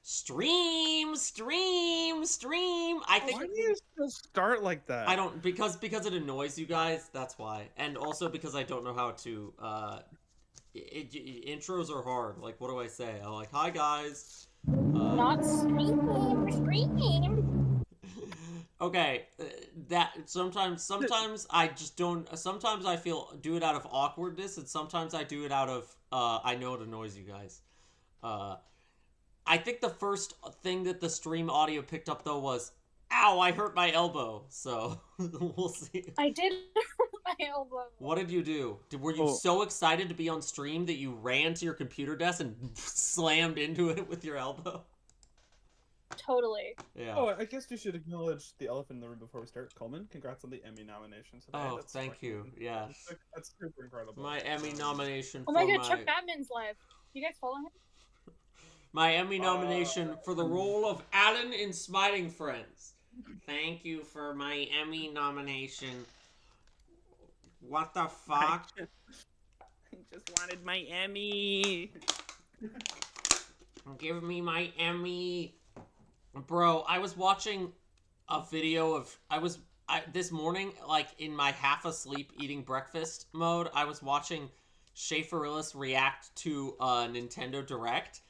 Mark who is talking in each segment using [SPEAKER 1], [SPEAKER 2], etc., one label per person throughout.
[SPEAKER 1] Stream. I think.
[SPEAKER 2] Why do you still start like that?
[SPEAKER 1] I don't because it annoys you guys. That's why, and also because I don't know how to. Intros are hard. Like, what do I say? I'm like, hi guys.
[SPEAKER 3] Not stream.
[SPEAKER 1] Okay, that sometimes I just don't. Sometimes I do it out of awkwardness, and sometimes I do it out of I know it annoys you guys. I think the first thing that the stream audio picked up though was, "Ow, I hurt my elbow." So we'll see.
[SPEAKER 3] I did hurt my elbow.
[SPEAKER 1] What did you do? Were you so excited to be on stream that you ran to your computer desk and slammed into it with your elbow?
[SPEAKER 3] Totally.
[SPEAKER 1] Yeah.
[SPEAKER 2] Oh, I guess you should acknowledge the elephant in the room before we start. Coleman, congrats on the Emmy nomination today.
[SPEAKER 1] Oh,
[SPEAKER 2] That's
[SPEAKER 1] thank you. Yeah.
[SPEAKER 2] That's super incredible.
[SPEAKER 1] My Emmy nomination.
[SPEAKER 3] Oh my god, Chuck Batman's live. You guys follow him?
[SPEAKER 1] My Emmy nomination for the role of Alan in Smiling Friends. Thank you for my Emmy nomination. What the fuck?
[SPEAKER 2] I just wanted my Emmy.
[SPEAKER 1] Give me my Emmy. Bro, I was watching a video of... this morning, like, in my half-asleep eating breakfast mode, I was watching Schaefer Illis react to a Nintendo Direct,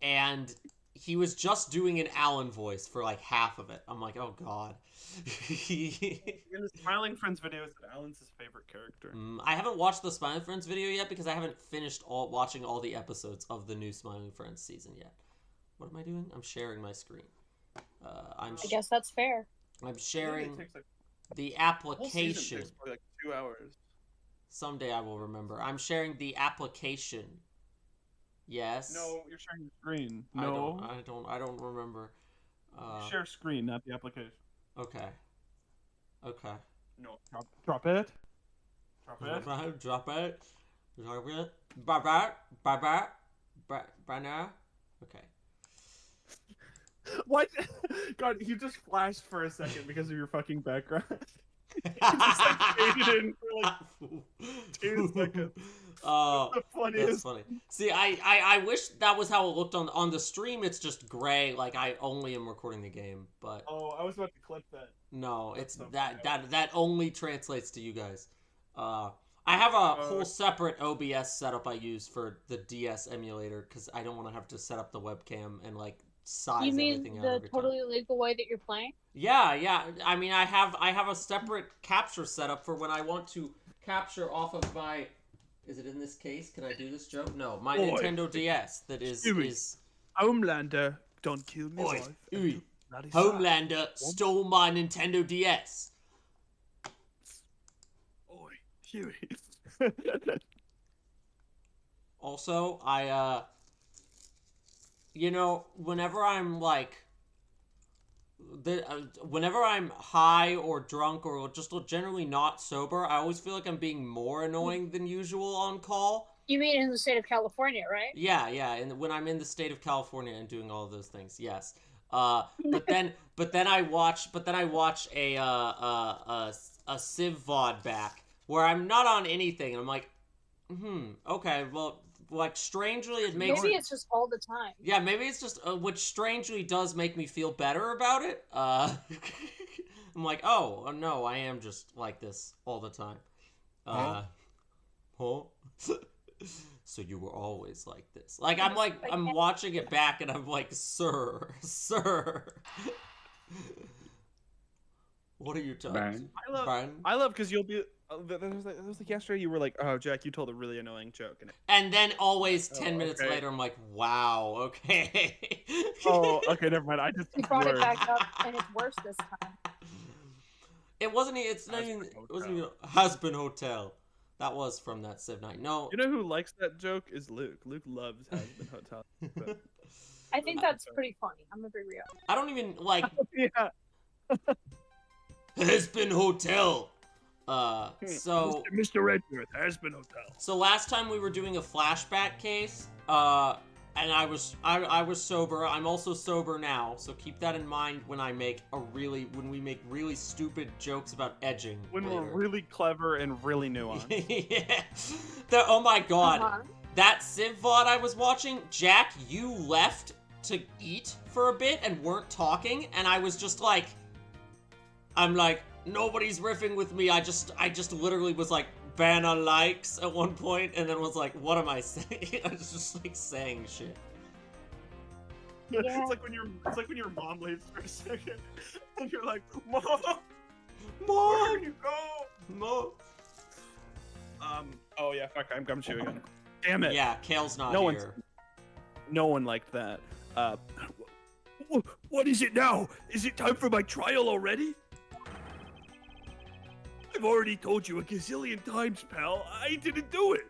[SPEAKER 1] and he was just doing an Alan voice for, like, half of it. I'm like, oh, God.
[SPEAKER 2] In the Smiling Friends video, is that Alan's his favorite character?
[SPEAKER 1] I haven't watched the Smiling Friends video yet because I haven't finished watching all the episodes of the new Smiling Friends season yet. What am I doing? I'm sharing my screen. I
[SPEAKER 3] guess that's fair.
[SPEAKER 1] I'm sharing the
[SPEAKER 2] The whole
[SPEAKER 1] application.
[SPEAKER 2] season takes probably like 2 hours.
[SPEAKER 1] Someday I will remember. I'm sharing the application. Yes.
[SPEAKER 2] No, you're sharing the screen.
[SPEAKER 1] I
[SPEAKER 2] No.
[SPEAKER 1] don't remember.
[SPEAKER 2] You share screen, not the application.
[SPEAKER 1] Okay. Okay.
[SPEAKER 2] No. Drop it. Drop it.
[SPEAKER 1] Drop it. Drop it. Bye now. Okay.
[SPEAKER 2] What? God, you just flashed for a second because of your fucking background. Just like faded in for like 2 seconds.
[SPEAKER 1] Oh,
[SPEAKER 2] the funniest.
[SPEAKER 1] That's funny. See, I wish that was how it looked on the stream. It's just gray, like I only am recording the game. But
[SPEAKER 2] oh, I was about to clip that.
[SPEAKER 1] No,
[SPEAKER 2] That's
[SPEAKER 1] it's
[SPEAKER 2] so
[SPEAKER 1] that only translates to you guys. I have a whole separate OBS setup I use for the DS emulator because I don't want to have to set up the webcam and like size everything out.
[SPEAKER 3] You mean the totally legal way that you're playing?
[SPEAKER 1] Yeah. I mean, I have a separate capture setup for when I want to capture off of my. Is it in this case? Can I do this joke? No, my Nintendo DS. That is.
[SPEAKER 2] Homelander, don't kill me, wife.
[SPEAKER 1] Homelander stole my Nintendo DS.
[SPEAKER 2] Oi, Huey.
[SPEAKER 1] Also, I whenever I'm like whenever I'm high or drunk or just generally not sober, I always feel like I'm being more annoying than usual on call.
[SPEAKER 3] You mean in the state of California, right?
[SPEAKER 1] Yeah, and when I'm in the state of California and doing all of those things, yes. But then I watch a Civ VOD back where I'm not on anything, and I'm like, okay, well, like strangely it makes
[SPEAKER 3] maybe it's just all the time.
[SPEAKER 1] Yeah, maybe it's just which strangely does make me feel better about it. I'm like, oh no, I am just like this all the time. So you were always like this. Like I'm watching it back and I'm like, sir. What are you talking?
[SPEAKER 2] I love because you'll be. There was like yesterday you were like, oh Jack, you told a really annoying joke,
[SPEAKER 1] and then always 10 minutes later I'm like, wow, okay.
[SPEAKER 2] Oh, okay, never mind. I just
[SPEAKER 3] brought it back up and it's worse this time.
[SPEAKER 1] It wasn't. It's not even. It wasn't even Husband Hotel. That was from that Civ night. No.
[SPEAKER 2] You know who likes that joke is Luke. Luke loves Husband Hotel.
[SPEAKER 3] I think that's pretty funny. I'm gonna be real.
[SPEAKER 1] I don't even like.
[SPEAKER 2] Yeah.
[SPEAKER 1] Husband Hotel. So
[SPEAKER 2] Mr. Redworth, Husband Hotel.
[SPEAKER 1] So last time we were doing a flashback case, and I was sober. I'm also sober now, so keep that in mind when we make really stupid jokes about edging.
[SPEAKER 2] When later. We're really clever and really nuanced.
[SPEAKER 1] Yeah. Oh my god. That Civ VOD I was watching, Jack, you left to eat for a bit and weren't talking, and I was just like, I'm like, nobody's riffing with me. I just literally was like, ban on likes at one point, and then was like, what am I saying? I was just like saying shit.
[SPEAKER 3] Yeah.
[SPEAKER 2] It's like when your mom leaves for a second, and you're like, Mom, where
[SPEAKER 1] Mom!
[SPEAKER 2] you go?
[SPEAKER 1] Mom!
[SPEAKER 2] Oh yeah, fuck, I'm gumshoe again. Damn it.
[SPEAKER 1] Yeah, Kale's not
[SPEAKER 2] No
[SPEAKER 1] here.
[SPEAKER 2] No one liked that. What is it now? Is it time for my trial already? I've already told you a gazillion times, pal. I didn't do it.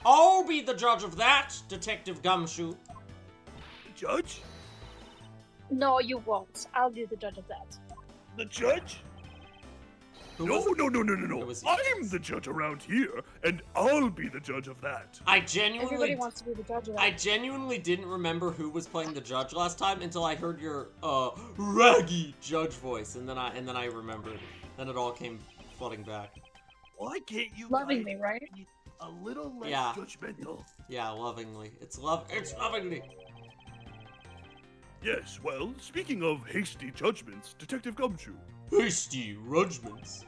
[SPEAKER 1] I'll be the judge of that, Detective Gumshoe.
[SPEAKER 2] Judge?
[SPEAKER 3] No, you won't. I'll be the judge of that.
[SPEAKER 2] The judge?
[SPEAKER 1] Who
[SPEAKER 2] No,
[SPEAKER 1] was it?
[SPEAKER 2] no, no, no, no,
[SPEAKER 1] It
[SPEAKER 2] no.
[SPEAKER 1] was-
[SPEAKER 2] I'm the judge around here, and I'll be the judge of that.
[SPEAKER 3] Everybody wants to be the judge of that.
[SPEAKER 1] I genuinely didn't remember who was playing the judge last time until I heard your raggy judge voice, and then I remembered. Then it all came flooding back.
[SPEAKER 2] Why can't you
[SPEAKER 3] Loving
[SPEAKER 2] guys
[SPEAKER 3] me, right?
[SPEAKER 2] be a little less
[SPEAKER 1] Yeah.
[SPEAKER 2] judgmental?
[SPEAKER 1] Yeah, lovingly. It's lovingly.
[SPEAKER 2] Yes, well, speaking of hasty judgments, Detective Gumshoe,
[SPEAKER 1] Hasty judgments.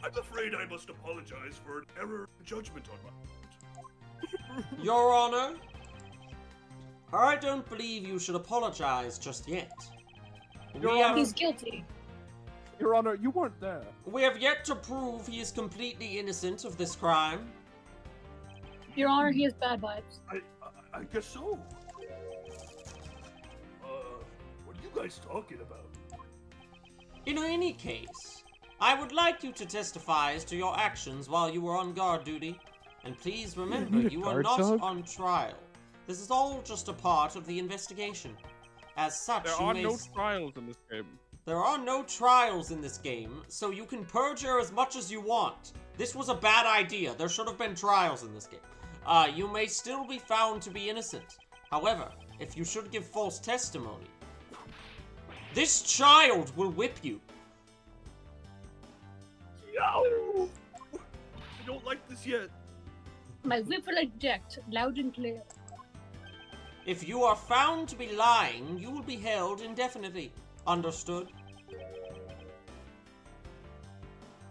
[SPEAKER 2] I'm afraid I must apologize for an error in judgment on my part.
[SPEAKER 1] Your Honor, I don't believe you should apologize just yet.
[SPEAKER 3] He's guilty.
[SPEAKER 2] Your Honor, you weren't there.
[SPEAKER 1] We have yet to prove he is completely innocent of this crime.
[SPEAKER 3] Your Honor, he has bad vibes.
[SPEAKER 2] I guess so. What are you guys talking about?
[SPEAKER 1] In any case, I would like you to testify as to your actions while you were on guard duty. And please remember,
[SPEAKER 2] need a
[SPEAKER 1] you are
[SPEAKER 2] guard
[SPEAKER 1] not
[SPEAKER 2] dog?
[SPEAKER 1] on trial. This is all just a part of the investigation. As such,
[SPEAKER 2] There
[SPEAKER 1] you
[SPEAKER 2] are
[SPEAKER 1] may
[SPEAKER 2] no trials in this game.
[SPEAKER 1] There are no trials in this game, so you can perjure as much as you want. This was a bad idea. There should have been trials in this game. You may still be found to be innocent. However, if you should give false testimony, this child will whip you.
[SPEAKER 2] Yow! I don't like this yet.
[SPEAKER 3] My whip will eject, loud and clear.
[SPEAKER 1] If you are found to be lying, you will be held indefinitely. Understood?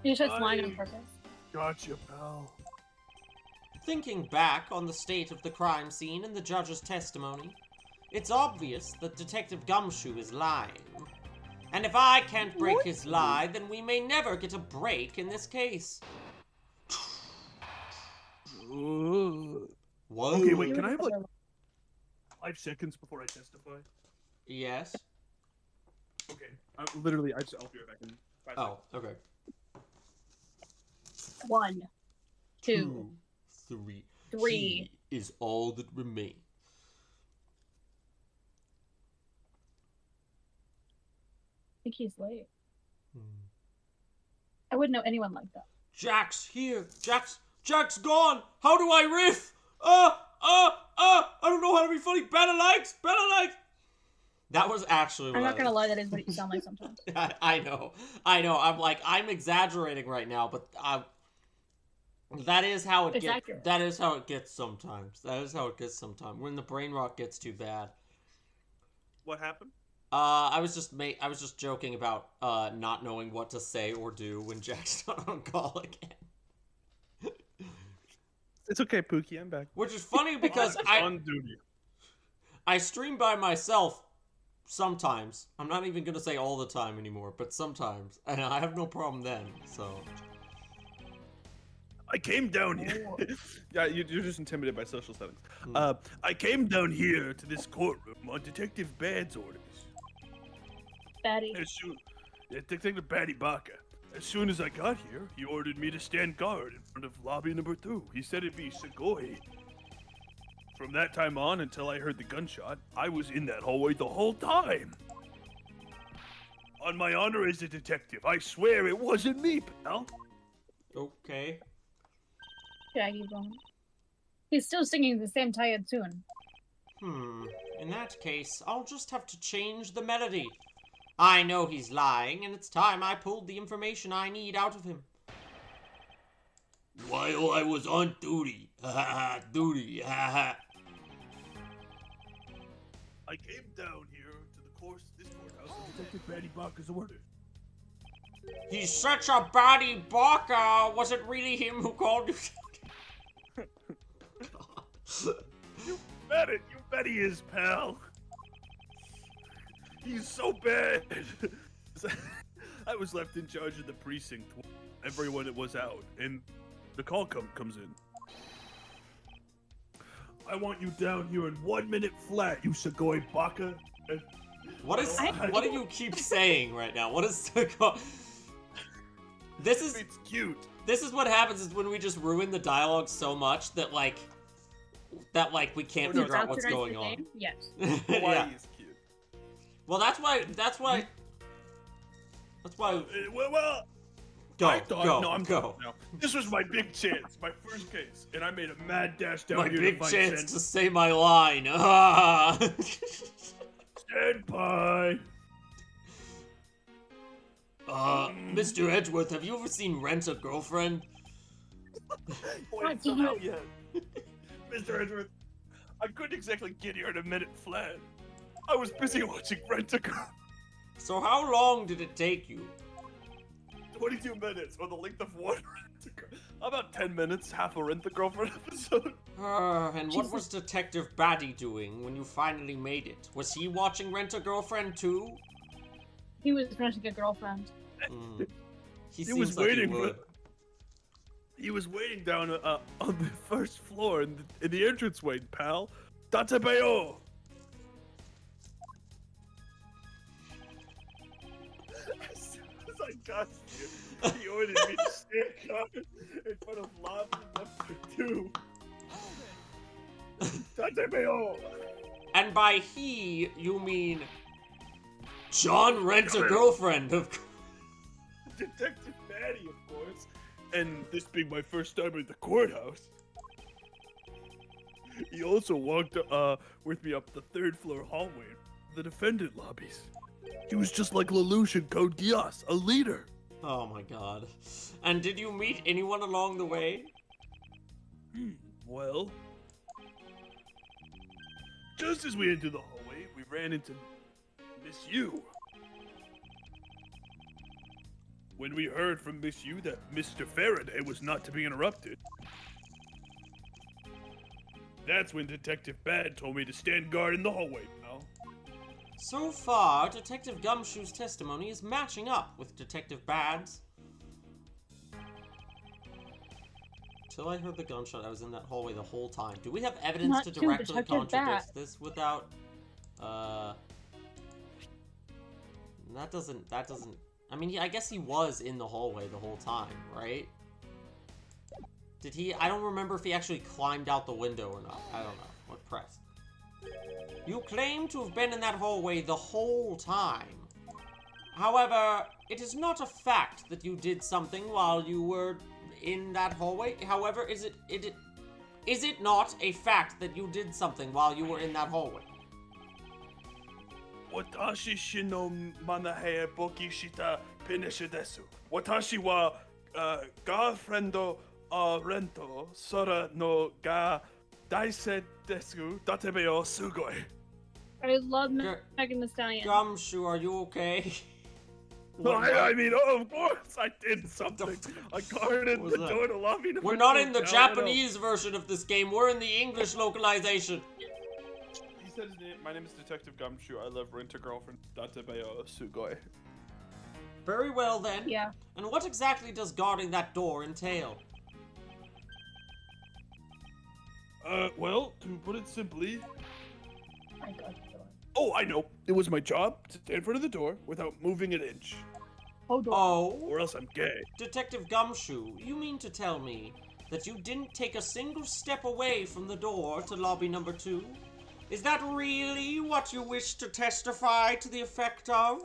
[SPEAKER 3] He starts lying on purpose.
[SPEAKER 2] Gotcha, pal.
[SPEAKER 1] Thinking back on the state of the crime scene and the judge's testimony, it's obvious that Detective Gumshoe is lying. And if I can't break his lie, then we may never get a break in this case. Whoa.
[SPEAKER 2] Okay, wait, can I have like 5 seconds before I testify?
[SPEAKER 1] Yes?
[SPEAKER 2] Okay. I'll be right back in 5 seconds.
[SPEAKER 1] Oh, okay.
[SPEAKER 3] 1, 2,
[SPEAKER 1] 3.
[SPEAKER 3] 3.
[SPEAKER 1] He is all that remains.
[SPEAKER 3] I think he's late. I wouldn't know anyone like that.
[SPEAKER 1] Jack's here. Jack's gone. How do I riff? I don't know how to be funny. Better likes. That was actually what
[SPEAKER 3] I'm not gonna lie, that is what you sound like sometimes.
[SPEAKER 1] I know. I'm exaggerating right now, but that is how it
[SPEAKER 3] It's
[SPEAKER 1] gets.
[SPEAKER 3] accurate.
[SPEAKER 1] That is how it gets sometimes. When the brain rot gets too bad.
[SPEAKER 2] What happened?
[SPEAKER 1] I was just joking about not knowing what to say or do when Jack's not on call again.
[SPEAKER 2] It's okay, Pookie. I'm back.
[SPEAKER 1] Which is funny because
[SPEAKER 2] on duty.
[SPEAKER 1] I stream by myself sometimes. I'm not even gonna say all the time anymore, but sometimes, and I have no problem then. So
[SPEAKER 2] I came down here. Yeah, you're just intimidated by social settings.
[SPEAKER 1] Hmm.
[SPEAKER 2] I came down here to this courtroom on Detective Bad's orders.
[SPEAKER 3] Batty.
[SPEAKER 2] Detective Batty Baca. As soon as I got here, he ordered me to stand guard in front of lobby number 2. He said it'd be Segoy. From that time on until I heard the gunshot, I was in that hallway the whole time. On my honor as a detective, I swear it wasn't me, pal.
[SPEAKER 1] okay.
[SPEAKER 3] Shaggy Bone. He's still singing the same tired tune.
[SPEAKER 1] In that case, I'll just have to change the melody. I know he's lying, and it's time I pulled the information I need out of him. While I was on duty. Duty.
[SPEAKER 2] I came down here to this courthouse on Detective Batty Barker's orders.
[SPEAKER 1] He's such a baddie Barker. Was it really him who called you?
[SPEAKER 2] You bet it. You bet he is, pal. He's so bad. I was left in charge of the precinct. Everyone was out, and the call comes in. I want you down here in 1 minute flat, you Segoy Baka.
[SPEAKER 1] What do you keep saying right now? What is the call?
[SPEAKER 2] It's cute.
[SPEAKER 1] This is what happens is when we just ruin the dialogue so much that like we can't figure out what's going on.
[SPEAKER 3] Yes.
[SPEAKER 1] Yeah.
[SPEAKER 2] Is cute.
[SPEAKER 1] Well, that's why.
[SPEAKER 2] Well,
[SPEAKER 1] Go.
[SPEAKER 2] I'm
[SPEAKER 1] go.
[SPEAKER 2] now. This was my big chance, my first case, and I made a mad dash down
[SPEAKER 1] My
[SPEAKER 2] here
[SPEAKER 1] big
[SPEAKER 2] to find
[SPEAKER 1] chance to say my line. Ah.
[SPEAKER 2] Senpai.
[SPEAKER 1] Mr. Edgeworth, have you ever seen Rent a Girlfriend?
[SPEAKER 2] Wait, so how yet? Mr. Edgeworth, I couldn't exactly get here in a minute flat. I was busy watching Rent a Girl.
[SPEAKER 1] So how long did it take you?
[SPEAKER 2] 22 minutes, or the length of one Rent a Girl. About 10 minutes, half a Rent a Girlfriend episode.
[SPEAKER 1] And what was Detective Batty doing when you finally made it? Was he watching Rent a Girlfriend too?
[SPEAKER 3] He was renting a girlfriend.
[SPEAKER 1] He
[SPEAKER 2] was
[SPEAKER 1] seems like
[SPEAKER 2] waiting
[SPEAKER 1] he would.
[SPEAKER 2] He was waiting down on the first floor in the entranceway, pal. Databeo. As soon as I got here, he ordered me to stand guard in front of lobby number 2. Databeo.
[SPEAKER 1] And by he, you mean John Rent a Girlfriend of
[SPEAKER 2] Detective Batty, of course. And this being my first time at the courthouse. He also walked with me up the 3rd floor hallway, the defendant lobbies. He was just like Lelouch in Code Geass, a leader.
[SPEAKER 1] Oh my god. And did you meet anyone along the way?
[SPEAKER 2] Well, just as we entered the hallway, we ran into Miss Yu. When we heard from Miss Yu that Mr. Faraday was not to be interrupted, that's when Detective Bad told me to stand guard in the hallway, pal.
[SPEAKER 1] So far, Detective Gumshoe's testimony is matching up with Detective Bad's. Till I heard the gunshot, I was in that hallway the whole time. Do we have evidence
[SPEAKER 3] Not
[SPEAKER 1] to
[SPEAKER 3] to
[SPEAKER 1] directly
[SPEAKER 3] Detective
[SPEAKER 1] contradict
[SPEAKER 3] Bad.
[SPEAKER 1] this without, that doesn't, I mean, I guess he was in the hallway the whole time, right? Did he? I don't remember if he actually climbed out the window or not. I don't know. What press? You claim to have been in that hallway the whole time. However, it is not a fact that you did something while you were in that hallway. However, is it not a fact that you did something while you were in that hallway?
[SPEAKER 2] Watashi shino manahe boki shita pinishu desu. Watashi wa girlfriendo rento sora no ga daise desu databeo sugoi.
[SPEAKER 3] I love
[SPEAKER 1] Gr-
[SPEAKER 3] Megan Thee Stallion.
[SPEAKER 1] Gumshoe, are you okay?
[SPEAKER 2] I mean, of course I did something. I guarded
[SPEAKER 1] What
[SPEAKER 2] the
[SPEAKER 1] was that?
[SPEAKER 2] door to lobby number
[SPEAKER 1] We're not
[SPEAKER 2] 2,
[SPEAKER 1] in the
[SPEAKER 2] pal.
[SPEAKER 1] Japanese version of this game. We're in the English localization.
[SPEAKER 2] He said his name. My name is Detective Gumshoe. I love Rent-A-Girlfriend databeo sugoi.
[SPEAKER 1] Very well then.
[SPEAKER 3] Yeah.
[SPEAKER 1] And what exactly does guarding that door entail?
[SPEAKER 2] Well, to put it simply,
[SPEAKER 3] I got the door.
[SPEAKER 2] oh, I know. It was my job to stand in front of the door without moving an inch,
[SPEAKER 3] Hold on.
[SPEAKER 1] Oh,
[SPEAKER 2] or else I'm gay.
[SPEAKER 1] Detective Gumshoe, you mean to tell me that you didn't take a single step away from the door to lobby number 2? Is that really what you wish to testify to the effect of?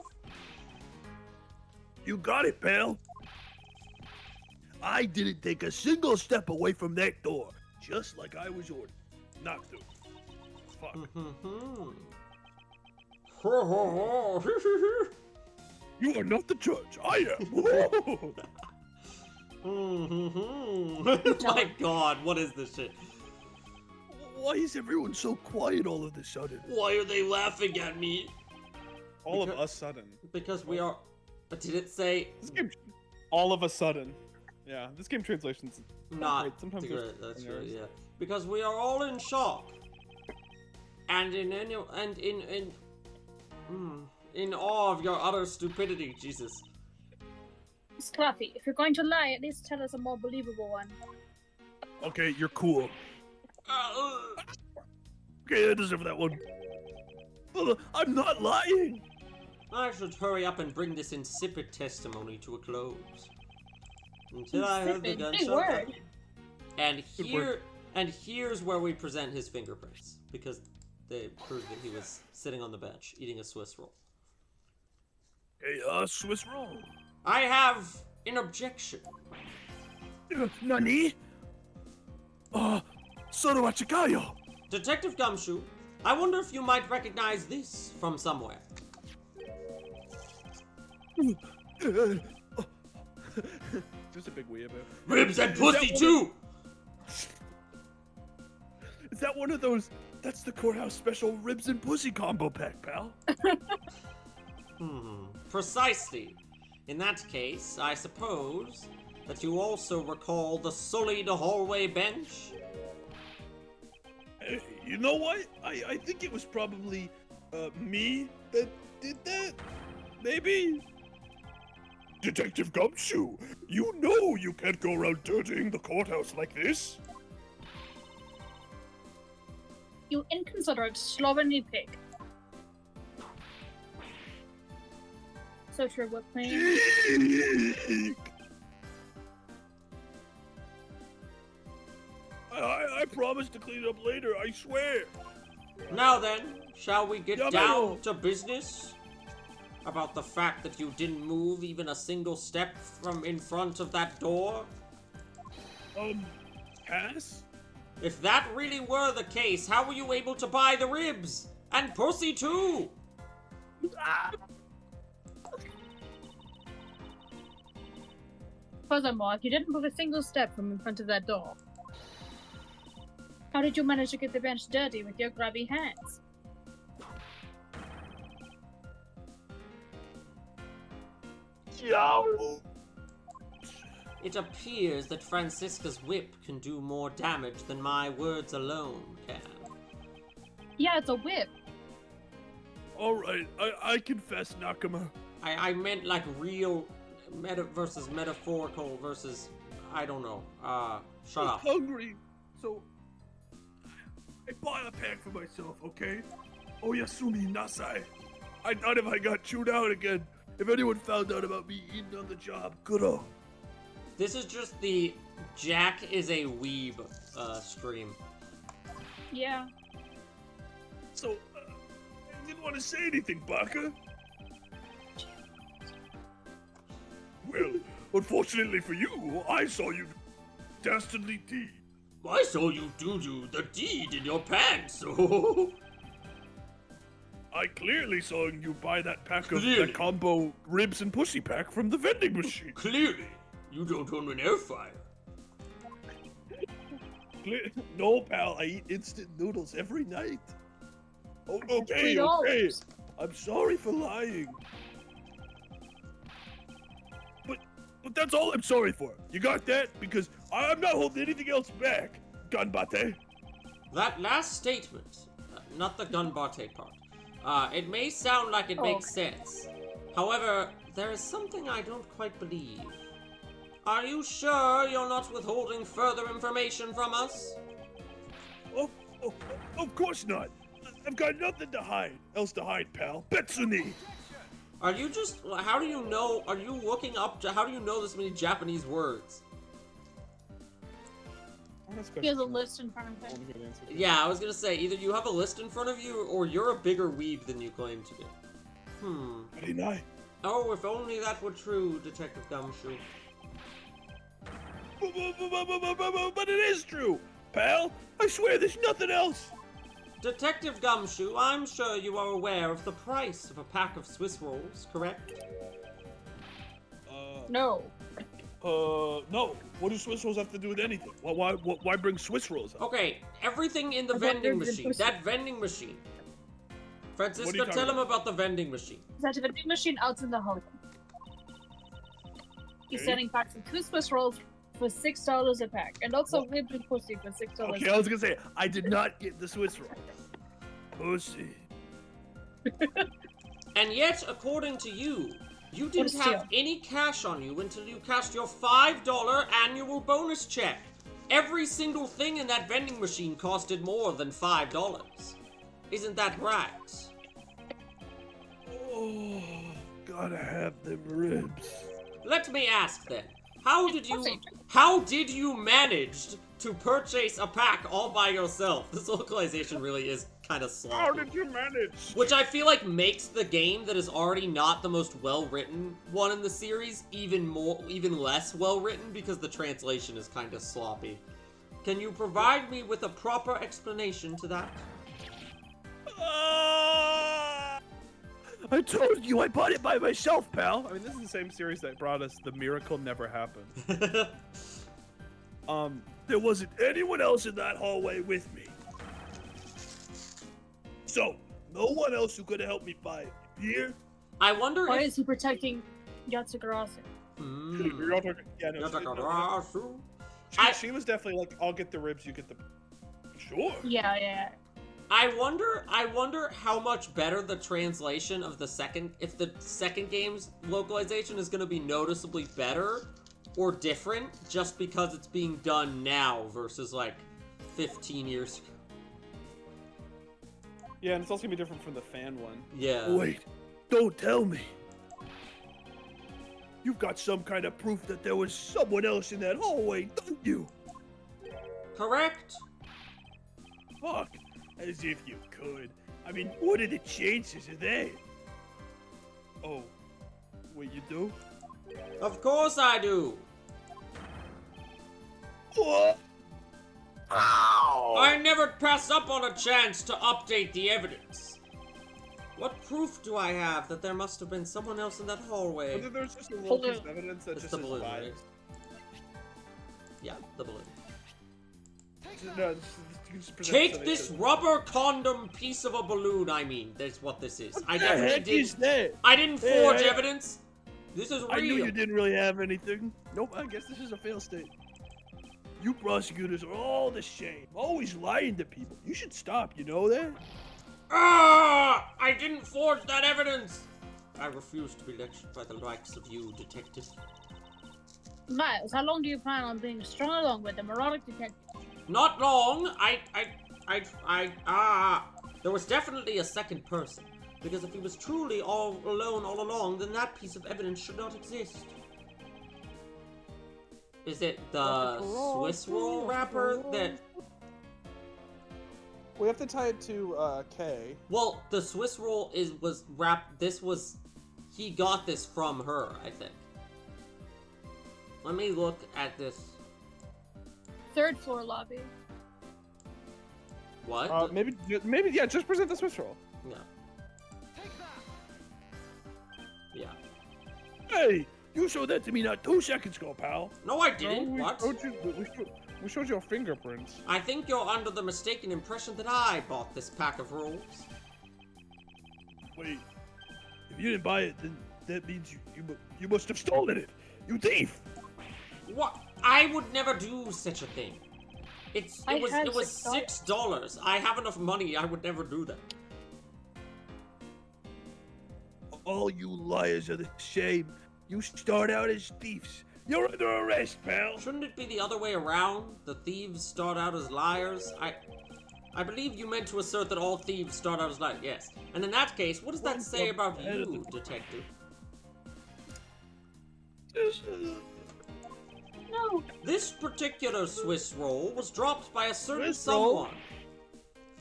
[SPEAKER 2] You got it, pal. I didn't take a single step away from that door, just like I was ordered not to. Fuck. You are not the judge. I am.
[SPEAKER 1] My god, what is this shit?
[SPEAKER 2] Why is everyone so quiet all of a sudden?
[SPEAKER 1] Why are they laughing at me?
[SPEAKER 4] All of a sudden.
[SPEAKER 1] Because we are... But did it say...
[SPEAKER 4] This game, all of a sudden. Yeah, this game translation's
[SPEAKER 1] Not
[SPEAKER 4] great. Sometimes
[SPEAKER 1] good.
[SPEAKER 4] there's
[SPEAKER 1] That's
[SPEAKER 4] errors.
[SPEAKER 1] right, yeah. Because we are all in shock. And in awe of your utter stupidity, Jesus.
[SPEAKER 3] Scruffy, if you're going to lie, at least tell us a more believable one.
[SPEAKER 2] Okay, you're cool. Okay, I deserve that one. I'm not lying.
[SPEAKER 1] I should hurry up and bring this insipid testimony to a close. Until I heard the
[SPEAKER 3] Insipid, big
[SPEAKER 1] gunshot.
[SPEAKER 3] word.
[SPEAKER 1] And
[SPEAKER 2] Good word.
[SPEAKER 1] here's where we present his fingerprints, because they prove that he was sitting on the bench eating a Swiss roll.
[SPEAKER 2] Hey, Swiss roll.
[SPEAKER 1] I have an objection.
[SPEAKER 2] Nani? Sono Achikayo.
[SPEAKER 1] Detective Gumshoe, I wonder if you might recognize this from somewhere.
[SPEAKER 4] Just a big wee about.
[SPEAKER 1] Ribs and
[SPEAKER 2] Is
[SPEAKER 1] pussy
[SPEAKER 2] that
[SPEAKER 1] too!
[SPEAKER 2] Is that one of those? That's the courthouse special ribs and pussy combo pack, pal.
[SPEAKER 1] Precisely. In that case, I suppose that you also recall the sullied hallway bench?
[SPEAKER 2] You know what? I think it was probably me that did that. Maybe. Detective Gumshoe, you know you can't go around dirtying the courthouse like this.
[SPEAKER 3] You inconsiderate, slovenly pig. So sure what playing?
[SPEAKER 2] Eek. I promise to clean it up later, I swear.
[SPEAKER 1] Now then, shall we get
[SPEAKER 2] Yeah,
[SPEAKER 1] down
[SPEAKER 2] man.
[SPEAKER 1] to business? About the fact that you didn't move even a single step from in front of that door?
[SPEAKER 2] Pass?
[SPEAKER 1] If that really were the case, how were you able to buy the ribs? And pussy too!
[SPEAKER 3] Furthermore, if you didn't move a single step from in front of that door, how did you manage to get the bench dirty with your grubby hands?
[SPEAKER 2] Yo!
[SPEAKER 1] It appears that Francisca's whip can do more damage than my words alone can.
[SPEAKER 3] Yeah, it's a whip.
[SPEAKER 2] Alright, I confess, Nakama.
[SPEAKER 1] I meant like real versus metaphorical versus, I don't know. Shut
[SPEAKER 2] I'm
[SPEAKER 1] up.
[SPEAKER 2] hungry, so I bought a pack for myself, okay? Oyasumi Nasai. I thought if I got chewed out again, if anyone found out about me eating on the job, good.
[SPEAKER 1] This is just the Jack is a weeb stream.
[SPEAKER 3] Yeah.
[SPEAKER 2] So, I didn't want to say anything, Baka. Well, unfortunately for you, I saw you dastardly deed.
[SPEAKER 1] I saw you do the deed in your pants.
[SPEAKER 2] I clearly saw you buy that pack of
[SPEAKER 1] Clearly.
[SPEAKER 2] that combo ribs and pussy pack from the vending machine.
[SPEAKER 1] Clearly, you don't own an air fryer.
[SPEAKER 2] No, pal, I eat instant noodles every night. Oh, okay,
[SPEAKER 3] $3.
[SPEAKER 2] okay. I'm sorry for lying. But that's all I'm sorry for. You got that? Because I'm not holding anything else back, Gunbate.
[SPEAKER 1] That last statement, not the gunbate part, it may sound like it makes sense. However, there is something I don't quite believe. Are you sure you're not withholding further information from us?
[SPEAKER 2] Oh, of course not. I've got nothing to hide, pal. Betsuni.
[SPEAKER 1] Are you just, how do you know, are you looking up, how do you know this many Japanese words?
[SPEAKER 3] He has a list in front of him.
[SPEAKER 1] Yeah, I was gonna say, either you have a list in front of you, or you're a bigger weeb than you claim to be.
[SPEAKER 2] Very nice.
[SPEAKER 1] Oh, if only that were true, Detective Gumshoe.
[SPEAKER 2] But it is true, pal. I swear there's nothing else.
[SPEAKER 1] Detective Gumshoe, I'm sure you are aware of the price of a pack of Swiss rolls, correct?
[SPEAKER 3] No.
[SPEAKER 2] No. What do Swiss rolls have to do with anything? Why bring Swiss rolls up?
[SPEAKER 1] Okay, everything in the
[SPEAKER 3] I thought
[SPEAKER 1] vending
[SPEAKER 3] ribs and
[SPEAKER 1] machine.
[SPEAKER 3] pussy.
[SPEAKER 1] That vending machine. Francisco,
[SPEAKER 2] talking
[SPEAKER 1] tell him
[SPEAKER 2] about?
[SPEAKER 1] about the vending machine.
[SPEAKER 3] There's a vending machine out in the hallway. He's
[SPEAKER 2] Okay.
[SPEAKER 3] selling packs of 2 Swiss rolls for $6 a pack, and also ribs and pussy for $6.
[SPEAKER 2] Okay, I was gonna say I did not get the Swiss rolls. Pussy.
[SPEAKER 1] And yet, according to you, you didn't
[SPEAKER 3] steal.
[SPEAKER 1] have any cash on you until you cashed your $5 annual bonus check. Every single thing in that vending machine costed more than $5. Isn't that right?
[SPEAKER 2] Oh, gotta have them ribs.
[SPEAKER 1] Let me ask then, how did you manage to purchase a pack all by yourself? This localization really is kind of sloppy.
[SPEAKER 2] How did you manage?
[SPEAKER 1] Which I feel like makes the game that is already not the most well-written one in the series even less well-written because the translation is kind of sloppy. Can you provide me with a proper explanation to that?
[SPEAKER 2] I told you I bought it by myself, pal. I mean, this is the same series that brought us The Miracle Never Happened. There wasn't anyone else in that hallway with me. So, no one else who could have helped me buy it. Here?
[SPEAKER 1] I wonder
[SPEAKER 3] Why
[SPEAKER 1] if...
[SPEAKER 3] is he protecting Yatsugarasu?
[SPEAKER 2] Yeah, no, she was definitely like, I'll get the ribs, you get the... Sure.
[SPEAKER 3] Yeah.
[SPEAKER 1] I wonder how much better the translation of the second... If the second game's localization is going to be noticeably better or different just because it's being done now versus, like, 15 years ago.
[SPEAKER 4] Yeah, and it's also gonna be different from the fan one.
[SPEAKER 1] Yeah.
[SPEAKER 2] Wait, don't tell me. You've got some kind of proof that there was someone else in that hallway, don't you?
[SPEAKER 1] Correct.
[SPEAKER 2] Fuck, as if you could. I mean, what are the chances of that? Oh, wait, you do?
[SPEAKER 1] Of course I do.
[SPEAKER 2] What? Ow!
[SPEAKER 1] I never pass up on a chance to update the evidence. What proof do I have that there must have been someone else in that hallway?
[SPEAKER 4] Whether there's just a little piece of evidence that
[SPEAKER 1] It's
[SPEAKER 4] just
[SPEAKER 1] the
[SPEAKER 4] says
[SPEAKER 1] balloon,
[SPEAKER 4] vibes.
[SPEAKER 1] right? Yeah, the balloon.
[SPEAKER 4] No, you can just present
[SPEAKER 1] Take
[SPEAKER 4] something
[SPEAKER 1] this
[SPEAKER 4] that says-
[SPEAKER 1] rubber condom piece of a balloon, I mean. That's what this is. I
[SPEAKER 2] What the
[SPEAKER 1] definitely
[SPEAKER 2] heck is
[SPEAKER 1] didn't...
[SPEAKER 2] that?
[SPEAKER 1] I didn't
[SPEAKER 2] Hey,
[SPEAKER 1] forge
[SPEAKER 2] I-
[SPEAKER 1] evidence. This is real.
[SPEAKER 2] I knew you didn't really have anything. Nope, I guess this is a fail state. You prosecutors are all the same. Always lying to people. You should stop, you know that?
[SPEAKER 1] Ah! I didn't forge that evidence! I refuse to be lectured by the likes of you, detective.
[SPEAKER 3] Miles, how long do you plan on being strung along with the neurotic detective?
[SPEAKER 1] Not long. There was definitely a second person. Because if he was truly all alone all along, then that piece of evidence should not exist. Is it the Swiss roll wrapper that...
[SPEAKER 4] We have to tie it to K.
[SPEAKER 1] Well, the Swiss roll was wrapped... He got this from her, I think. Let me look at this.
[SPEAKER 3] 3rd floor lobby.
[SPEAKER 1] What?
[SPEAKER 4] Maybe, yeah. Just present the Swiss roll.
[SPEAKER 1] No. Yeah.
[SPEAKER 2] Hey, you showed that to me not 2 seconds ago, pal.
[SPEAKER 1] No, I didn't.
[SPEAKER 4] No,
[SPEAKER 1] What?
[SPEAKER 4] We showed your fingerprints.
[SPEAKER 1] I think you're under the mistaken impression that I bought this pack of rolls.
[SPEAKER 2] Wait, if you didn't buy it, then that means you must have stolen it. You thief!
[SPEAKER 1] What? I would never do such a thing. It was $6. I have enough money. I would never do that.
[SPEAKER 2] All you liars are the same. You start out as thieves. You're under arrest, pal.
[SPEAKER 1] Shouldn't it be the other way around? The thieves start out as liars? I believe you meant to assert that all thieves start out as liars. Yes. And in that case, what does that say about you, detective?
[SPEAKER 3] No.
[SPEAKER 1] This particular Swiss roll was dropped by a certain
[SPEAKER 2] Swiss roll?
[SPEAKER 1] someone.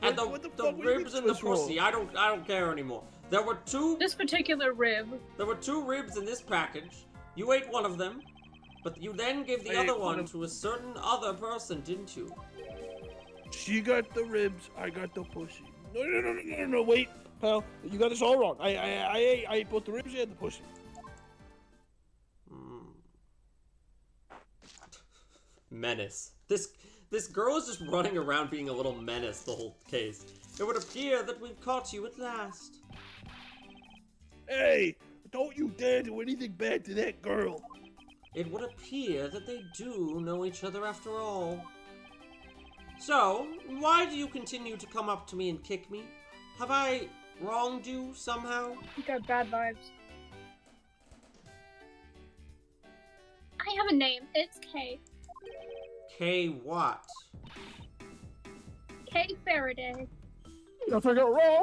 [SPEAKER 1] And
[SPEAKER 2] What the
[SPEAKER 1] the
[SPEAKER 2] fuck, what do you
[SPEAKER 1] ribs
[SPEAKER 2] mean
[SPEAKER 1] and the
[SPEAKER 2] Swiss roll?
[SPEAKER 1] pussy, I don't care anymore. There were two ribs in this package. You ate one of them, but you then gave the
[SPEAKER 2] I
[SPEAKER 1] other
[SPEAKER 2] ate
[SPEAKER 1] one
[SPEAKER 2] one of-
[SPEAKER 1] to a certain other person, didn't you?
[SPEAKER 2] She got the ribs, I got the pussy. No, wait, pal. You got this all wrong. I ate both the ribs and the pussy.
[SPEAKER 1] Menace. This girl is just running around being a little menace the whole case. It would appear that we've caught you at last.
[SPEAKER 2] Hey, don't you dare do anything bad to that girl.
[SPEAKER 1] It would appear that they do know each other after all. So, why do you continue to come up to me and kick me? Have I wronged you somehow?
[SPEAKER 3] You got bad vibes. I have a name. It's Kay.
[SPEAKER 1] Kay what?
[SPEAKER 3] Kay Faraday.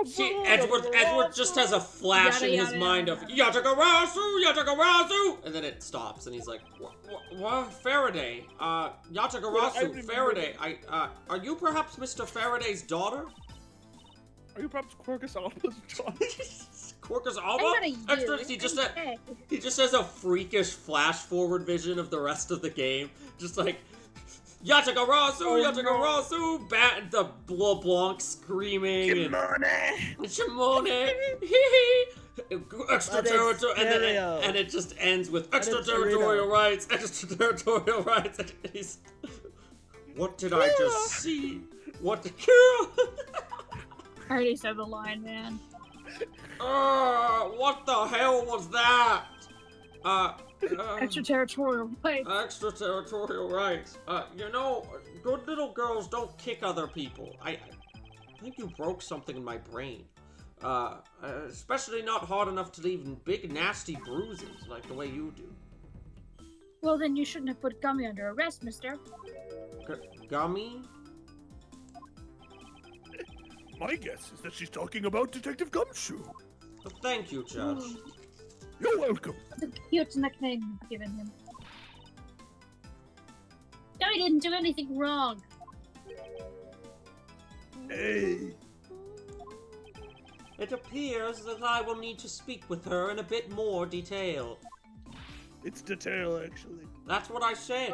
[SPEAKER 1] See, Edward just has a flash
[SPEAKER 3] Yada,
[SPEAKER 1] in his
[SPEAKER 3] yada,
[SPEAKER 1] mind
[SPEAKER 3] yada.
[SPEAKER 1] of Yatagarasu, and then it stops, and he's like, what? Faraday? Yatagarasu, Faraday. Are you perhaps Mr. Faraday's daughter?
[SPEAKER 4] Are you perhaps Quercus Alba's child?
[SPEAKER 1] Quercus
[SPEAKER 3] I'm
[SPEAKER 1] Alba?
[SPEAKER 3] not a you.
[SPEAKER 1] Extra, he just
[SPEAKER 3] I'm Kay.
[SPEAKER 1] he just has a freakish flash forward vision of the rest of the game, just like. Yatagarasu, Yatagarasu, Bat the LeBlanc screaming and Shimone, extraterritorial, and it just ends with extraterritorial rights, extraterritorial rights. And he's, what did I just see? What the kill?
[SPEAKER 3] I already said the line, man.
[SPEAKER 1] What the hell was that?
[SPEAKER 3] Extraterritorial rights.
[SPEAKER 1] Extraterritorial rights. You know, good little girls don't kick other people. I think you broke something in my brain. Especially not hard enough to leave big nasty bruises like the way you do.
[SPEAKER 3] Well, then you shouldn't have put Gummy under arrest, mister.
[SPEAKER 1] Gummy?
[SPEAKER 2] My guess is that she's talking about Detective Gumshoe.
[SPEAKER 1] Thank you, Judge.
[SPEAKER 2] You're welcome.
[SPEAKER 3] It's a cute nickname you've given him. Gummy didn't do anything wrong.
[SPEAKER 2] Hey.
[SPEAKER 1] It appears that I will need to speak with her in a bit more detail.
[SPEAKER 2] It's detail, actually.
[SPEAKER 1] That's what I said.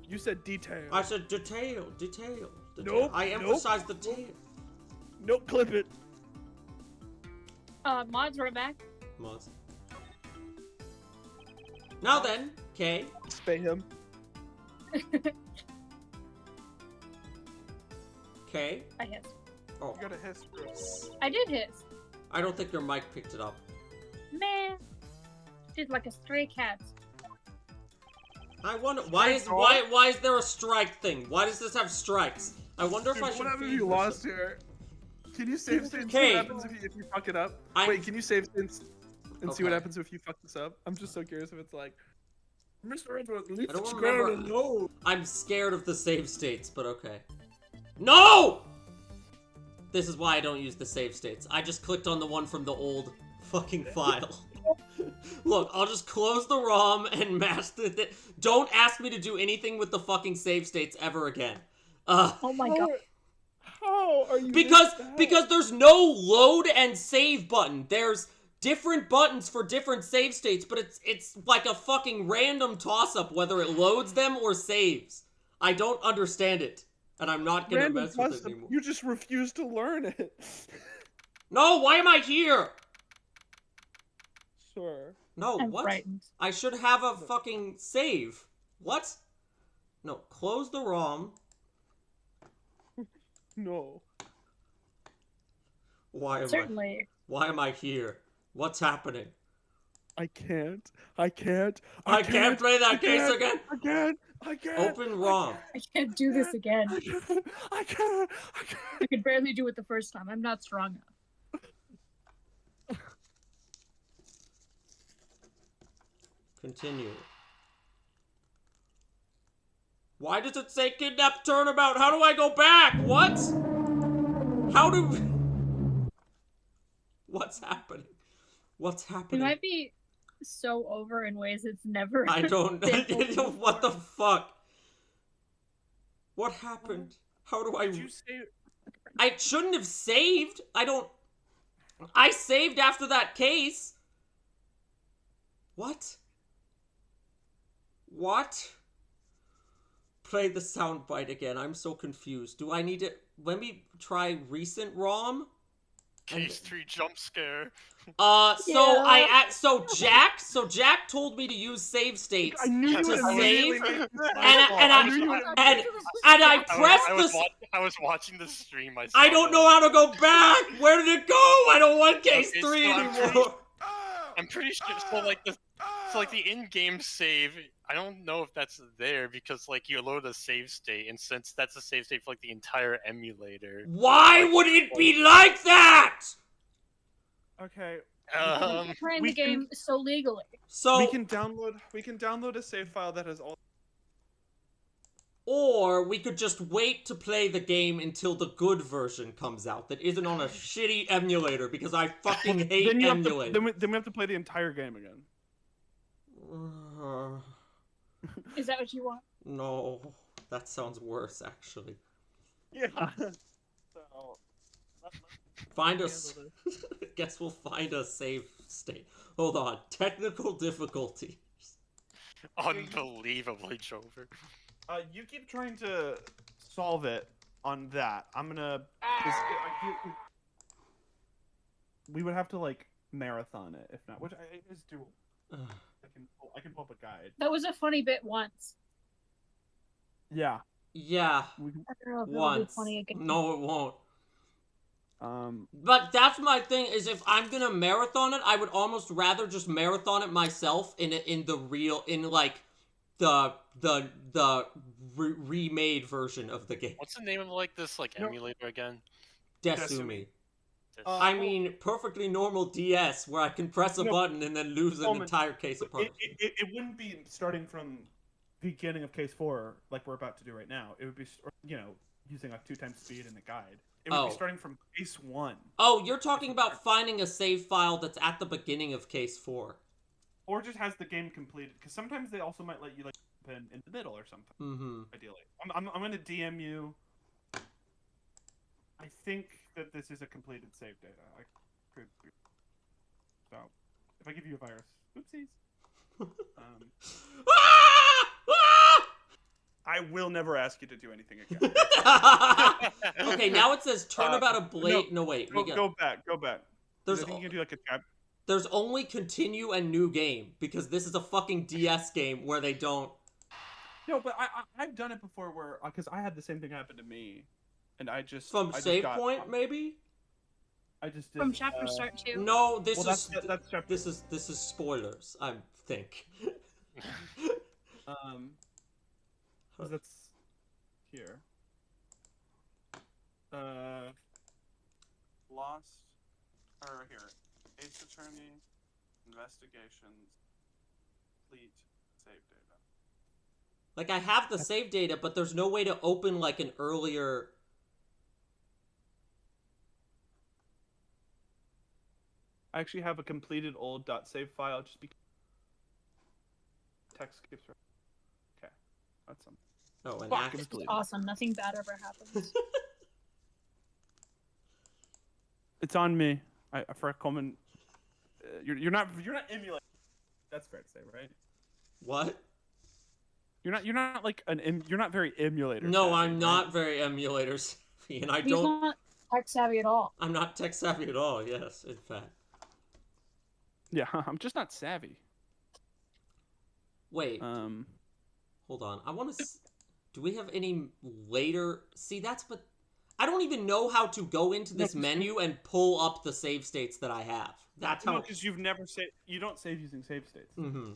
[SPEAKER 4] You said detail.
[SPEAKER 1] I said detail.
[SPEAKER 2] Nope,
[SPEAKER 1] I emphasized the tail.
[SPEAKER 2] Nope, clip it.
[SPEAKER 3] Mods right back.
[SPEAKER 1] Mods. Now then, Kay.
[SPEAKER 4] Spay him.
[SPEAKER 1] Kay.
[SPEAKER 3] I hissed.
[SPEAKER 1] Oh,
[SPEAKER 4] You gotta hiss, Chris.
[SPEAKER 3] I did hiss.
[SPEAKER 1] I don't think your mic picked it up.
[SPEAKER 3] Man. She's like a stray cat.
[SPEAKER 1] I wonder why is there a strike thing? Why does this have strikes? I wonder if
[SPEAKER 4] Dude,
[SPEAKER 1] I should.
[SPEAKER 4] what happens
[SPEAKER 1] feed
[SPEAKER 4] if you
[SPEAKER 1] her
[SPEAKER 4] lost
[SPEAKER 1] some-
[SPEAKER 4] here? Can you save state and see
[SPEAKER 1] Okay.
[SPEAKER 4] what happens if you fuck it up?
[SPEAKER 1] I-
[SPEAKER 4] Wait, can you save state and see what
[SPEAKER 1] Okay.
[SPEAKER 4] happens if you fuck this up? I'm just so curious if it's like,
[SPEAKER 2] Mr. Edward, leave
[SPEAKER 1] I don't
[SPEAKER 2] the
[SPEAKER 1] remember-
[SPEAKER 2] ground alone.
[SPEAKER 1] I'm scared of the save states, but okay. No! This is why I don't use the save states. I just clicked on the one from the old fucking file. Look, I'll just close the ROM and mask the don't ask me to do anything with the fucking save states ever again.
[SPEAKER 3] Oh my god.
[SPEAKER 4] how are you?
[SPEAKER 1] Because there's no load and save button. There's different buttons for different save states, but it's like a fucking random toss-up whether it loads them or saves. I don't understand it, and I'm not gonna
[SPEAKER 4] Random
[SPEAKER 1] mess with
[SPEAKER 4] custom,
[SPEAKER 1] it anymore.
[SPEAKER 4] you just refuse to learn it.
[SPEAKER 1] No, why am I here?
[SPEAKER 4] Sure.
[SPEAKER 1] No,
[SPEAKER 3] I'm
[SPEAKER 1] what?
[SPEAKER 3] frightened.
[SPEAKER 1] I should have a fucking save. What? No, close the ROM.
[SPEAKER 4] No.
[SPEAKER 1] Why
[SPEAKER 3] Certainly.
[SPEAKER 1] Why am I here? What's happening?
[SPEAKER 4] I can't.
[SPEAKER 1] I can't play that case again.
[SPEAKER 4] I can't.
[SPEAKER 1] Open ROM.
[SPEAKER 3] I can't do this again.
[SPEAKER 4] I can't.
[SPEAKER 3] I could barely do it the first time. I'm not strong enough.
[SPEAKER 1] Continue. Why does it say kidnap turnabout? How do I go back? What? How do... What's happening? What's
[SPEAKER 3] It
[SPEAKER 1] happening?
[SPEAKER 3] might be so over in ways it's never.
[SPEAKER 1] I don't
[SPEAKER 3] been
[SPEAKER 1] know.
[SPEAKER 3] over
[SPEAKER 1] What the
[SPEAKER 3] before.
[SPEAKER 1] fuck? What happened? How do I...
[SPEAKER 4] Did you say?
[SPEAKER 1] I shouldn't have saved. I saved after that case. What? What? Play the soundbite again. I'm so confused. Do I need to... Let me try recent ROM?
[SPEAKER 5] Case 3 jump scare.
[SPEAKER 1] So Jack told me to use save states
[SPEAKER 4] I knew you
[SPEAKER 1] to
[SPEAKER 4] would
[SPEAKER 1] save,
[SPEAKER 4] immediately make this
[SPEAKER 1] and
[SPEAKER 4] my fault.
[SPEAKER 1] I
[SPEAKER 4] knew you would.
[SPEAKER 1] and I pressed the.
[SPEAKER 5] I was watching the stream.
[SPEAKER 1] I don't know how to go back. Where did it go? I don't want case
[SPEAKER 5] Okay,
[SPEAKER 1] 3
[SPEAKER 5] so
[SPEAKER 1] anymore.
[SPEAKER 5] I'm pretty sure. So like the in-game save, I don't know if that's there because like you load a save state, and since that's a save state for like the entire emulator.
[SPEAKER 1] Why would it be like that?
[SPEAKER 4] Okay.
[SPEAKER 3] Playing
[SPEAKER 4] we
[SPEAKER 3] the game so legally.
[SPEAKER 1] So
[SPEAKER 4] we can download a save file that has all.
[SPEAKER 1] Or we could just wait to play the game until the good version comes out that isn't on a shitty emulator because I fucking hate
[SPEAKER 4] Then you have
[SPEAKER 1] emulator.
[SPEAKER 4] to, then we have to play the entire game again.
[SPEAKER 3] Is that what you want?
[SPEAKER 1] No, that sounds worse actually.
[SPEAKER 4] Yeah. So.
[SPEAKER 1] Find us. Guess we'll find a save state. Hold on. Technical difficulty.
[SPEAKER 5] Unbelievably, Jover.
[SPEAKER 4] You keep trying to solve it on that. I'm gonna. We would have to like marathon it if not, which is doable. I can pull up a guide.
[SPEAKER 3] That was a funny bit once.
[SPEAKER 4] Yeah.
[SPEAKER 1] Yeah.
[SPEAKER 3] I don't know if it'll be
[SPEAKER 1] Once.
[SPEAKER 3] funny again.
[SPEAKER 1] No, it won't.
[SPEAKER 4] Um.
[SPEAKER 1] But that's my thing, is if I'm gonna marathon it, I would almost rather just marathon it myself in the remade version of the game.
[SPEAKER 5] What's the name of like this like emulator again?
[SPEAKER 1] Desumi.
[SPEAKER 5] Des-
[SPEAKER 1] I mean, perfectly normal DS where I can press a button and then lose an entire case of parts.
[SPEAKER 4] It wouldn't be starting from the beginning of case 4 like we're about to do right now. It would be, using like 2 times speed in the guide. It would be starting from case 1.
[SPEAKER 1] Oh, you're talking about finding a save file that's at the beginning of case 4.
[SPEAKER 4] Or just has the game completed, because sometimes they also might let you like open in the middle or something.
[SPEAKER 1] Mm-hmm.
[SPEAKER 4] Ideally, I'm gonna DM you. I think that this is a completed save data. So if I give you a virus, oopsies. I will never ask you to do anything again.
[SPEAKER 1] Okay, now it says turn about a blade. No, wait.
[SPEAKER 4] Go back.
[SPEAKER 1] There's
[SPEAKER 4] I think you can do like a tab.
[SPEAKER 1] There's only continue and new game because this is a fucking DS game where they don't.
[SPEAKER 4] No, but I've done it before where because I had the same thing happen to me, and I just
[SPEAKER 1] save point maybe.
[SPEAKER 4] I just did,
[SPEAKER 3] From chapter start too.
[SPEAKER 1] No, this
[SPEAKER 4] that's chapter.
[SPEAKER 1] this is spoilers. I think.
[SPEAKER 4] That's here. Lost, or here, Ace Attorney, investigations, complete save data.
[SPEAKER 1] Like I have the save data, but there's no way to open like an earlier.
[SPEAKER 4] I actually have a completed old .save file just because text skips. Okay, that's something.
[SPEAKER 1] Oh, and
[SPEAKER 3] Fuck, this is awesome. Nothing bad ever happens.
[SPEAKER 4] It's on me. For a common, you're not emulating. That's fair to say, right?
[SPEAKER 1] What?
[SPEAKER 4] You're not like you're not very emulator.
[SPEAKER 1] No,
[SPEAKER 4] savvy,
[SPEAKER 1] I'm not very emulator savvy, and
[SPEAKER 3] He's not tech savvy at all.
[SPEAKER 1] I'm not tech savvy at all. Yes, in fact.
[SPEAKER 4] Yeah, I'm just not savvy.
[SPEAKER 1] Wait. Hold on. I want to. Do we have any later? See, but I don't even know how to go into this menu and pull up the save states that I have. That's how.
[SPEAKER 4] Because you've never saved. You don't save using save states.
[SPEAKER 1] Mm-hmm.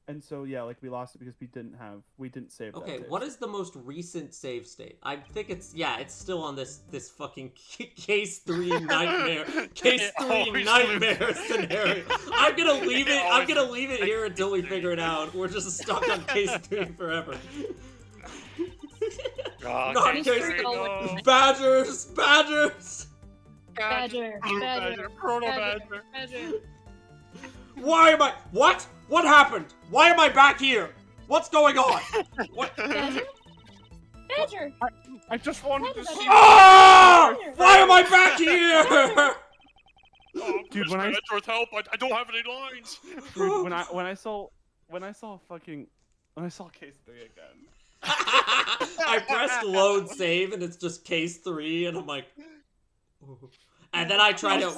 [SPEAKER 4] And so yeah, like we lost it because we didn't save.
[SPEAKER 1] Okay,
[SPEAKER 4] that
[SPEAKER 1] what is the most recent save state? I think it's still on this fucking case 3 nightmare, case 3 nightmare scenario. I'm gonna leave it here until we figure it out. We're just stuck on case 3 forever. Not case 3.
[SPEAKER 5] no.
[SPEAKER 1] Badger.
[SPEAKER 5] Proto Badger.
[SPEAKER 1] Why am I? What? What happened? Why am I back here? What's going on? What?
[SPEAKER 3] Badger.
[SPEAKER 4] I just wanted to see.
[SPEAKER 1] Ah! Why am I back here?
[SPEAKER 5] Oh,
[SPEAKER 4] Dude, when I
[SPEAKER 5] help, I don't have any lines.
[SPEAKER 4] dude, when I saw case 3 again,
[SPEAKER 1] I pressed load save and it's just case 3 and I'm like, ooh. And then I try to.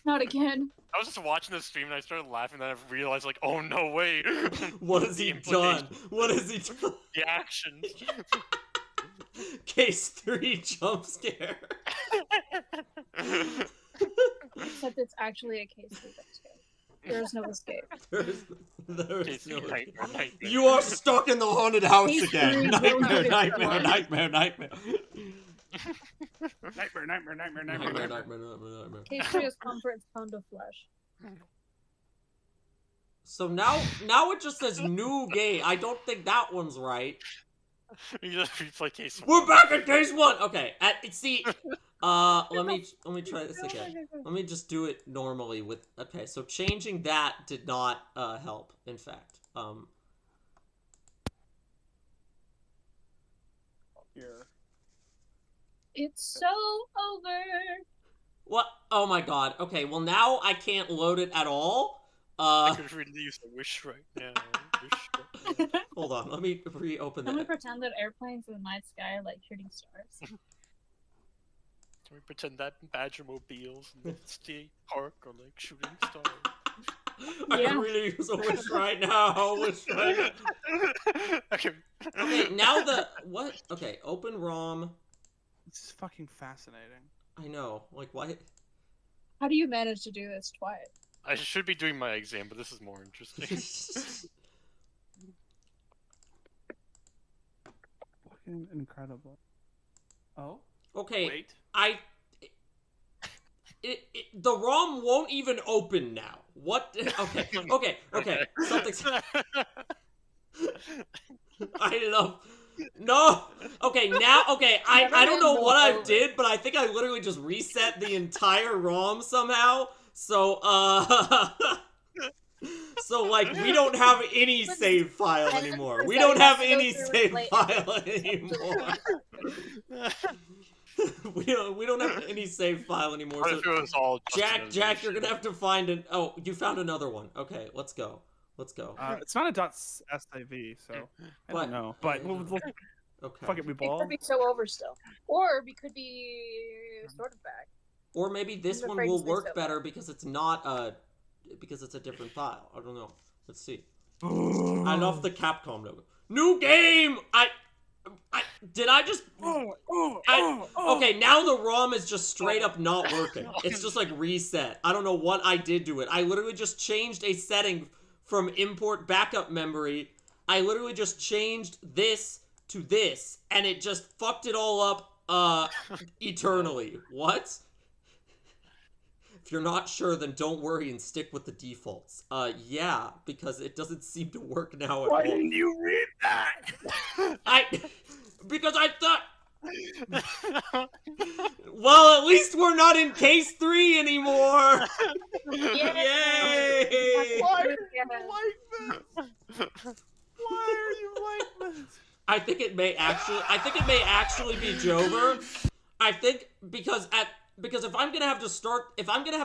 [SPEAKER 3] Not again.
[SPEAKER 5] I was just watching the stream and I started laughing. And then I realized, like, oh no, wait.
[SPEAKER 1] What has he done? What has he done?
[SPEAKER 5] The actions.
[SPEAKER 1] Case 3 jump scare.
[SPEAKER 3] Except it's actually a case of escape. There's no escape.
[SPEAKER 1] There
[SPEAKER 5] Case
[SPEAKER 1] is no.
[SPEAKER 5] nightmare.
[SPEAKER 1] You are stuck in the haunted house
[SPEAKER 3] Case
[SPEAKER 1] again.
[SPEAKER 3] 3
[SPEAKER 1] Nightmare,
[SPEAKER 3] will
[SPEAKER 1] nightmare,
[SPEAKER 3] destroy.
[SPEAKER 1] nightmare, nightmare.
[SPEAKER 4] Nightmare, nightmare, nightmare,
[SPEAKER 1] Nightmare,
[SPEAKER 4] nightmare.
[SPEAKER 1] nightmare.
[SPEAKER 3] Case 3 is comfort, pound of flesh.
[SPEAKER 1] So now it just says new game. I don't think that one's right.
[SPEAKER 5] You just replay case 1.
[SPEAKER 1] We're back at case 1. Okay, see, let me try this again. Let me just do it normally with. Okay, so changing that did not help. In fact,
[SPEAKER 4] Here.
[SPEAKER 3] It's so over.
[SPEAKER 1] what? Oh my god. Okay, well now I can't load it at all.
[SPEAKER 5] I could really use a wish right now. Wish right now.
[SPEAKER 1] Hold on, let me reopen
[SPEAKER 3] Can we
[SPEAKER 1] that.
[SPEAKER 3] pretend that airplanes in the night sky are like shooting stars?
[SPEAKER 5] Can we pretend that Badger mobiles in the state park are like shooting stars?
[SPEAKER 1] I
[SPEAKER 3] Yeah.
[SPEAKER 1] can really use a wish right now. Wish right now.
[SPEAKER 5] Okay.
[SPEAKER 1] Okay, now what? Okay, open ROM.
[SPEAKER 4] This is fucking fascinating.
[SPEAKER 1] I know, like why?
[SPEAKER 3] How do you manage to do this twice?
[SPEAKER 5] I should be doing my exam, but this is more interesting.
[SPEAKER 4] Fucking incredible. Oh?
[SPEAKER 1] Okay,
[SPEAKER 4] Wait.
[SPEAKER 1] the ROM won't even open now. What? Okay. Something's. I love. No. Okay, now. Okay, I don't know what I did, but I think I literally just reset the entire ROM somehow. So so like we don't have any save file anymore. We don't have any save file anymore. we don't have any save file anymore.
[SPEAKER 5] What
[SPEAKER 1] So
[SPEAKER 5] if it was all just
[SPEAKER 1] Jack, you're gonna have to find an. Oh, you found another one. Okay, let's go.
[SPEAKER 4] It's not a .sav, so I
[SPEAKER 1] But-
[SPEAKER 4] don't know. But we'll
[SPEAKER 1] Okay.
[SPEAKER 4] fuck it, we
[SPEAKER 3] It
[SPEAKER 4] ball.
[SPEAKER 3] could be so over still. Or we could be sort of back.
[SPEAKER 1] Or maybe this
[SPEAKER 3] I'm
[SPEAKER 1] one
[SPEAKER 3] afraid to
[SPEAKER 1] will
[SPEAKER 3] say
[SPEAKER 1] work
[SPEAKER 3] so.
[SPEAKER 1] better because it's not because it's a different file. I don't know. Let's see. I love the Capcom logo. New game. Did I just? Okay, now the ROM is just straight up not working. It's just like reset. I don't know what I did to it. I literally just changed a setting from import backup memory. I literally just changed this to this, and it just fucked it all up eternally. What? If you're not sure, then don't worry and stick with the defaults. Yeah, because it doesn't seem to work now at
[SPEAKER 4] Why
[SPEAKER 1] all.
[SPEAKER 4] didn't you read that?
[SPEAKER 1] Because I thought, well, at least we're not in case 3 anymore. Yay!
[SPEAKER 4] Why are you like this? Why are you like this?
[SPEAKER 1] I think it may actually be Jover. I think because if I'm gonna have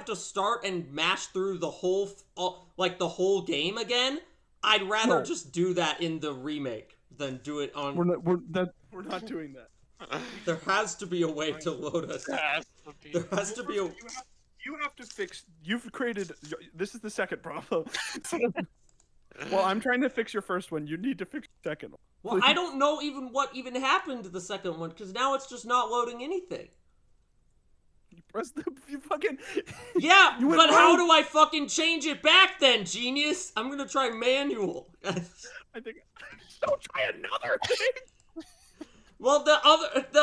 [SPEAKER 1] to start and mash through the whole the whole game again, I'd rather
[SPEAKER 4] No.
[SPEAKER 1] just do that in the remake than do it on.
[SPEAKER 4] We're not doing that.
[SPEAKER 1] There has to be a way to load us. There has to be a.
[SPEAKER 4] You have to fix. You've created. This is the second problem. Well, I'm trying to fix your first one. You need to fix your second one.
[SPEAKER 1] Well, I don't know what even happened to the second one because now it's just not loading anything.
[SPEAKER 4] You press the. You fucking.
[SPEAKER 1] Yeah,
[SPEAKER 4] You went
[SPEAKER 1] but how
[SPEAKER 4] wrong.
[SPEAKER 1] do I fucking change it back then, genius? I'm gonna try manual.
[SPEAKER 4] I think. Don't try another thing.
[SPEAKER 1] Well, the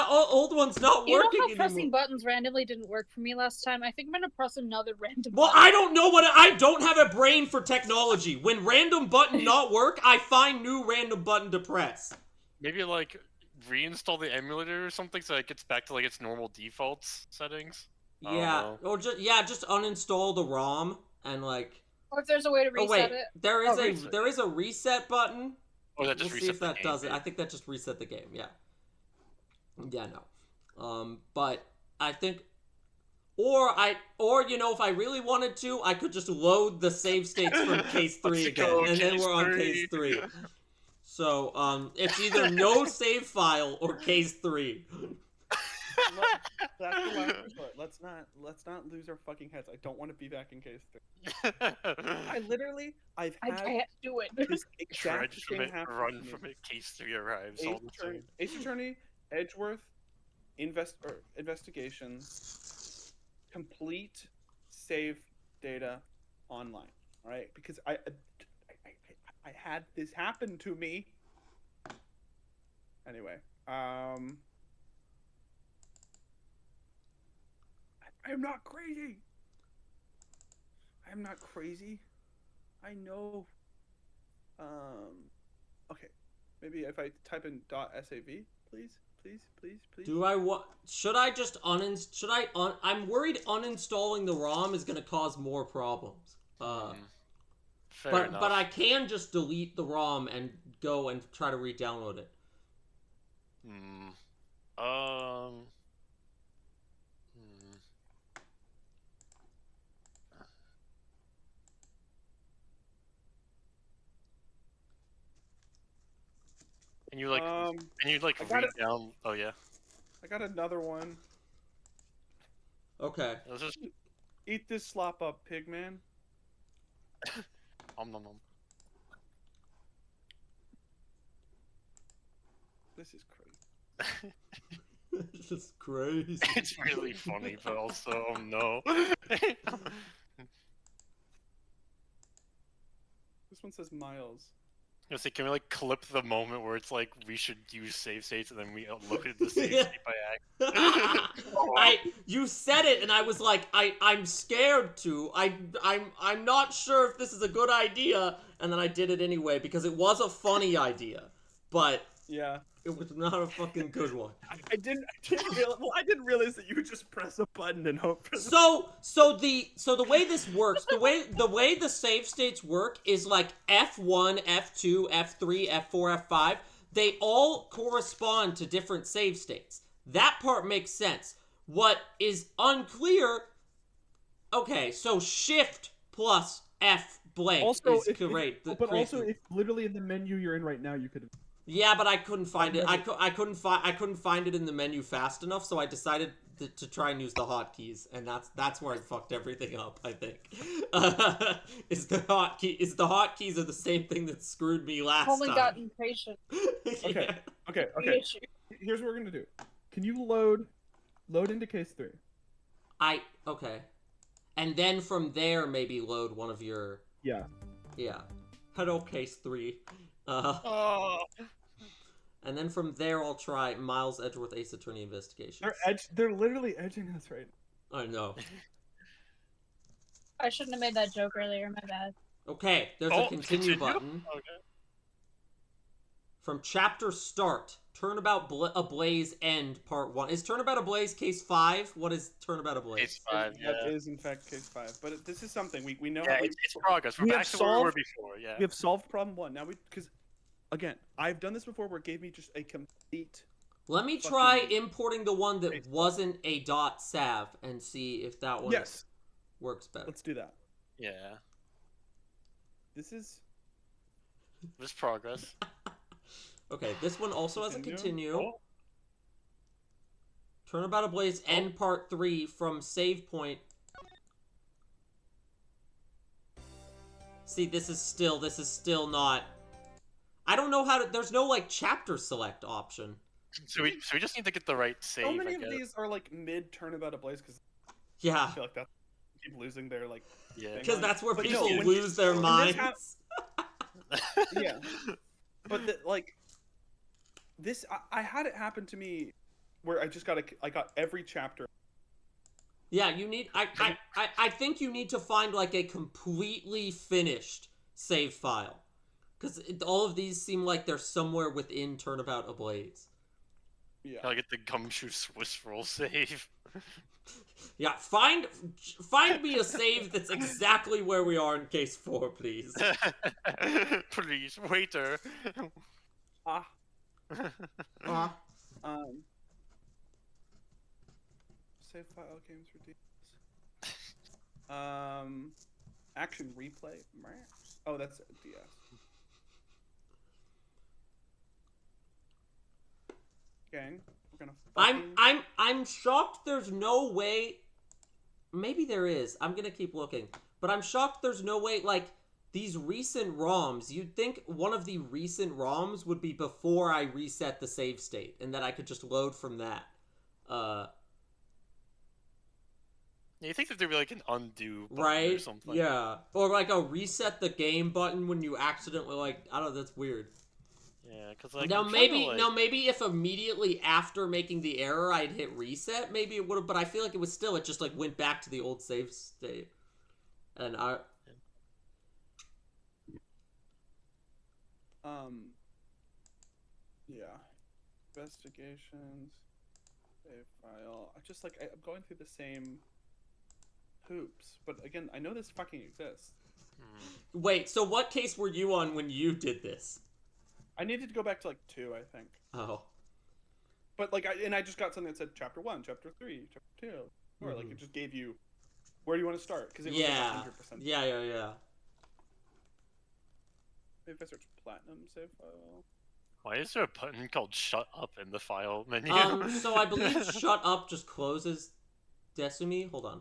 [SPEAKER 1] old one's not
[SPEAKER 3] You know
[SPEAKER 1] working
[SPEAKER 3] how pressing
[SPEAKER 1] anymore.
[SPEAKER 3] buttons randomly didn't work for me last time? I think I'm gonna press another random
[SPEAKER 1] Well,
[SPEAKER 3] button.
[SPEAKER 1] I don't know I don't have a brain for technology. When random button not work, I find new random button to press.
[SPEAKER 5] Maybe like reinstall the emulator or something so it gets back to like its normal defaults settings. I don't
[SPEAKER 1] Yeah,
[SPEAKER 5] know.
[SPEAKER 1] or just uninstall the ROM and like.
[SPEAKER 3] Or if there's a way to
[SPEAKER 1] Oh
[SPEAKER 3] reset
[SPEAKER 1] wait,
[SPEAKER 3] it.
[SPEAKER 1] there is a reset button.
[SPEAKER 5] Or that
[SPEAKER 1] We'll
[SPEAKER 5] just
[SPEAKER 1] see if
[SPEAKER 5] resets the
[SPEAKER 1] that
[SPEAKER 5] game,
[SPEAKER 1] does it.
[SPEAKER 5] maybe.
[SPEAKER 1] I think that just reset the game. Yeah. Yeah, no. But I think, or if I really wanted to, I could just load the save states from case 3
[SPEAKER 5] Let's
[SPEAKER 1] again,
[SPEAKER 5] go,
[SPEAKER 1] and then
[SPEAKER 5] case
[SPEAKER 1] we're on
[SPEAKER 5] 3.
[SPEAKER 1] case 3. So, it's either no save file or case 3.
[SPEAKER 4] That's the last resort. Let's not lose our fucking heads. I don't want to be back in case 3. I've
[SPEAKER 3] I
[SPEAKER 4] had
[SPEAKER 3] can't do it.
[SPEAKER 4] this exact
[SPEAKER 5] Dredge from
[SPEAKER 4] thing
[SPEAKER 5] it,
[SPEAKER 4] happen
[SPEAKER 5] run
[SPEAKER 4] to me.
[SPEAKER 5] from it, case 3 arrives all the time.
[SPEAKER 4] Ace Attorney, Edgeworth, investigations, complete save data online. All right, because I had this happen to me. Anyway, I'm not crazy. I'm not crazy. I know. Okay. Maybe if I type in .sav, please.
[SPEAKER 1] Do I want? Should I just I'm worried uninstalling the ROM is gonna cause more problems.
[SPEAKER 5] Fair enough.
[SPEAKER 1] But I can just delete the ROM and go and try to re-download it.
[SPEAKER 5] And you like,
[SPEAKER 4] got
[SPEAKER 5] read down. Oh yeah.
[SPEAKER 4] I got another one.
[SPEAKER 1] Okay.
[SPEAKER 5] Let's just
[SPEAKER 4] Eat this slop up, pigman.
[SPEAKER 5] nom nom nom.
[SPEAKER 4] This is crazy.
[SPEAKER 1] It's just crazy.
[SPEAKER 5] It's really funny, but also no.
[SPEAKER 4] This one says Miles.
[SPEAKER 5] I was like, can we like clip the moment where it's like we should use save states and then we loaded the save
[SPEAKER 1] Yeah.
[SPEAKER 5] state by accident?
[SPEAKER 1] You said it and I was like, I'm scared to. I'm not sure if this is a good idea, and then I did it anyway because it was a funny idea, but
[SPEAKER 4] Yeah.
[SPEAKER 1] it was not a fucking good one.
[SPEAKER 4] I didn't realize. Well, I didn't realize that you would just press a button and hope for.
[SPEAKER 1] So the way this works, the way the save states work is like F1, F2, F3, F4, F5. They all correspond to different save states. That part makes sense. What is unclear? Okay, so Shift plus F blank
[SPEAKER 4] Also,
[SPEAKER 1] is correct.
[SPEAKER 4] but also, if literally in the menu you're in right now, you could.
[SPEAKER 1] Yeah, but I couldn't find it. I couldn't find it in the menu fast enough, so I decided to try and use the hotkeys, and that's where I fucked everything up. I think is the hotkeys are the same thing that screwed me last
[SPEAKER 3] I've only
[SPEAKER 1] time.
[SPEAKER 3] gotten patient.
[SPEAKER 4] Okay.
[SPEAKER 1] Yeah.
[SPEAKER 4] Okay.
[SPEAKER 3] Issue.
[SPEAKER 4] Here's what we're gonna do. Can you load into case 3?
[SPEAKER 1] Okay, and then from there maybe load one of your
[SPEAKER 4] Yeah.
[SPEAKER 1] Hello case 3. And then from there I'll try Miles Edgeworth Ace Attorney Investigations.
[SPEAKER 4] They're literally edging us right now.
[SPEAKER 1] I know.
[SPEAKER 3] I shouldn't have made that joke earlier. My bad.
[SPEAKER 1] Okay, there's a continue button.
[SPEAKER 5] Okay.
[SPEAKER 1] From chapter start, Turnabout Ablaze end part 1. Is Turnabout Ablaze case 5? What is Turnabout Ablaze?
[SPEAKER 5] Case 5, yeah.
[SPEAKER 4] That is in fact case 5. But this is something we know.
[SPEAKER 5] Yeah, it's progress. We're back to where we were before. Yeah.
[SPEAKER 4] We have solved problem 1. Now because again, I've done this before where it gave me just a complete.
[SPEAKER 1] Let me try importing the one that wasn't a .sav and see if that one works better.
[SPEAKER 4] Let's do that.
[SPEAKER 5] Yeah.
[SPEAKER 4] This is
[SPEAKER 5] progress.
[SPEAKER 1] Okay, this one also has a continue.
[SPEAKER 5] Oh.
[SPEAKER 1] Turnabout Ablaze end part 3 from save point. See, this is still not. I don't know how to. There's no like chapter select option.
[SPEAKER 5] So we just need to get the right save.
[SPEAKER 4] so many of these are like mid Turnabout Ablaze because
[SPEAKER 1] Yeah,
[SPEAKER 4] I feel like that keep losing their like.
[SPEAKER 5] Yeah.
[SPEAKER 1] because that's where
[SPEAKER 4] But
[SPEAKER 1] people
[SPEAKER 4] no, when
[SPEAKER 1] lose their
[SPEAKER 4] when
[SPEAKER 1] minds.
[SPEAKER 4] this Yeah, but like this, I had it happen to me where I got every chapter.
[SPEAKER 1] Yeah, you need. I think you need to find like a completely finished save file, because all of these seem like they're somewhere within Turnabout Ablaze.
[SPEAKER 4] Yeah.
[SPEAKER 5] Gotta get the gumshoe Swiss roll save.
[SPEAKER 1] Yeah, find me a save that's exactly where we are in case 4, please.
[SPEAKER 5] Please, waiter.
[SPEAKER 4] Save file games for DS. Action replay. Oh, that's DS. gang. We're gonna. Fucking...
[SPEAKER 1] I'm shocked. There's no way. Maybe there is. I'm gonna keep looking, but I'm shocked. There's no way. Like these recent ROMs, you'd think one of the recent ROMs would be before I reset the save state, and that I could just load from that.
[SPEAKER 5] You think that there'd be like an undo button
[SPEAKER 1] Right?
[SPEAKER 5] or something?
[SPEAKER 1] Yeah, or like a reset the game button when you accidentally I don't know. That's weird.
[SPEAKER 5] Yeah, because like
[SPEAKER 1] Now
[SPEAKER 5] I'm
[SPEAKER 1] maybe
[SPEAKER 5] like...
[SPEAKER 1] now maybe if immediately after making the error I'd hit reset, maybe it would have. But I feel like it was still. It just like went back to the old save state, and I.
[SPEAKER 4] Yeah. Investigations. Save file. I just like I'm going through the same hoops, but again, I know this fucking exists.
[SPEAKER 1] Wait, so what case were you on when you did this?
[SPEAKER 4] I needed to go back to like 2, I think.
[SPEAKER 1] Oh.
[SPEAKER 4] But like, I just got something that said chapter 1, chapter 3, chapter 2, or like it just gave you where do you want to start because it was like 100%.
[SPEAKER 1] Yeah.
[SPEAKER 4] Maybe if I search platinum save file.
[SPEAKER 5] Why is there a button called "Shut Up" in the file menu?
[SPEAKER 1] So I believe "Shut Up" just closes Desumi. Hold on.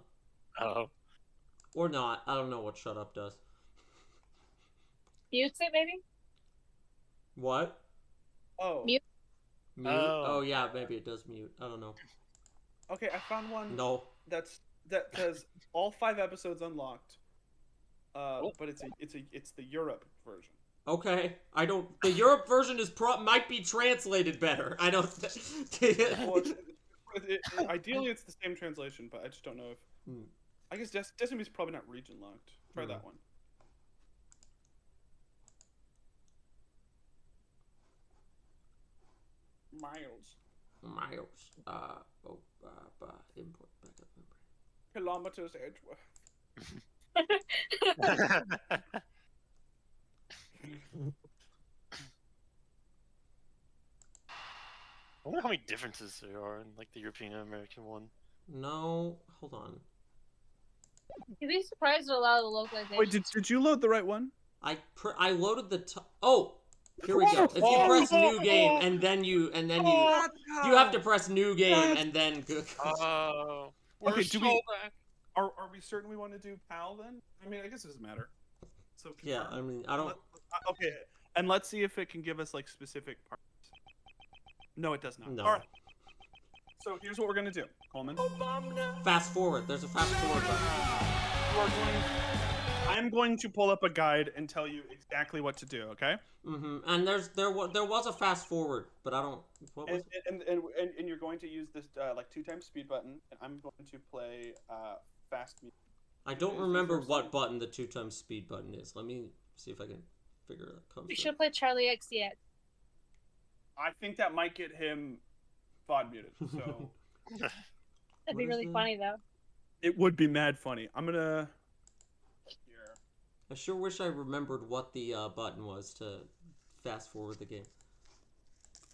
[SPEAKER 5] Oh.
[SPEAKER 1] Or not. I don't know what "Shut Up" does.
[SPEAKER 3] Mute it, maybe?
[SPEAKER 1] What?
[SPEAKER 4] Oh.
[SPEAKER 3] Mute.
[SPEAKER 1] Mute? Oh, yeah, maybe it does mute. I don't know.
[SPEAKER 4] Okay, I found one.
[SPEAKER 1] No.
[SPEAKER 4] That says all 5 episodes unlocked. But it's the Europe version.
[SPEAKER 1] Okay, I don't. The Europe version might be translated better. I don't.
[SPEAKER 4] Well, ideally, it's the same translation, but I just don't know if. I guess Destiny's probably not region locked. Try that one. Miles.
[SPEAKER 1] Import backup memory.
[SPEAKER 4] Kilometers Edgeworth.
[SPEAKER 5] I wonder how many differences there are in like the European American one.
[SPEAKER 1] No, hold on.
[SPEAKER 3] You'd be surprised at a lot of the localization.
[SPEAKER 4] Wait, did you load the right one?
[SPEAKER 1] I loaded the oh. Here we go. If you press new game and then you have to press new game and then.
[SPEAKER 5] Oh.
[SPEAKER 4] Okay, are we certain we want to do PAL then? I mean, I guess it doesn't matter. So confirm.
[SPEAKER 1] Yeah, I mean, I don't.
[SPEAKER 4] Okay, and let's see if it can give us like specific parts. No, it does not.
[SPEAKER 1] No.
[SPEAKER 4] All right. So here's what we're gonna do, Coleman.
[SPEAKER 1] Fast forward. There's a fast forward button.
[SPEAKER 4] I'm going to pull up a guide and tell you exactly what to do. Okay.
[SPEAKER 1] And there was a fast forward, but I don't. What was
[SPEAKER 4] and you're going to use this like 2x speed button, and I'm going to play fast music.
[SPEAKER 1] I don't remember what button the 2x speed button is. Let me see if I can figure that comes.
[SPEAKER 3] You should play Charlie XCX.
[SPEAKER 4] I think that might get him VOD muted. So
[SPEAKER 3] That'd be really funny though.
[SPEAKER 4] It would be mad funny. I'm gonna. Here.
[SPEAKER 1] I sure wish I remembered what the button was to fast forward the game.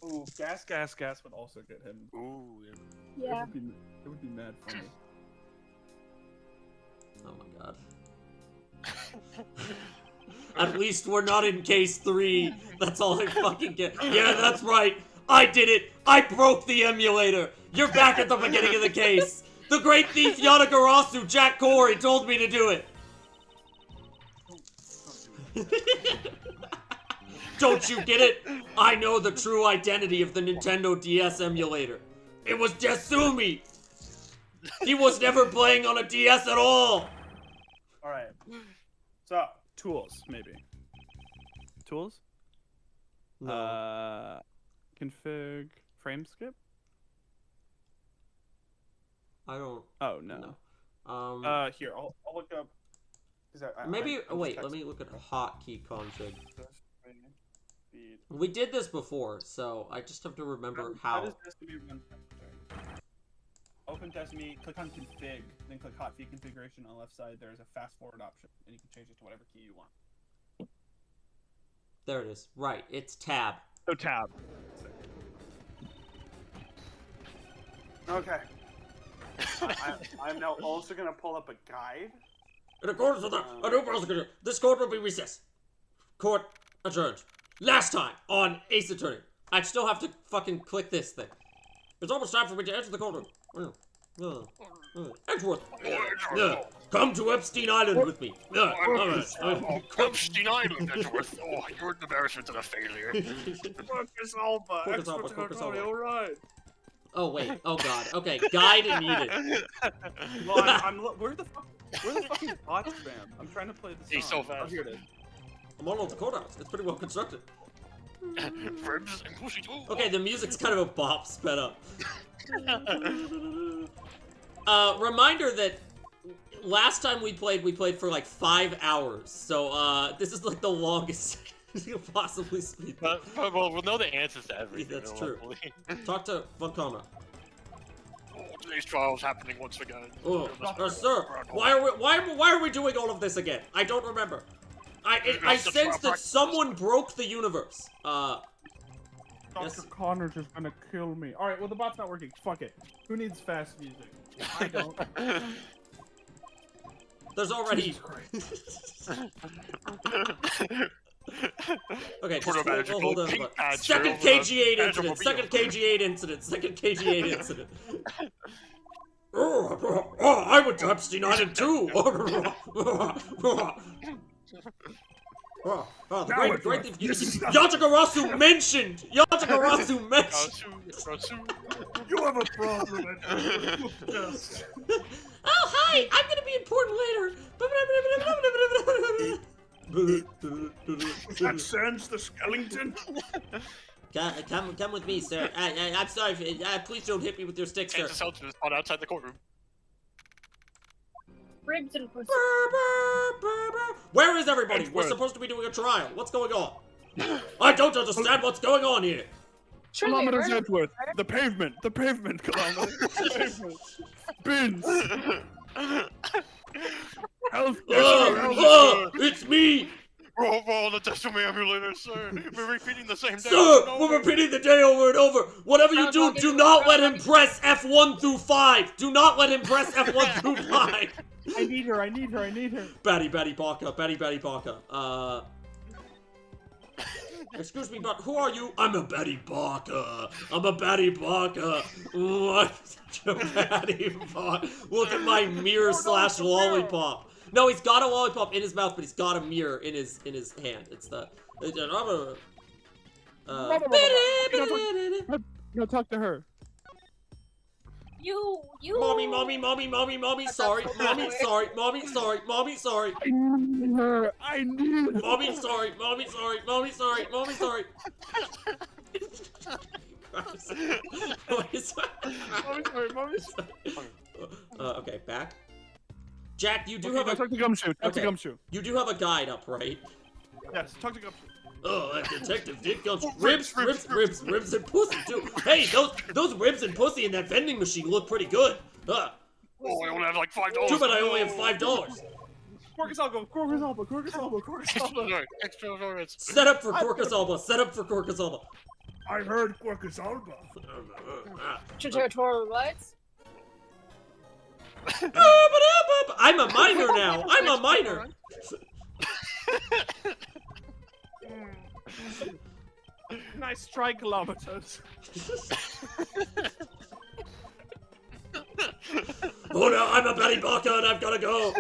[SPEAKER 4] Ooh, gas would also get him.
[SPEAKER 5] Ooh,
[SPEAKER 3] Yeah.
[SPEAKER 4] It would be mad funny.
[SPEAKER 1] Oh my god. At least we're not in case 3. That's all I fucking get. Yeah, that's right. I did it. I broke the emulator. You're back at the beginning of the case. The great thief Yanagarasu, Jack Corey, told me to do it. Don't you get it? I know the true identity of the Nintendo DS emulator. It was Desumi. He was never playing on a DS at all.
[SPEAKER 4] Alright. So, tools, maybe. Tools?
[SPEAKER 1] No.
[SPEAKER 4] Config frame skip?
[SPEAKER 1] I don't.
[SPEAKER 4] Oh, no. Here, I'll look up.
[SPEAKER 1] Maybe. Wait, let me look at hotkey config. We did this before, so I just have to remember how.
[SPEAKER 4] does Destiny run? Open Destiny, click on config, then click hotkey configuration on the left side. There's a fast forward option, and you can change it to whatever key you want.
[SPEAKER 1] There it is. Right, it's tab.
[SPEAKER 4] So tab. Okay. I'm now also going to pull up a guide.
[SPEAKER 1] In accordance with a new prosecutor, this court will be recessed. Court adjourned. Last time on Ace Attorney. I still have to fucking click this thing. It's almost time for me to enter the courtroom. Edgeworth. Come to Epstein Island with me.
[SPEAKER 5] Epstein Island, Edgeworth. Oh, you're an embarrassment and a failure.
[SPEAKER 4] Quirkus Alba.
[SPEAKER 1] Quirkus Alba,
[SPEAKER 4] Expert
[SPEAKER 1] Quirkus Alba.
[SPEAKER 4] All right.
[SPEAKER 1] Oh wait. Oh god. Okay. Guide needed.
[SPEAKER 4] Well, where the fuck is bot spam? I'm trying to play the song.
[SPEAKER 5] He's so fast.
[SPEAKER 4] Oh, here it is.
[SPEAKER 1] I'm all over the courthouse. It's pretty well constructed.
[SPEAKER 5] Ribs and pussy too.
[SPEAKER 1] Okay, the music's kind of a bop sped up. Reminder that last time we played for like 5 hours. So this is like the longest you'll possibly speed.
[SPEAKER 5] Well, we'll know the answers to everything.
[SPEAKER 1] That's true. Talk to Von Karma.
[SPEAKER 5] Oh, today's trial's happening once again.
[SPEAKER 1] Oh, sir, why are we doing all of this again? I don't remember. I sense that someone broke the universe.
[SPEAKER 4] Dr.
[SPEAKER 1] Yes.
[SPEAKER 4] Connor's just gonna kill me. Alright, well the bot's not working. Fuck it. Who needs fast music? I don't.
[SPEAKER 1] There's already...
[SPEAKER 4] Jesus Christ.
[SPEAKER 1] Okay,
[SPEAKER 5] Put a
[SPEAKER 1] just
[SPEAKER 5] magical
[SPEAKER 1] hold on.
[SPEAKER 5] pink pad
[SPEAKER 1] Second
[SPEAKER 5] through
[SPEAKER 1] KG8
[SPEAKER 5] the
[SPEAKER 1] incident.
[SPEAKER 5] Azure
[SPEAKER 1] Second
[SPEAKER 5] mobile.
[SPEAKER 1] KG8 incident. Second KG8 incident. I went to Epstein Island too. The great thing. Yatagarasu mentioned. Yatagarasu mentioned.
[SPEAKER 4] You have a problem, Edward. Yes.
[SPEAKER 1] Oh hi! I'm gonna be important later.
[SPEAKER 4] That Sans the skeleton?
[SPEAKER 1] Come with me, sir. I'm sorry. Please don't hit me with your stick, sir.
[SPEAKER 5] Kansas Elton is spot outside the courtroom.
[SPEAKER 3] Ribs and pussy.
[SPEAKER 1] Where is everybody? We're
[SPEAKER 4] Edgeworth.
[SPEAKER 1] supposed to be doing a trial. What's going on? I don't understand what's going on here.
[SPEAKER 4] Kilometers Edgeworth. The pavement. The pavement, kilometers. The pavement. Bins. Health.
[SPEAKER 1] It's me,
[SPEAKER 5] We're on the decimal emulator, sir. We're repeating the same day.
[SPEAKER 1] sir. We're repeating the day over and over. Whatever you do, do not let him press F1 through 5. Do not let him press F1 through 5.
[SPEAKER 4] I need her. I need her. I need her.
[SPEAKER 1] Batty Baka. Batty Baka. Excuse me, but who are you? I'm a Batty Baka. I'm a Batty Baka. What? A Batty Baka. Look at my mirror slash lollipop. No, he's got a lollipop in his mouth, but he's got a mirror in his hand. It's the.
[SPEAKER 4] No, talk to her.
[SPEAKER 3] You.
[SPEAKER 1] Mommy, sorry. Mommy, sorry.
[SPEAKER 4] I need her. I need her.
[SPEAKER 1] Mommy, sorry. Mommy, sorry.
[SPEAKER 4] Mommy's sorry.
[SPEAKER 1] Okay, back. Jack, you do
[SPEAKER 4] Okay,
[SPEAKER 1] have
[SPEAKER 4] now
[SPEAKER 1] a...
[SPEAKER 4] talk to Gumshoe. Talk to
[SPEAKER 1] Okay.
[SPEAKER 4] Gumshoe.
[SPEAKER 1] You do have a guide up, right?
[SPEAKER 4] Yes, talk to Gumshoe.
[SPEAKER 1] Oh, that detective did come. Ribs and pussy too. Hey, those ribs and pussy in that vending machine look pretty good.
[SPEAKER 5] Oh, I only have like $5.
[SPEAKER 1] Too bad I only have $5.
[SPEAKER 4] Quirkus Alba.
[SPEAKER 5] Extra dollars.
[SPEAKER 1] Set up for Quirkus Alba.
[SPEAKER 4] I heard Quirkus Alba.
[SPEAKER 3] Territorial rights.
[SPEAKER 1] I'm a minor now. I'm a minor.
[SPEAKER 4] Nice try, kilometers.
[SPEAKER 1] Oh no, I'm a Batty Baka and I've gotta go.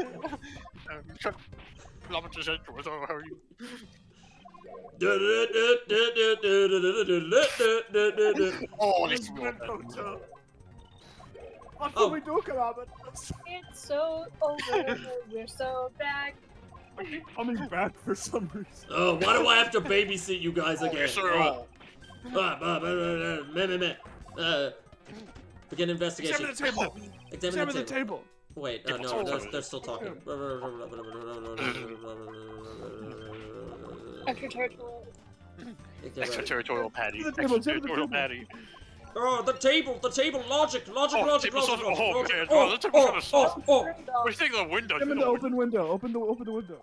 [SPEAKER 5] Kilometers Edgeworth, how are you? Oh, this is
[SPEAKER 4] What
[SPEAKER 1] Oh.
[SPEAKER 4] can we do, kilometers?
[SPEAKER 3] It's so over. We're so back.
[SPEAKER 4] I keep coming back for some reason.
[SPEAKER 1] Oh, why do I have to babysit you guys again?
[SPEAKER 5] yes, sir.
[SPEAKER 1] Begin investigation.
[SPEAKER 4] Examine the table. Examine the table.
[SPEAKER 1] Wait, no, they're still talking.
[SPEAKER 3] Extraterritorial.
[SPEAKER 5] Extraterritorial patty.
[SPEAKER 4] The table,
[SPEAKER 5] Extraterritorial patty.
[SPEAKER 1] Oh, the table, logic.
[SPEAKER 5] Oh, table sauce. Oh, okay, well, let's talk about the sauce. What do you think of the window?
[SPEAKER 4] Examine the open window. Open the window.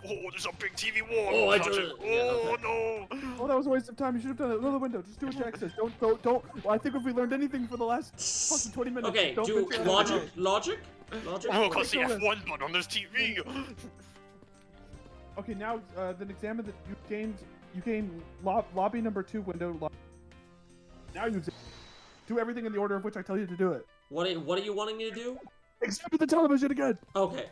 [SPEAKER 5] Oh, there's a big TV wall.
[SPEAKER 1] Oh, I
[SPEAKER 5] Touch
[SPEAKER 1] do-
[SPEAKER 5] it.
[SPEAKER 1] yeah,
[SPEAKER 5] Oh,
[SPEAKER 1] okay.
[SPEAKER 5] no.
[SPEAKER 4] Oh, that was a waste of time. You should have done it. Another window. Just do what Jack says. Don't. Well, I think if we learned anything for the last fucking 20 minutes,
[SPEAKER 1] Okay,
[SPEAKER 4] don't
[SPEAKER 1] do
[SPEAKER 4] venture out of the
[SPEAKER 1] logic.
[SPEAKER 4] house.
[SPEAKER 5] Oh, cause the F1 button on this TV.
[SPEAKER 4] Okay, now then examine that you gained lobby number 2 window. Now you examine. Do everything in the order of which I tell you to do it.
[SPEAKER 1] What are you wanting me to do?
[SPEAKER 4] Examine the television again.
[SPEAKER 1] Okay.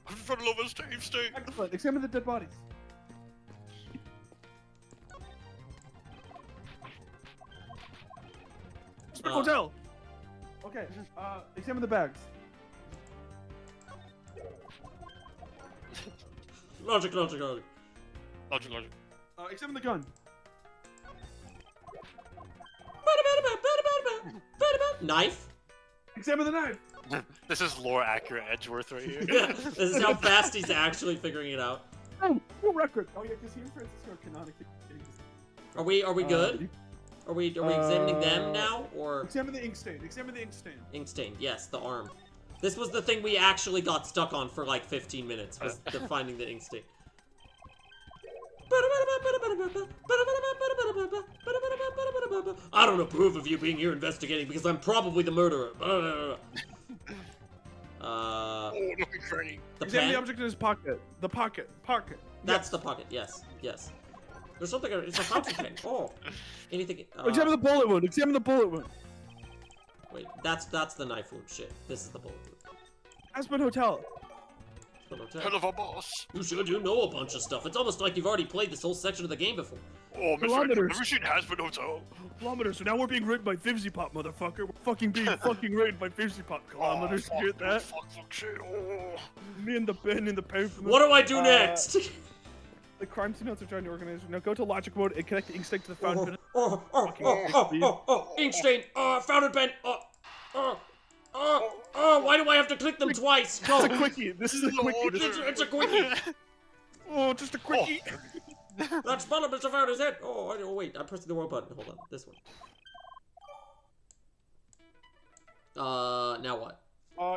[SPEAKER 5] I'm in front of a save state.
[SPEAKER 4] Excellent. Examine the dead bodies. Hotel. Okay. Examine the bags.
[SPEAKER 1] Logic.
[SPEAKER 5] Logic.
[SPEAKER 4] Examine the gun.
[SPEAKER 1] Knife?
[SPEAKER 4] Examine the knife.
[SPEAKER 5] This is lore accurate Edgeworth right here.
[SPEAKER 1] Yeah, this is how fast he's actually figuring it out.
[SPEAKER 4] Oh, full record. Oh yeah, because he and Francisco are canonically.
[SPEAKER 1] Are we good? Are we examining them now, or
[SPEAKER 4] examine the ink stain? Examine the ink stain.
[SPEAKER 1] ink stain? Yes, the arm. This was the thing we actually got stuck on for like 15 minutes, was finding the ink stain. I don't approve of you being here investigating because I'm probably the murderer.
[SPEAKER 5] Oh, no, Granny.
[SPEAKER 1] The
[SPEAKER 4] Examine
[SPEAKER 1] pen?
[SPEAKER 4] the object in his pocket. The pocket. Pocket.
[SPEAKER 1] That's the pocket. Yes. There's something. It's a fountain pen. Oh, anything.
[SPEAKER 4] Examine the bullet wound. Examine the bullet wound.
[SPEAKER 1] Wait, that's the knife wound. Shit. This is the bullet wound.
[SPEAKER 4] Aspen Hotel.
[SPEAKER 5] Hell of a boss.
[SPEAKER 1] You sure do know a bunch of stuff. It's almost like you've already played this whole section of the game before.
[SPEAKER 5] Oh, Mr.
[SPEAKER 4] Kilometers.
[SPEAKER 5] Never seen Hasbin Hotel.
[SPEAKER 4] Kilometers. So now we're being raided by Fivsy Pop, motherfucker. We're fucking being fucking raided by Fivsy Pop. Kilometers.
[SPEAKER 5] Oh,
[SPEAKER 4] You get that?
[SPEAKER 5] Fuck, shit. Oh.
[SPEAKER 4] Me and the pen in the pavement.
[SPEAKER 1] What do I do next?
[SPEAKER 4] The crime scene notes are trying to organize. Now go to logic mode and connect the ink stick to the fountain pen.
[SPEAKER 1] Ink stain. Fountain pen. Why do I have to click them twice? Go.
[SPEAKER 4] It's a quickie. This is a quickie.
[SPEAKER 1] It's a quickie.
[SPEAKER 4] Oh, just a quickie.
[SPEAKER 1] That spell of Mr. Fountain's head. Oh, wait. I'm pressing the wrong button. Hold on. This one. Now what?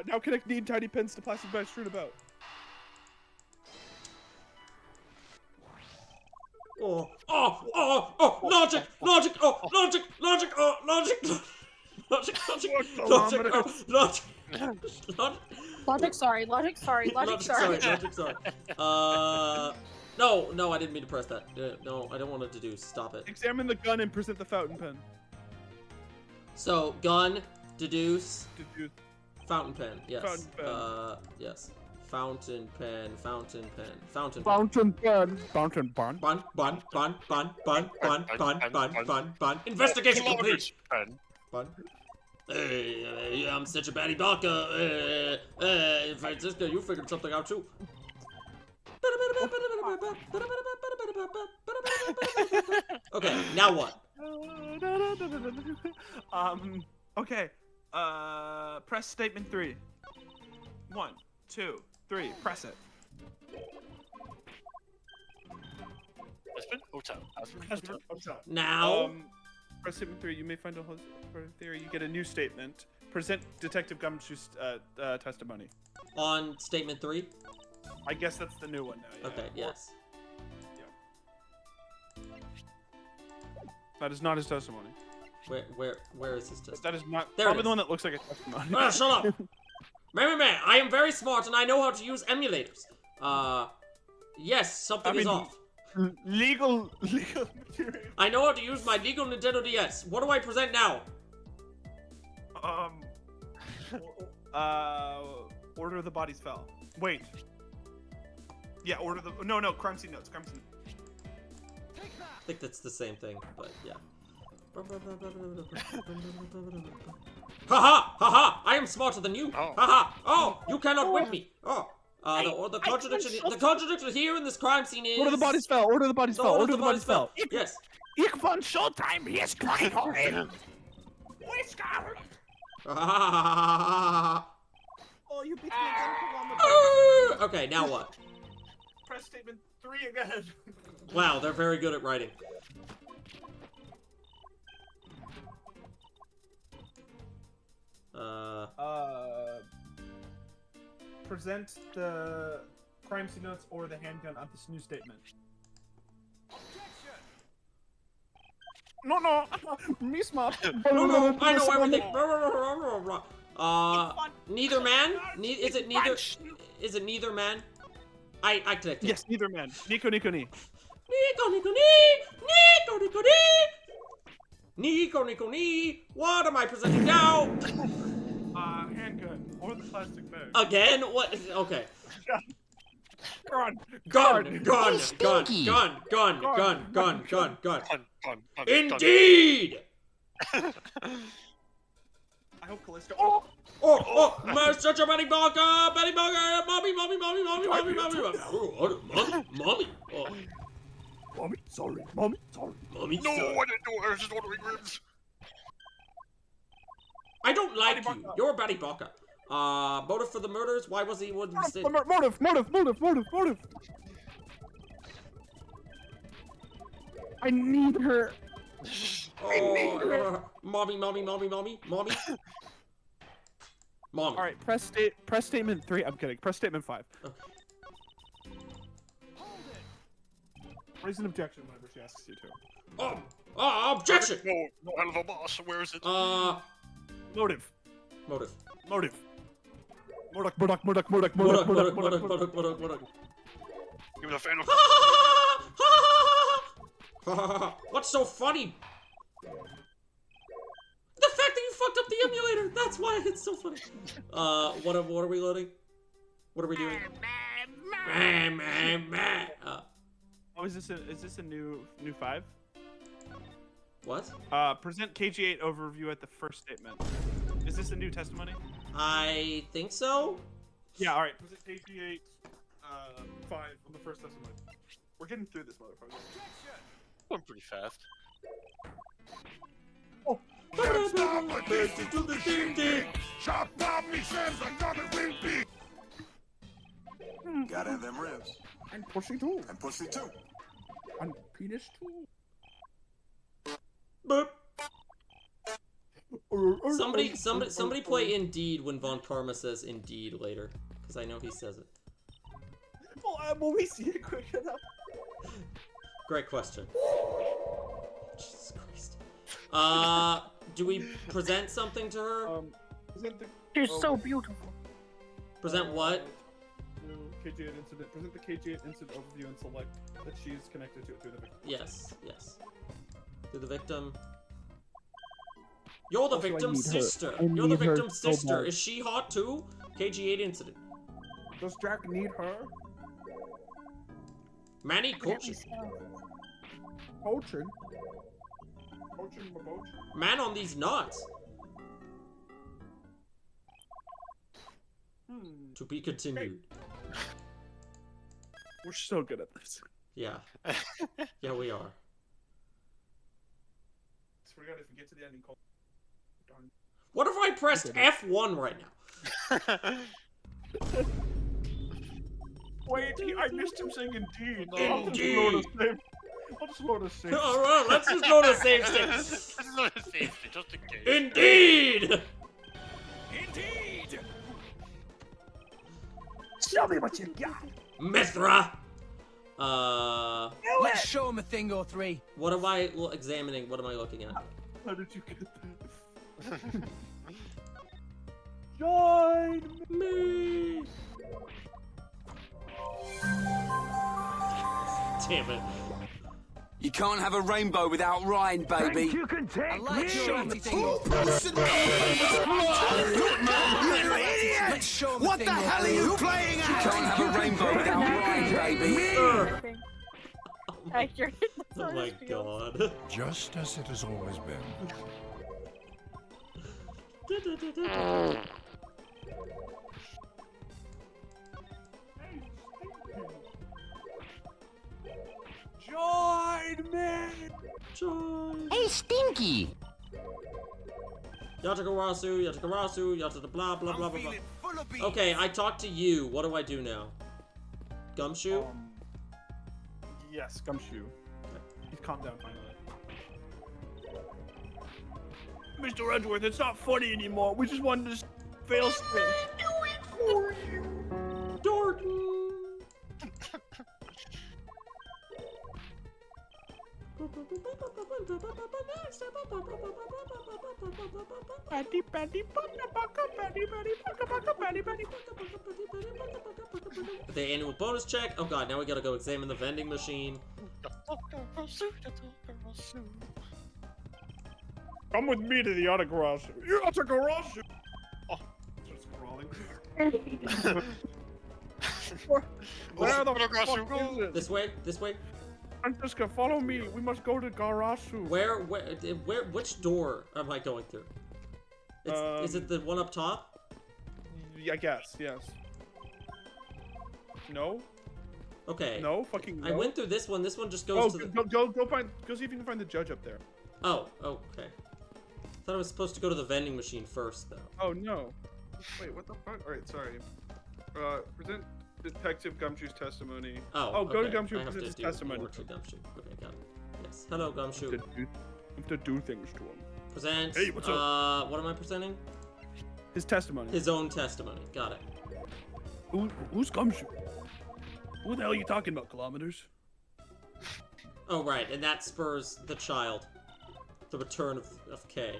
[SPEAKER 4] Now connect neat tiny pens to plastic bags strewn about.
[SPEAKER 1] Logic, logic, logic.
[SPEAKER 3] Logic, sorry. Logic, sorry.
[SPEAKER 1] No, I didn't mean to press that. No, I don't want to deduce. Stop it.
[SPEAKER 4] Examine the gun and present the fountain pen.
[SPEAKER 1] So, gun, deduce,
[SPEAKER 4] Deduce.
[SPEAKER 1] fountain pen. Yes.
[SPEAKER 4] Fountain pen.
[SPEAKER 1] Yes. Fountain pen.
[SPEAKER 4] Fountain pen. Fountain pen.
[SPEAKER 1] Bun. Investigation complete.
[SPEAKER 5] Pen.
[SPEAKER 1] Bun. Hey, I'm such a baddie baka. Francisco, you figured something out too. Okay, now what?
[SPEAKER 4] Okay. Press statement 3. 1, 2, 3. Press it.
[SPEAKER 5] Hasbin Hotel. Hasbin Hotel.
[SPEAKER 1] Now.
[SPEAKER 4] Press statement 3. You may find a theory. You get a new statement. Present Detective Gumshoe's testimony.
[SPEAKER 1] On statement 3.
[SPEAKER 4] I guess that's the new one now. Yeah.
[SPEAKER 1] Okay. Yes.
[SPEAKER 4] That is not his testimony.
[SPEAKER 1] Where is his testimony?
[SPEAKER 4] That is not
[SPEAKER 1] There it
[SPEAKER 4] probably
[SPEAKER 1] is.
[SPEAKER 4] the one that looks like a testimony.
[SPEAKER 1] Shut up! Man, I am very smart and I know how to use emulators. Yes, something is off.
[SPEAKER 4] Legal material.
[SPEAKER 1] I know how to use my legal Nintendo DS. What do I present now?
[SPEAKER 4] Order the bodies fell. Wait. Yeah, no, crime scene notes.
[SPEAKER 1] I think that's the same thing, but yeah. Haha! I am smarter than you.
[SPEAKER 5] Oh.
[SPEAKER 1] Haha! Oh, you cannot whip me. Oh. The contradiction here in this crime scene is.
[SPEAKER 4] Order the bodies fell. Order the bodies fell. Order the bodies fell.
[SPEAKER 1] Yes.
[SPEAKER 4] Ich von Showtime, hier ist Kleinholm. Whisker. Oh, you beat me again,
[SPEAKER 1] Okay, now what?
[SPEAKER 4] Press statement 3 again.
[SPEAKER 1] Wow, they're very good at writing.
[SPEAKER 4] Present the crime scene notes or the handgun of this new statement. No, Miss Mop.
[SPEAKER 1] No, I know everything. Neither man? Is it neither? Is it neither man? I connected.
[SPEAKER 4] Yes, neither man. Nico.
[SPEAKER 1] Nico, Nico, nee! Nico, Nico, nee! Nico, Nico, nee! What am I presenting now?
[SPEAKER 4] Handgun or the plastic bag.
[SPEAKER 1] Again? What? Okay.
[SPEAKER 4] Gun.
[SPEAKER 1] Gun, gun, gun,
[SPEAKER 6] stinky.
[SPEAKER 1] gun, gun, gun, gun, gun, gun.
[SPEAKER 5] Gun.
[SPEAKER 1] Indeed!
[SPEAKER 4] I hope Callisto. Oh!
[SPEAKER 1] Oh, Mr. Betty Barker, Betty Barker, mommy. Oh, mommy. Oh,
[SPEAKER 4] Mommy, sorry. Mommy, sorry.
[SPEAKER 1] mommy.
[SPEAKER 5] No, I
[SPEAKER 1] Sorry.
[SPEAKER 5] didn't do it. I was just ordering ribs.
[SPEAKER 1] I don't like
[SPEAKER 4] Betty
[SPEAKER 1] you.
[SPEAKER 4] Barker.
[SPEAKER 1] You're Betty Barker. Motive for the murders? Why was he wouldn't stay?
[SPEAKER 4] Motive. I need her.
[SPEAKER 1] Oh, mommy. Mommy.
[SPEAKER 4] All right, press statement 3. I'm kidding. Press statement 5.
[SPEAKER 1] Okay.
[SPEAKER 4] Raise an objection whenever she asks you to.
[SPEAKER 1] Objection!
[SPEAKER 5] No hell of a boss. Where is it?
[SPEAKER 4] Motive.
[SPEAKER 1] Motive.
[SPEAKER 4] Murdoch.
[SPEAKER 5] Give me the fan.
[SPEAKER 1] What's so funny? The fact that you fucked up the emulator. That's why it's so funny. What are we loading? What are we doing?
[SPEAKER 4] Oh, is this a new 5?
[SPEAKER 1] What?
[SPEAKER 4] Present KG8 overview at the first statement. Is this a new testimony?
[SPEAKER 1] I think so.
[SPEAKER 4] Yeah, alright. Present KG8 5 on the first testimony. We're getting through this, motherfucker.
[SPEAKER 5] I'm pretty fast.
[SPEAKER 4] Oh.
[SPEAKER 6] Gotta have them ribs.
[SPEAKER 4] And pussy too.
[SPEAKER 6] And pussy too.
[SPEAKER 4] And penis too.
[SPEAKER 1] Boop. Somebody play Indeed when Von Karma says Indeed later, because I know he says it.
[SPEAKER 4] Well, will we see it quick enough?
[SPEAKER 1] Great question. Jesus Christ. Do we present something to her?
[SPEAKER 4] Present the.
[SPEAKER 3] She's so beautiful.
[SPEAKER 1] Present what?
[SPEAKER 4] KG8 incident. Present the KG8 incident overview and select that she's connected to it through the victim.
[SPEAKER 1] Yes. Through the victim. You're the
[SPEAKER 4] Also, I
[SPEAKER 1] victim's
[SPEAKER 4] need her.
[SPEAKER 1] sister.
[SPEAKER 4] I
[SPEAKER 1] You're the
[SPEAKER 4] need her
[SPEAKER 1] victim's
[SPEAKER 4] so
[SPEAKER 1] sister.
[SPEAKER 4] bad.
[SPEAKER 1] Is she hot too? KG8 incident.
[SPEAKER 4] Does Jack need her?
[SPEAKER 1] Manny
[SPEAKER 3] Evidently
[SPEAKER 1] coaching.
[SPEAKER 3] so.
[SPEAKER 4] Coaching my coach.
[SPEAKER 1] Man on these nuts. To be continued.
[SPEAKER 4] We're so good at this.
[SPEAKER 1] Yeah. Yeah, we are.
[SPEAKER 4] Swear to God, if we get to the ending call. Darn.
[SPEAKER 1] What if I pressed F1 right now?
[SPEAKER 4] Wait, I missed him saying indeed.
[SPEAKER 1] Indeed.
[SPEAKER 4] I'll just load a save.
[SPEAKER 1] Alright, let's just go to save state.
[SPEAKER 5] This is not a safety, just in case.
[SPEAKER 1] Indeed!
[SPEAKER 6] Indeed!
[SPEAKER 4] Show me what you got.
[SPEAKER 1] Mithra!
[SPEAKER 6] Let's show him a thing or three.
[SPEAKER 1] What am I examining? What am I looking at?
[SPEAKER 4] How did you get that? Join
[SPEAKER 1] Me! Damn it.
[SPEAKER 6] You can't have a rainbow without Ryan, baby.
[SPEAKER 4] You can take
[SPEAKER 6] I like show him a thing.
[SPEAKER 7] You little idiot!
[SPEAKER 6] Let's show him a
[SPEAKER 7] What
[SPEAKER 6] thing
[SPEAKER 7] the
[SPEAKER 6] or
[SPEAKER 7] hell are
[SPEAKER 6] three.
[SPEAKER 7] you playing
[SPEAKER 6] You
[SPEAKER 7] at?
[SPEAKER 6] can't have a rainbow without Ryan, baby.
[SPEAKER 3] Accurate. That's
[SPEAKER 1] Oh
[SPEAKER 3] how
[SPEAKER 1] my
[SPEAKER 3] it feels.
[SPEAKER 1] god.
[SPEAKER 8] Just as it has always been.
[SPEAKER 4] Join me!
[SPEAKER 1] Join.
[SPEAKER 7] Hey, Stinky!
[SPEAKER 1] Yatagarasu, yata blah blah blah blah blah. Okay, I talked to you. What do I do now? Gumshoe?
[SPEAKER 4] Yes, Gumshoe. He's calmed down finally. Mr. Edgeworth, it's not funny anymore. We just wanted to fail spin. Do it for you.
[SPEAKER 1] Dorton! The annual bonus check. Oh god, now we gotta go examine the vending machine.
[SPEAKER 4] Come with me to the other garage. You got a garage. Oh, just crawling. Where the fuck is it?
[SPEAKER 1] This way, this way.
[SPEAKER 4] Francesca, follow me. We must go to Garasu.
[SPEAKER 1] Where, which door am I going through? Is it the one up top?
[SPEAKER 4] I guess, yes. No?
[SPEAKER 1] Okay.
[SPEAKER 4] No? Fucking no?
[SPEAKER 1] I went through this one. This one just goes to the...
[SPEAKER 4] go see if you can find the judge up there.
[SPEAKER 1] Oh, okay. Thought I was supposed to go to the vending machine first, though.
[SPEAKER 4] Oh, no. Wait, what the fuck? Alright, sorry. Present Detective Gumshoe's testimony.
[SPEAKER 1] Oh,
[SPEAKER 4] go to
[SPEAKER 1] okay.
[SPEAKER 4] Gumshoe
[SPEAKER 1] I
[SPEAKER 4] and
[SPEAKER 1] have
[SPEAKER 4] present
[SPEAKER 1] to
[SPEAKER 4] his
[SPEAKER 1] do more
[SPEAKER 4] testimony.
[SPEAKER 1] to Gumshoe. Okay, got it. Yes. Hello, Gumshoe.
[SPEAKER 4] You have to do things to him.
[SPEAKER 1] Present.
[SPEAKER 4] Hey, what's up?
[SPEAKER 1] What am I presenting?
[SPEAKER 4] His testimony.
[SPEAKER 1] His own testimony. Got it.
[SPEAKER 4] Who's Gumshoe? Who the hell are you talking about, kilometers?
[SPEAKER 1] Oh, right, and that spurs the child. The return of K.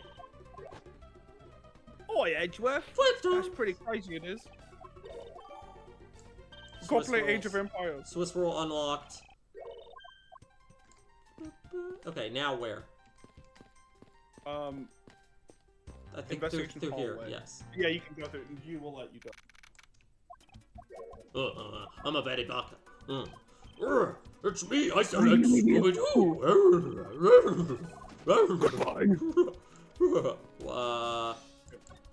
[SPEAKER 4] Oi, Edgeworth.
[SPEAKER 1] Flintstone.
[SPEAKER 4] That's pretty crazy, it is. Go
[SPEAKER 1] Swiss
[SPEAKER 4] play
[SPEAKER 1] rolls.
[SPEAKER 4] Age of Empires.
[SPEAKER 1] Swiss roll unlocked. Okay, now where? I think
[SPEAKER 4] Investigation
[SPEAKER 1] through here,
[SPEAKER 4] hallway.
[SPEAKER 1] yes.
[SPEAKER 4] Yeah, you can go through. You will let you go.
[SPEAKER 1] I'm a Betty Baka. It's me, I said it's Scooby-Doo.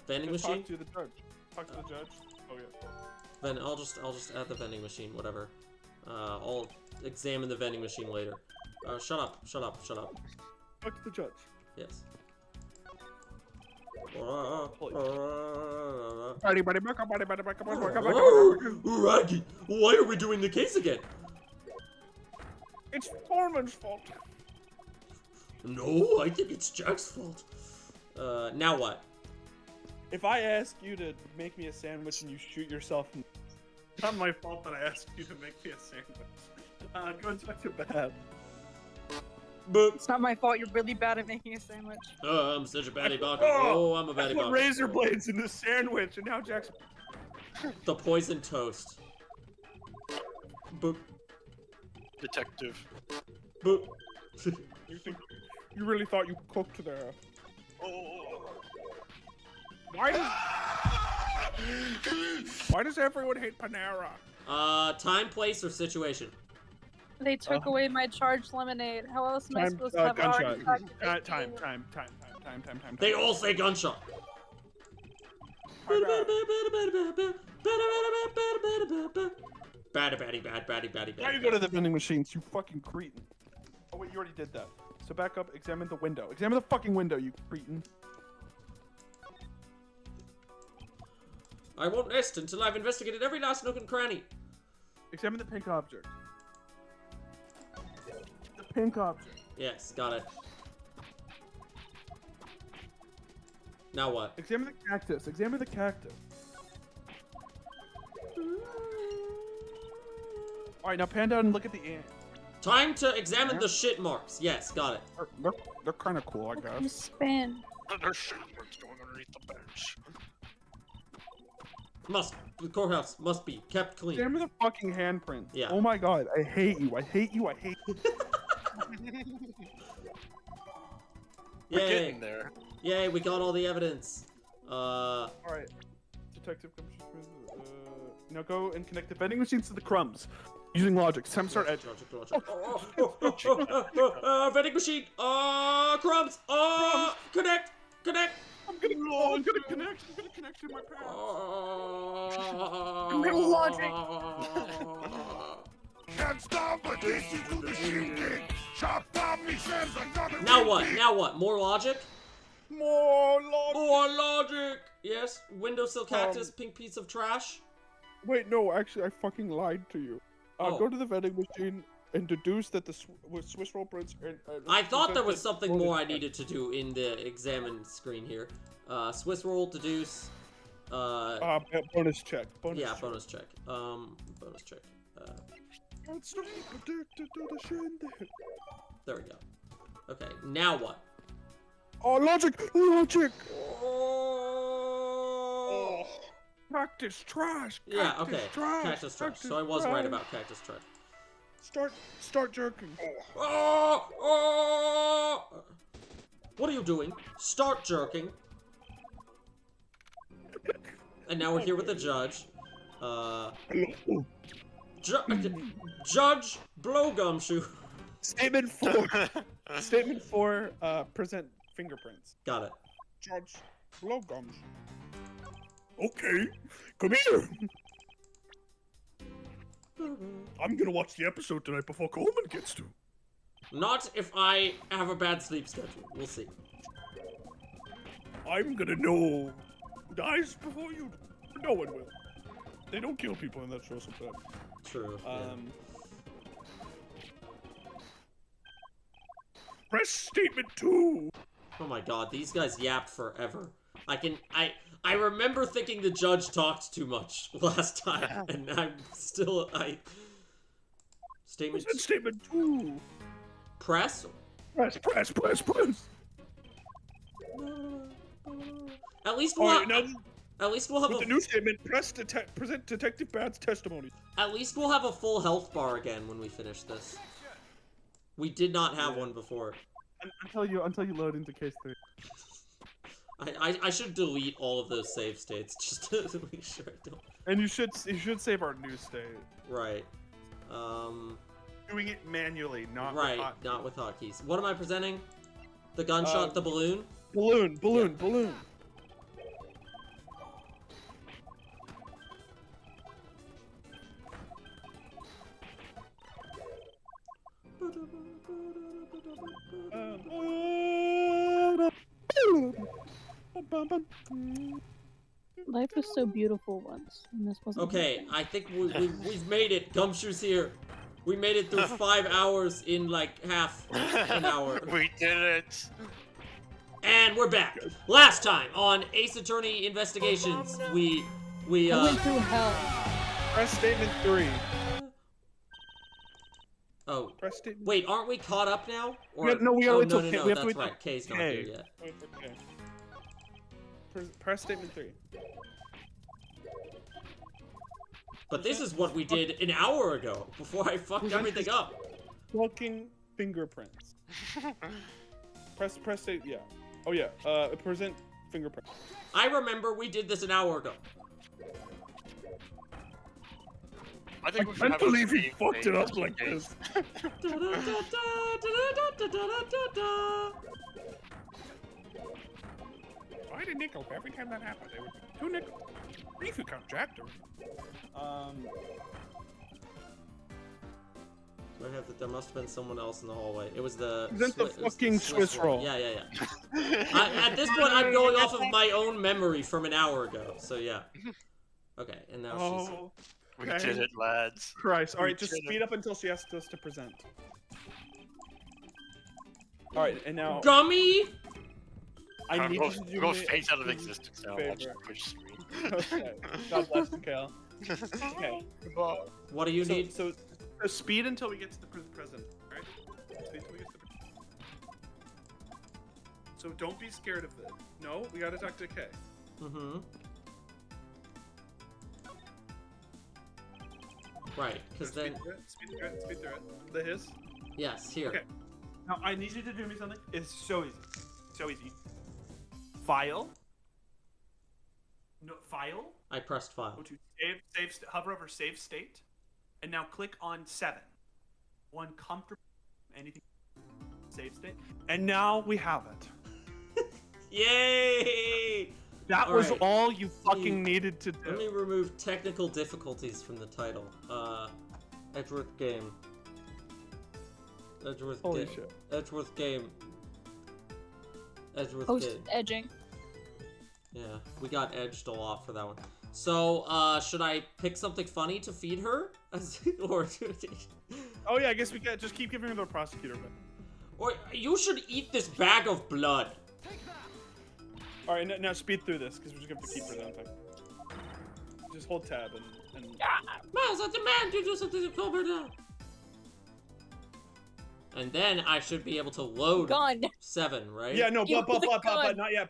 [SPEAKER 1] Vending
[SPEAKER 4] Just
[SPEAKER 1] machine?
[SPEAKER 4] talk to the judge. Talk to the judge. Oh yeah.
[SPEAKER 1] I'll just add the vending machine, whatever. I'll examine the vending machine later. Shut up.
[SPEAKER 4] Talk to the judge.
[SPEAKER 1] Yes. Raggy, why are we doing the case again?
[SPEAKER 4] It's Foreman's fault.
[SPEAKER 1] No, I think it's Jack's fault. Now what?
[SPEAKER 4] If I ask you to make me a sandwich and you shoot yourself, it's not my fault that I asked you to make me a sandwich. Go and talk to Bab.
[SPEAKER 1] But
[SPEAKER 9] It's not my fault. You're really bad at making a sandwich.
[SPEAKER 1] I'm such a baddie baka. Oh, I'm a baddie
[SPEAKER 4] I put
[SPEAKER 1] baka.
[SPEAKER 4] razor blades in the sandwich, and now Jack's.
[SPEAKER 1] The poison toast. Boop.
[SPEAKER 5] Detective.
[SPEAKER 1] Boop.
[SPEAKER 4] You really thought you cooked there?
[SPEAKER 5] Oh.
[SPEAKER 4] Why does everyone hate Panera?
[SPEAKER 1] Time, place, or situation?
[SPEAKER 3] They took away my charged lemonade. How else am I supposed to have a heart
[SPEAKER 4] gunshot.
[SPEAKER 3] attack?
[SPEAKER 4] Time.
[SPEAKER 1] They all say gunshot. Baddie.
[SPEAKER 4] Now you go to the vending machines, you fucking cretin. Oh wait, you already did that. So back up, examine the window. Examine the fucking window, you cretin.
[SPEAKER 1] I won't rest until I've investigated every last nook and cranny.
[SPEAKER 4] Examine the pink object. The pink object.
[SPEAKER 1] Yes, got it. Now what?
[SPEAKER 4] Examine the cactus. Examine the cactus. Alright, now pan down and look at the ant.
[SPEAKER 1] Time to examine the shit marks. Yes, got it.
[SPEAKER 4] They're kind of cool, I
[SPEAKER 3] You
[SPEAKER 4] guess.
[SPEAKER 3] spin.
[SPEAKER 5] There's shooters going underneath the bench.
[SPEAKER 1] The courthouse must be kept clean.
[SPEAKER 4] Examine the fucking handprint.
[SPEAKER 1] Yeah.
[SPEAKER 4] Oh my god, I hate you. I hate you.
[SPEAKER 5] We're
[SPEAKER 1] Yay!
[SPEAKER 5] getting there.
[SPEAKER 1] Yay! We got all the evidence.
[SPEAKER 4] Alright. Detective comes. Now go and connect the vending machines to the crumbs. Using logic. Time to start edging.
[SPEAKER 1] Vending machine. Crumbs. Connect.
[SPEAKER 4] I'm gonna connect to my pants.
[SPEAKER 3] I'm gonna logic.
[SPEAKER 8] Can't stop the DC to the shooting. Chop off me says another.
[SPEAKER 1] Now what? More logic?
[SPEAKER 4] More logic.
[SPEAKER 1] More logic. Yes. Windowsill cactus. Pink piece of trash.
[SPEAKER 4] Wait, no. Actually, I fucking lied to you. Go to the vending machine and deduce that the Swiss roll prints.
[SPEAKER 1] I thought there was something more I needed to do in the examine screen here. Swiss roll, deduce.
[SPEAKER 4] Bonus check.
[SPEAKER 1] Bonus check. Bonus check.
[SPEAKER 4] That's not addicted to the shindig.
[SPEAKER 1] There we go. Okay, now what?
[SPEAKER 4] Oh, logic!
[SPEAKER 1] Oh.
[SPEAKER 4] Cactus trash.
[SPEAKER 1] Yeah, okay.
[SPEAKER 4] Trash.
[SPEAKER 1] Cactus trash. So I was right about cactus trash.
[SPEAKER 2] Start jerking.
[SPEAKER 1] Oh, oh. What are you doing? Start jerking. And now we're here with the judge. Judge Blow Gumshoe.
[SPEAKER 4] Statement 4. Statement 4. Present fingerprints.
[SPEAKER 1] Got it.
[SPEAKER 4] Judge Blowgums.
[SPEAKER 2] Okay, come here. I'm gonna watch the episode tonight before Coleman gets to.
[SPEAKER 1] Not if I have a bad sleep schedule. We'll see.
[SPEAKER 2] I'm gonna know dies before you. No one will. They don't kill people in that show sometimes.
[SPEAKER 1] True. Yeah.
[SPEAKER 2] Press statement 2.
[SPEAKER 1] Oh my god, these guys yapped forever. I remember thinking the judge talked too much last time, and I'm still, Statement...
[SPEAKER 2] What's statement 2?
[SPEAKER 1] Press?
[SPEAKER 2] Press.
[SPEAKER 1] At least we'll have... At least we'll have
[SPEAKER 2] with the new statement, present Detective Bad's testimony.
[SPEAKER 1] At least we'll have a full health bar again when we finish this. We did not have one before.
[SPEAKER 4] Until you load into case 3.
[SPEAKER 1] I should delete all of those save states just to make sure I don't.
[SPEAKER 4] And you should save our new state.
[SPEAKER 1] Right.
[SPEAKER 4] Doing it manually, not
[SPEAKER 1] right,
[SPEAKER 4] with hotkeys.
[SPEAKER 1] not with hotkeys. What am I presenting? The gunshot, the balloon?
[SPEAKER 4] Balloon.
[SPEAKER 3] Life was so beautiful once, and this wasn't.
[SPEAKER 1] Okay, I think we've made it. Gumshoe's here. We made it through 5 hours in like half an hour.
[SPEAKER 5] We did it.
[SPEAKER 1] And we're back. Last time on Ace Attorney Investigations, we
[SPEAKER 3] I went through hell.
[SPEAKER 4] Press statement 3.
[SPEAKER 1] Oh,
[SPEAKER 4] Press statement.
[SPEAKER 1] wait, aren't we caught up now? Or...
[SPEAKER 4] No, we gotta wait till
[SPEAKER 1] no,
[SPEAKER 4] K.
[SPEAKER 1] no,
[SPEAKER 4] We have to
[SPEAKER 1] that's
[SPEAKER 4] wait till
[SPEAKER 1] right. K's not
[SPEAKER 4] K.
[SPEAKER 1] here yet.
[SPEAKER 4] Wait for K. Press statement 3.
[SPEAKER 1] But this is what we did an hour ago, before I fucked everything up.
[SPEAKER 4] Walking fingerprints. press state, yeah. Oh yeah, present fingerprints.
[SPEAKER 1] I remember we did this an hour ago.
[SPEAKER 5] I think we should
[SPEAKER 2] can't
[SPEAKER 5] have a
[SPEAKER 2] believe you
[SPEAKER 5] save
[SPEAKER 2] fucked
[SPEAKER 5] state
[SPEAKER 2] it up
[SPEAKER 5] just in
[SPEAKER 2] like
[SPEAKER 5] case.
[SPEAKER 2] this. Why did nickel? Every time that happened, they would be 2 nickels. 3 if you count Jack to
[SPEAKER 1] So I have that there must have been someone else in the hallway. It was the...
[SPEAKER 4] Present the fucking Swiss roll.
[SPEAKER 1] Yeah. At this point, I'm going off of my own memory from an hour ago, so yeah. Okay, and now she's...
[SPEAKER 5] We did it, lads.
[SPEAKER 4] Christ. Alright, just speed up until she asks us to present. Alright, and now...
[SPEAKER 1] Gummy!
[SPEAKER 4] I need you to do
[SPEAKER 5] go
[SPEAKER 4] me
[SPEAKER 5] phase
[SPEAKER 4] a
[SPEAKER 5] out of existence now. Watch the Twitch stream.
[SPEAKER 4] Okay. God bless you, Kale. Okay.
[SPEAKER 1] What do you need?
[SPEAKER 4] So speed until we get to the present, right? Speed until we get to the So don't be scared of it. No, we gotta talk to Kay.
[SPEAKER 1] Mm-hmm. Right, because then...
[SPEAKER 4] Speed through it. The hiss?
[SPEAKER 1] Yes, here.
[SPEAKER 4] Okay. Now, I need you to do me something. It's so easy. So easy. File. No, file.
[SPEAKER 1] I pressed file.
[SPEAKER 4] Go to hover over save state. And now click on 7. One comfortable, anything, save state. And now we have it.
[SPEAKER 1] Yay!
[SPEAKER 4] That
[SPEAKER 1] All
[SPEAKER 4] was
[SPEAKER 1] right.
[SPEAKER 4] all you fucking needed to do.
[SPEAKER 1] Let me remove technical difficulties from the title. Edgeworth game. Edgeworth
[SPEAKER 4] Holy
[SPEAKER 1] game.
[SPEAKER 4] shit.
[SPEAKER 1] Edgeworth game. Edgeworth
[SPEAKER 3] Post
[SPEAKER 1] game.
[SPEAKER 3] edging.
[SPEAKER 1] Yeah, we got edged a lot for that one. So, should I pick something funny to feed her? Or
[SPEAKER 4] Oh yeah, I guess we can just keep giving her the prosecutor bit.
[SPEAKER 1] or you should eat this bag of blood.
[SPEAKER 4] All right, now speed through this because we're just gonna have to keep her down. Just hold tab and.
[SPEAKER 1] Miles, I demand you do something to calm her down. And then I should be able to load
[SPEAKER 3] Gun.
[SPEAKER 1] 7, right?
[SPEAKER 4] Yeah, no,
[SPEAKER 3] You
[SPEAKER 4] but
[SPEAKER 3] with a gun.
[SPEAKER 4] not yet.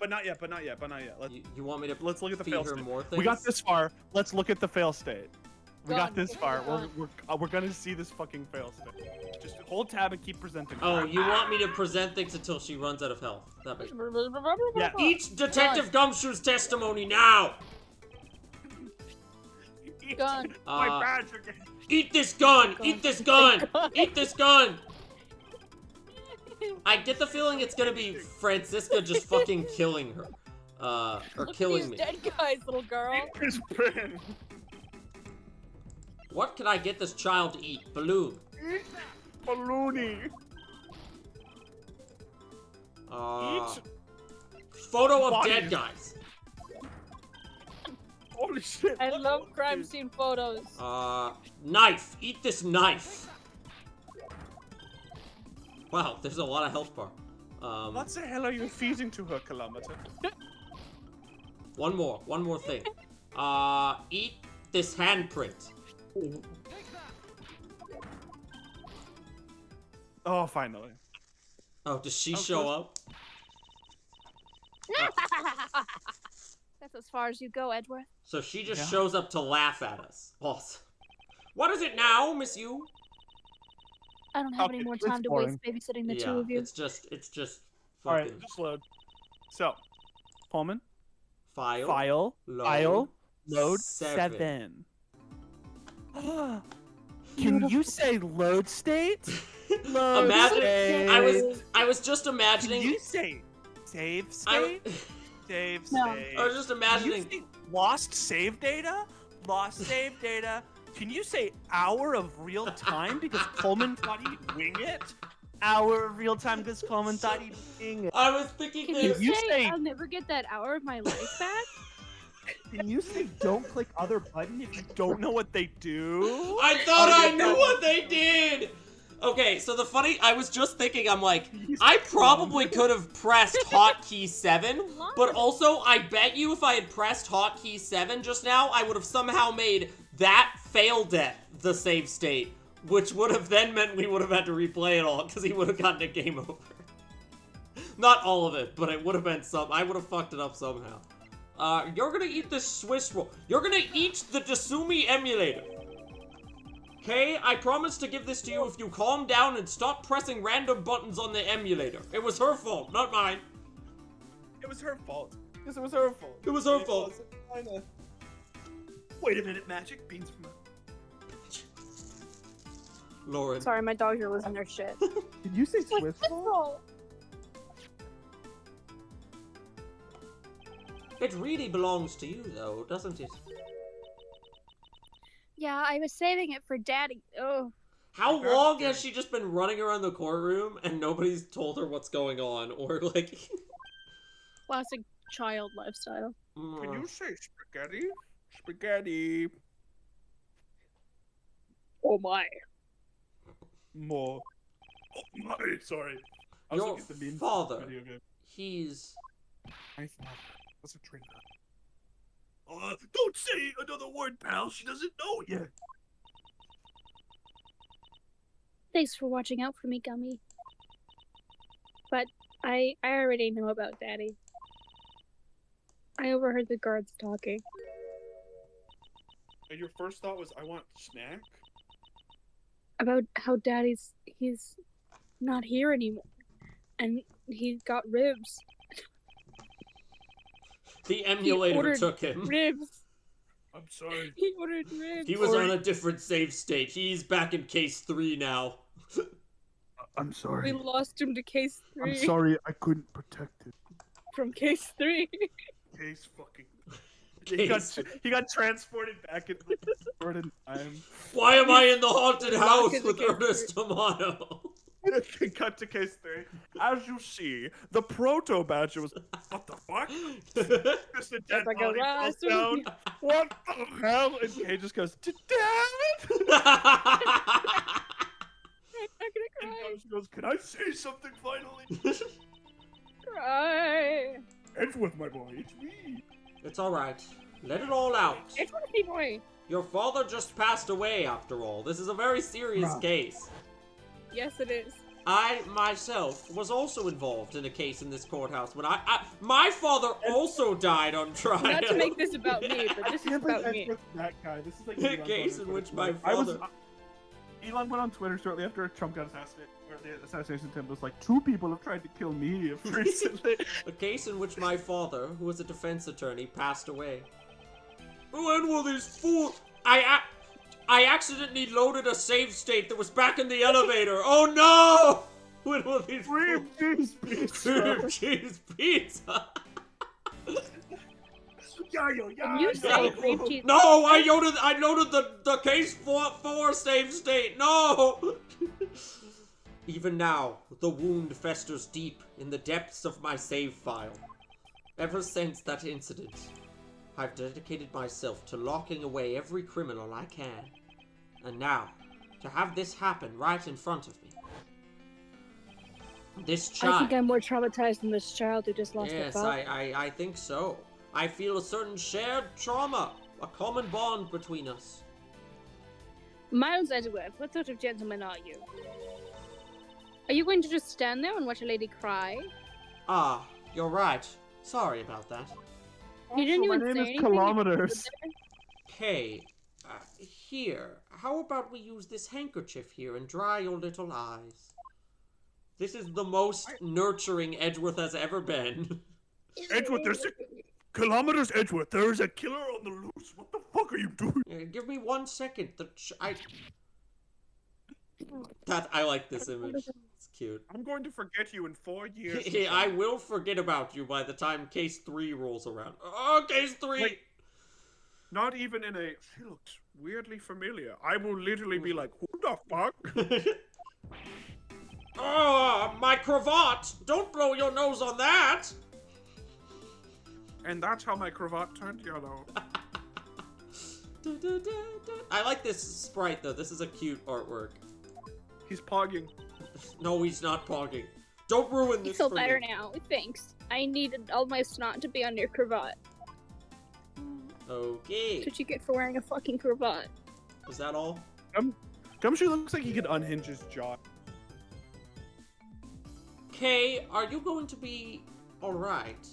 [SPEAKER 1] You want me to
[SPEAKER 4] Let's look at the
[SPEAKER 1] feed
[SPEAKER 4] fail
[SPEAKER 1] her
[SPEAKER 4] state.
[SPEAKER 1] more things?
[SPEAKER 4] We got this far. Let's look at the fail state. We got
[SPEAKER 9] Gone.
[SPEAKER 4] this far.
[SPEAKER 9] Gone.
[SPEAKER 4] We're gonna see this fucking fail today. Just hold tab and keep presenting.
[SPEAKER 1] Oh, you want me to present things until she runs out of health? That makes...
[SPEAKER 4] Yeah.
[SPEAKER 1] Eat Detective Gumshoe's testimony now!
[SPEAKER 9] Gone.
[SPEAKER 4] My badge again.
[SPEAKER 1] Eat this gun! Eat this gun! Eat this gun! I get the feeling it's gonna be Francisca just fucking killing her. Or
[SPEAKER 9] Look
[SPEAKER 1] killing
[SPEAKER 9] at
[SPEAKER 1] me.
[SPEAKER 9] these dead guys, little girl.
[SPEAKER 4] His pen.
[SPEAKER 1] What can I get this child to eat? Balloon.
[SPEAKER 4] Balloony. Eat.
[SPEAKER 1] Photo of
[SPEAKER 4] Bodies.
[SPEAKER 1] dead guys.
[SPEAKER 4] Holy shit.
[SPEAKER 9] I
[SPEAKER 4] what
[SPEAKER 9] love
[SPEAKER 4] the-
[SPEAKER 9] crime scene photos.
[SPEAKER 1] Knife. Eat this knife. Wow, there's a lot of health bar.
[SPEAKER 4] What the hell are you feeding to her, Kilometer?
[SPEAKER 1] One more thing. Eat this handprint.
[SPEAKER 4] Oh, finally.
[SPEAKER 1] Oh, does she
[SPEAKER 4] Of
[SPEAKER 1] show
[SPEAKER 4] course.
[SPEAKER 1] up?
[SPEAKER 9] That's as far as you go, Edgeworth.
[SPEAKER 1] So she just
[SPEAKER 4] Yeah.
[SPEAKER 1] shows up to laugh at us. Awesome. What is it now, Miss You?
[SPEAKER 9] I don't have
[SPEAKER 4] Okay,
[SPEAKER 9] any more
[SPEAKER 4] it's
[SPEAKER 9] time to
[SPEAKER 4] boring.
[SPEAKER 9] waste babysitting the
[SPEAKER 1] Yeah,
[SPEAKER 9] two of you.
[SPEAKER 1] it's just
[SPEAKER 4] All right,
[SPEAKER 1] fucking
[SPEAKER 4] just load. So, Pullman,
[SPEAKER 1] file.
[SPEAKER 4] file,
[SPEAKER 1] load,
[SPEAKER 4] file, load,
[SPEAKER 1] seven.
[SPEAKER 4] 7. Can you say load state? Load
[SPEAKER 1] Imagine
[SPEAKER 4] state.
[SPEAKER 1] I was just
[SPEAKER 4] Can
[SPEAKER 1] imagining
[SPEAKER 4] you say save
[SPEAKER 1] I,
[SPEAKER 4] state? Save
[SPEAKER 9] No.
[SPEAKER 4] state.
[SPEAKER 1] I was just
[SPEAKER 4] Can
[SPEAKER 1] imagining
[SPEAKER 4] you say lost save data? Lost save data. Can you say hour of real time because Coleman thought he'd wing it? Hour of real time because Coleman thought he'd wing it.
[SPEAKER 1] I was thinking
[SPEAKER 3] Can
[SPEAKER 1] that
[SPEAKER 3] you
[SPEAKER 4] you
[SPEAKER 3] say
[SPEAKER 4] say-
[SPEAKER 3] I'll never get that hour of my life back?
[SPEAKER 4] Can you say don't click other button if you don't know what they do?
[SPEAKER 1] I thought I knew what they did! Okay, so I was just thinking, I'm like, I probably could have pressed hotkey 7, but also, I bet you if I had pressed hotkey 7 just now, I would have somehow made that fail death the save state, which would have then meant we would have had to replay it all, because he would have gotten a game over. Not all of it, but it would have been I would have fucked it up somehow. You're gonna eat this Swiss roll. You're gonna eat the Dasumi emulator. Okay, I promise to give this to you if you calm down and stop pressing random buttons on the emulator. It was her fault, not mine.
[SPEAKER 4] It was her fault. Yes, it was her fault.
[SPEAKER 1] It was her fault.
[SPEAKER 4] Wait a minute, magic beans from
[SPEAKER 1] Lauren.
[SPEAKER 9] Sorry, my dogs are losing their shit.
[SPEAKER 4] Did you say Swiss
[SPEAKER 9] roll?
[SPEAKER 1] It really belongs to you, though, doesn't it?
[SPEAKER 3] Yeah, I was saving it for Daddy. Oh,
[SPEAKER 1] How long has she just been running around the courtroom and nobody's told her what's going on? Or, like...
[SPEAKER 3] classic child lifestyle.
[SPEAKER 4] Can you say spaghetti? Spaghetti.
[SPEAKER 3] Oh my.
[SPEAKER 4] More. Oh my, sorry. I was
[SPEAKER 1] Your
[SPEAKER 4] looking at the meme
[SPEAKER 1] father,
[SPEAKER 4] video game.
[SPEAKER 1] he's...
[SPEAKER 4] My father. That's a traitor. Don't say another word, pal. She doesn't know yet.
[SPEAKER 3] Thanks for watching out for me, Gummy. But I already know about Daddy. I overheard the guards talking.
[SPEAKER 4] And your first thought was, I want snack?
[SPEAKER 3] About how he's not here anymore. And he got ribs.
[SPEAKER 1] The emulator
[SPEAKER 3] ordered
[SPEAKER 1] took him.
[SPEAKER 3] Ribs.
[SPEAKER 4] I'm sorry.
[SPEAKER 3] He ordered ribs.
[SPEAKER 1] He was on a different save state. He's back in case 3 now.
[SPEAKER 2] I'm
[SPEAKER 3] We
[SPEAKER 2] sorry.
[SPEAKER 3] lost him to case 3.
[SPEAKER 2] I'm sorry I couldn't protect it.
[SPEAKER 3] From case 3.
[SPEAKER 4] Case fucking.
[SPEAKER 1] Case.
[SPEAKER 4] He got transported back into the Jordan time.
[SPEAKER 1] Why am I in the haunted
[SPEAKER 3] Lock
[SPEAKER 1] house
[SPEAKER 3] is
[SPEAKER 1] with
[SPEAKER 3] against
[SPEAKER 1] Ernest Tomato?
[SPEAKER 4] Cut to case 3. As you see, the proto badger was. What the fuck? Just a dead
[SPEAKER 3] like a
[SPEAKER 4] body
[SPEAKER 3] rat.
[SPEAKER 4] falls down. What the hell? And Kay just goes, damn it!
[SPEAKER 3] I'm gonna
[SPEAKER 4] And
[SPEAKER 3] cry.
[SPEAKER 4] Ghost goes, can I say something finally?
[SPEAKER 3] Cry.
[SPEAKER 4] It's with my boy. It's me.
[SPEAKER 1] It's alright. Let it all out.
[SPEAKER 3] It's one of boy.
[SPEAKER 1] Your father just passed away, after all. This is a very serious case.
[SPEAKER 3] Yes, it is.
[SPEAKER 1] I myself was also involved in a case in this courthouse when my father also died on trial.
[SPEAKER 3] Not to make this about me, but this is
[SPEAKER 2] Can't believe
[SPEAKER 3] about me.
[SPEAKER 2] Edgeworth's that guy. This is like
[SPEAKER 1] A
[SPEAKER 2] Elon
[SPEAKER 1] case
[SPEAKER 2] going
[SPEAKER 1] in
[SPEAKER 2] on
[SPEAKER 1] which
[SPEAKER 2] Twitter.
[SPEAKER 1] my father.
[SPEAKER 2] Elon went on Twitter shortly after Trump got assassinated, or the assassination attempt was like, 2 people have tried to kill me recently.
[SPEAKER 1] A case in which my father, who was a defense attorney, passed away. When will these fools? I accidentally loaded a save state that was back in the elevator. Oh no! When will these
[SPEAKER 2] Cream cheese pizza.
[SPEAKER 1] Cream cheese pizza?
[SPEAKER 3] You say cream cheese.
[SPEAKER 1] No, I loaded the case 4 save state. No. Even now, the wound festers deep in the depths of my save file. Ever since that incident, I've dedicated myself to locking away every criminal I can. And now, to have this happen right in front of me. This child...
[SPEAKER 3] I think I'm more traumatized than this child who just lost
[SPEAKER 1] Yes,
[SPEAKER 3] a father.
[SPEAKER 1] I think so. I feel a certain shared trauma, a common bond between us.
[SPEAKER 3] Miles Edgeworth, what sort of gentleman are you? Are you going to just stand there and watch a lady cry?
[SPEAKER 1] Ah, you're right. Sorry about that.
[SPEAKER 3] You didn't
[SPEAKER 2] Also,
[SPEAKER 3] even
[SPEAKER 2] my name
[SPEAKER 3] say
[SPEAKER 2] is
[SPEAKER 3] anything.
[SPEAKER 2] Kilometers.
[SPEAKER 1] Hey, here, how about we use this handkerchief here and dry your little eyes? This is the most nurturing Edgeworth has ever been.
[SPEAKER 2] Edgeworth, there's a... Kilometers, Edgeworth, there is a killer on the loose. What the fuck are you doing?
[SPEAKER 1] Give me 1 second. I like this image. It's cute.
[SPEAKER 2] I'm going to forget you in 4 years.
[SPEAKER 1] I will forget about you by the time case 3 rolls around. Oh, case 3!
[SPEAKER 2] Wait. Not even in a... She looks weirdly familiar. I will literally be like, who the fuck?
[SPEAKER 1] Oh, my cravat! Don't blow your nose on that!
[SPEAKER 2] And that's how my cravat turned yellow.
[SPEAKER 1] I like this sprite, though. This is a cute artwork.
[SPEAKER 2] He's pogging.
[SPEAKER 1] No, he's not pogging. Don't ruin
[SPEAKER 3] I
[SPEAKER 1] this
[SPEAKER 3] feel
[SPEAKER 1] for
[SPEAKER 3] better
[SPEAKER 1] me.
[SPEAKER 3] now. Thanks. I needed all my snot to be on your cravat.
[SPEAKER 1] Okay.
[SPEAKER 3] That's what you get for wearing a fucking cravat.
[SPEAKER 1] Is that all?
[SPEAKER 2] Gumshoe looks like he could unhinge his jaw.
[SPEAKER 1] Kay, are you going to be alright?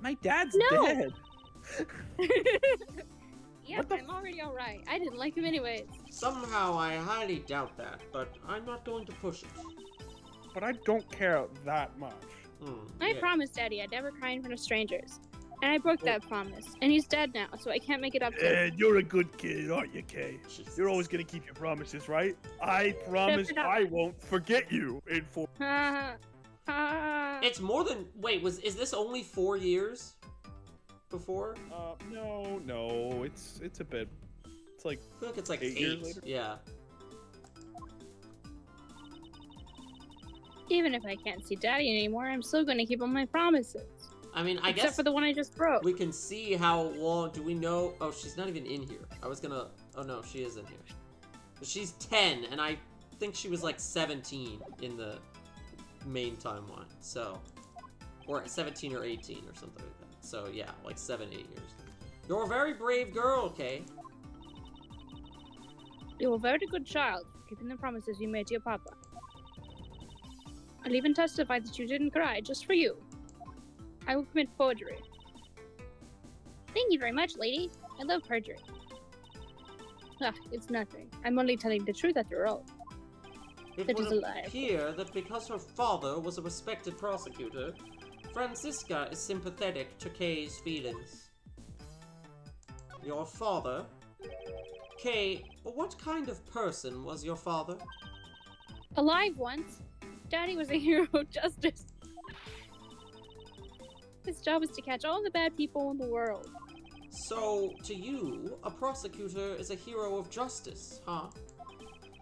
[SPEAKER 4] My dad's
[SPEAKER 3] No.
[SPEAKER 4] dead.
[SPEAKER 3] Yeah, I'm already alright. I didn't like him anyways.
[SPEAKER 1] Somehow I highly doubt that, but I'm not going to push it.
[SPEAKER 2] But I don't care that much.
[SPEAKER 3] I promised Daddy I'd never cry in front of strangers. And I broke that promise. And he's dead now, so I can't make it up to him.
[SPEAKER 2] And you're a good kid, aren't you, Kay? You're always gonna keep your promises, right? I promise
[SPEAKER 3] it up.
[SPEAKER 2] I won't forget you in 4...
[SPEAKER 1] It's more than... Wait, is this only 4 years? Before?
[SPEAKER 2] No, it's a bit... It's like...
[SPEAKER 1] I feel like it's like
[SPEAKER 2] 8 years later?
[SPEAKER 1] Yeah.
[SPEAKER 3] Even if I can't see Daddy anymore, I'm still gonna keep all my promises.
[SPEAKER 1] I mean,
[SPEAKER 3] Except for the one I just broke.
[SPEAKER 1] we can see how long... Do we know... Oh, she's not even in here. I was gonna... Oh, no, she is in here. She's 10, and I think she was like 17 in the main timeline. So... Or 17 or 18 or something like that. So, yeah, like 7, 8 years. You're a very brave girl, Kay.
[SPEAKER 3] You're a very good child, keeping the promises you made to your papa. I'll even testify that you didn't cry, just for you. I will commit forgery. Thank you very much, lady. I love perjury. Ah, it's nothing. I'm only telling the truth after all.
[SPEAKER 1] It
[SPEAKER 3] That is
[SPEAKER 1] would
[SPEAKER 3] a lie.
[SPEAKER 1] appear that because her father was a respected prosecutor, Francisca is sympathetic to Kay's feelings. Your father? Kay, what kind of person was your father?
[SPEAKER 3] Alive once. Daddy was a hero of justice. His job was to catch all the bad people in the world.
[SPEAKER 1] So, to you, a prosecutor is a hero of justice, huh?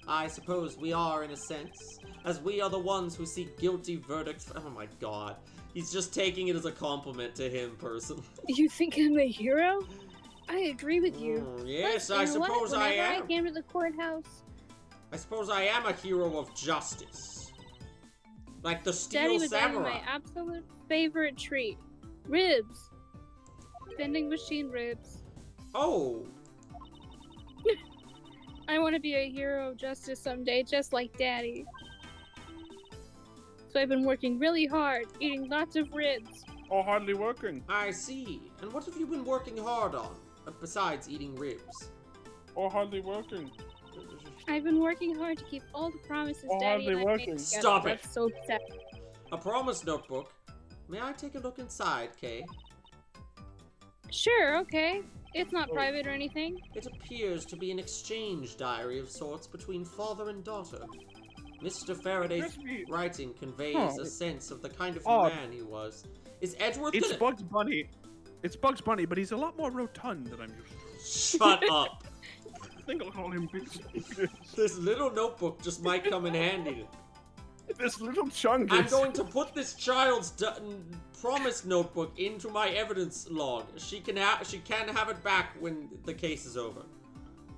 [SPEAKER 1] I suppose we are in a sense, as we are the ones who seek guilty verdicts. Oh my god. He's just taking it as a compliment to him personally.
[SPEAKER 3] You think I'm a hero? I agree with you.
[SPEAKER 1] Yes,
[SPEAKER 3] But
[SPEAKER 1] I
[SPEAKER 3] you know what?
[SPEAKER 1] suppose I
[SPEAKER 3] Whenever
[SPEAKER 1] am.
[SPEAKER 3] I came to the courthouse,
[SPEAKER 1] I suppose I am a hero of justice. Like the
[SPEAKER 3] Daddy
[SPEAKER 1] Steel
[SPEAKER 3] was having
[SPEAKER 1] Samurai.
[SPEAKER 3] my absolute favorite treat. Ribs. Vending machine ribs.
[SPEAKER 1] Oh,
[SPEAKER 3] I want to be a hero of justice someday, just like Daddy. So I've been working really hard, eating lots of ribs.
[SPEAKER 2] Or hardly working.
[SPEAKER 1] I see. And what have you been working hard on, besides eating ribs?
[SPEAKER 2] Or hardly working.
[SPEAKER 3] I've been working hard to keep all the promises
[SPEAKER 2] Oh,
[SPEAKER 3] Daddy
[SPEAKER 2] hardly
[SPEAKER 3] and I made
[SPEAKER 2] working.
[SPEAKER 3] together.
[SPEAKER 1] Stop it.
[SPEAKER 3] That's so sad.
[SPEAKER 1] A promise notebook. May I take a look inside, Kay?
[SPEAKER 3] Sure, okay. It's not
[SPEAKER 2] Oh.
[SPEAKER 3] private or anything.
[SPEAKER 1] It appears to be an exchange diary of sorts between father and daughter. Mr. Faraday's
[SPEAKER 2] Must be-
[SPEAKER 1] writing conveys
[SPEAKER 2] Huh.
[SPEAKER 1] a sense of the kind of
[SPEAKER 2] Odd.
[SPEAKER 1] man he was. Is Edward
[SPEAKER 2] It's
[SPEAKER 1] gonna...
[SPEAKER 2] Bugs Bunny. It's Bugs Bunny, but he's a lot more rotund than I'm used to.
[SPEAKER 1] Shut up.
[SPEAKER 2] I think I'll call him Big Chungus.
[SPEAKER 1] This little notebook just might come in handy.
[SPEAKER 2] This little Chungus.
[SPEAKER 1] I'm going to put this child's promise notebook into my evidence log. She can have it back when the case is over.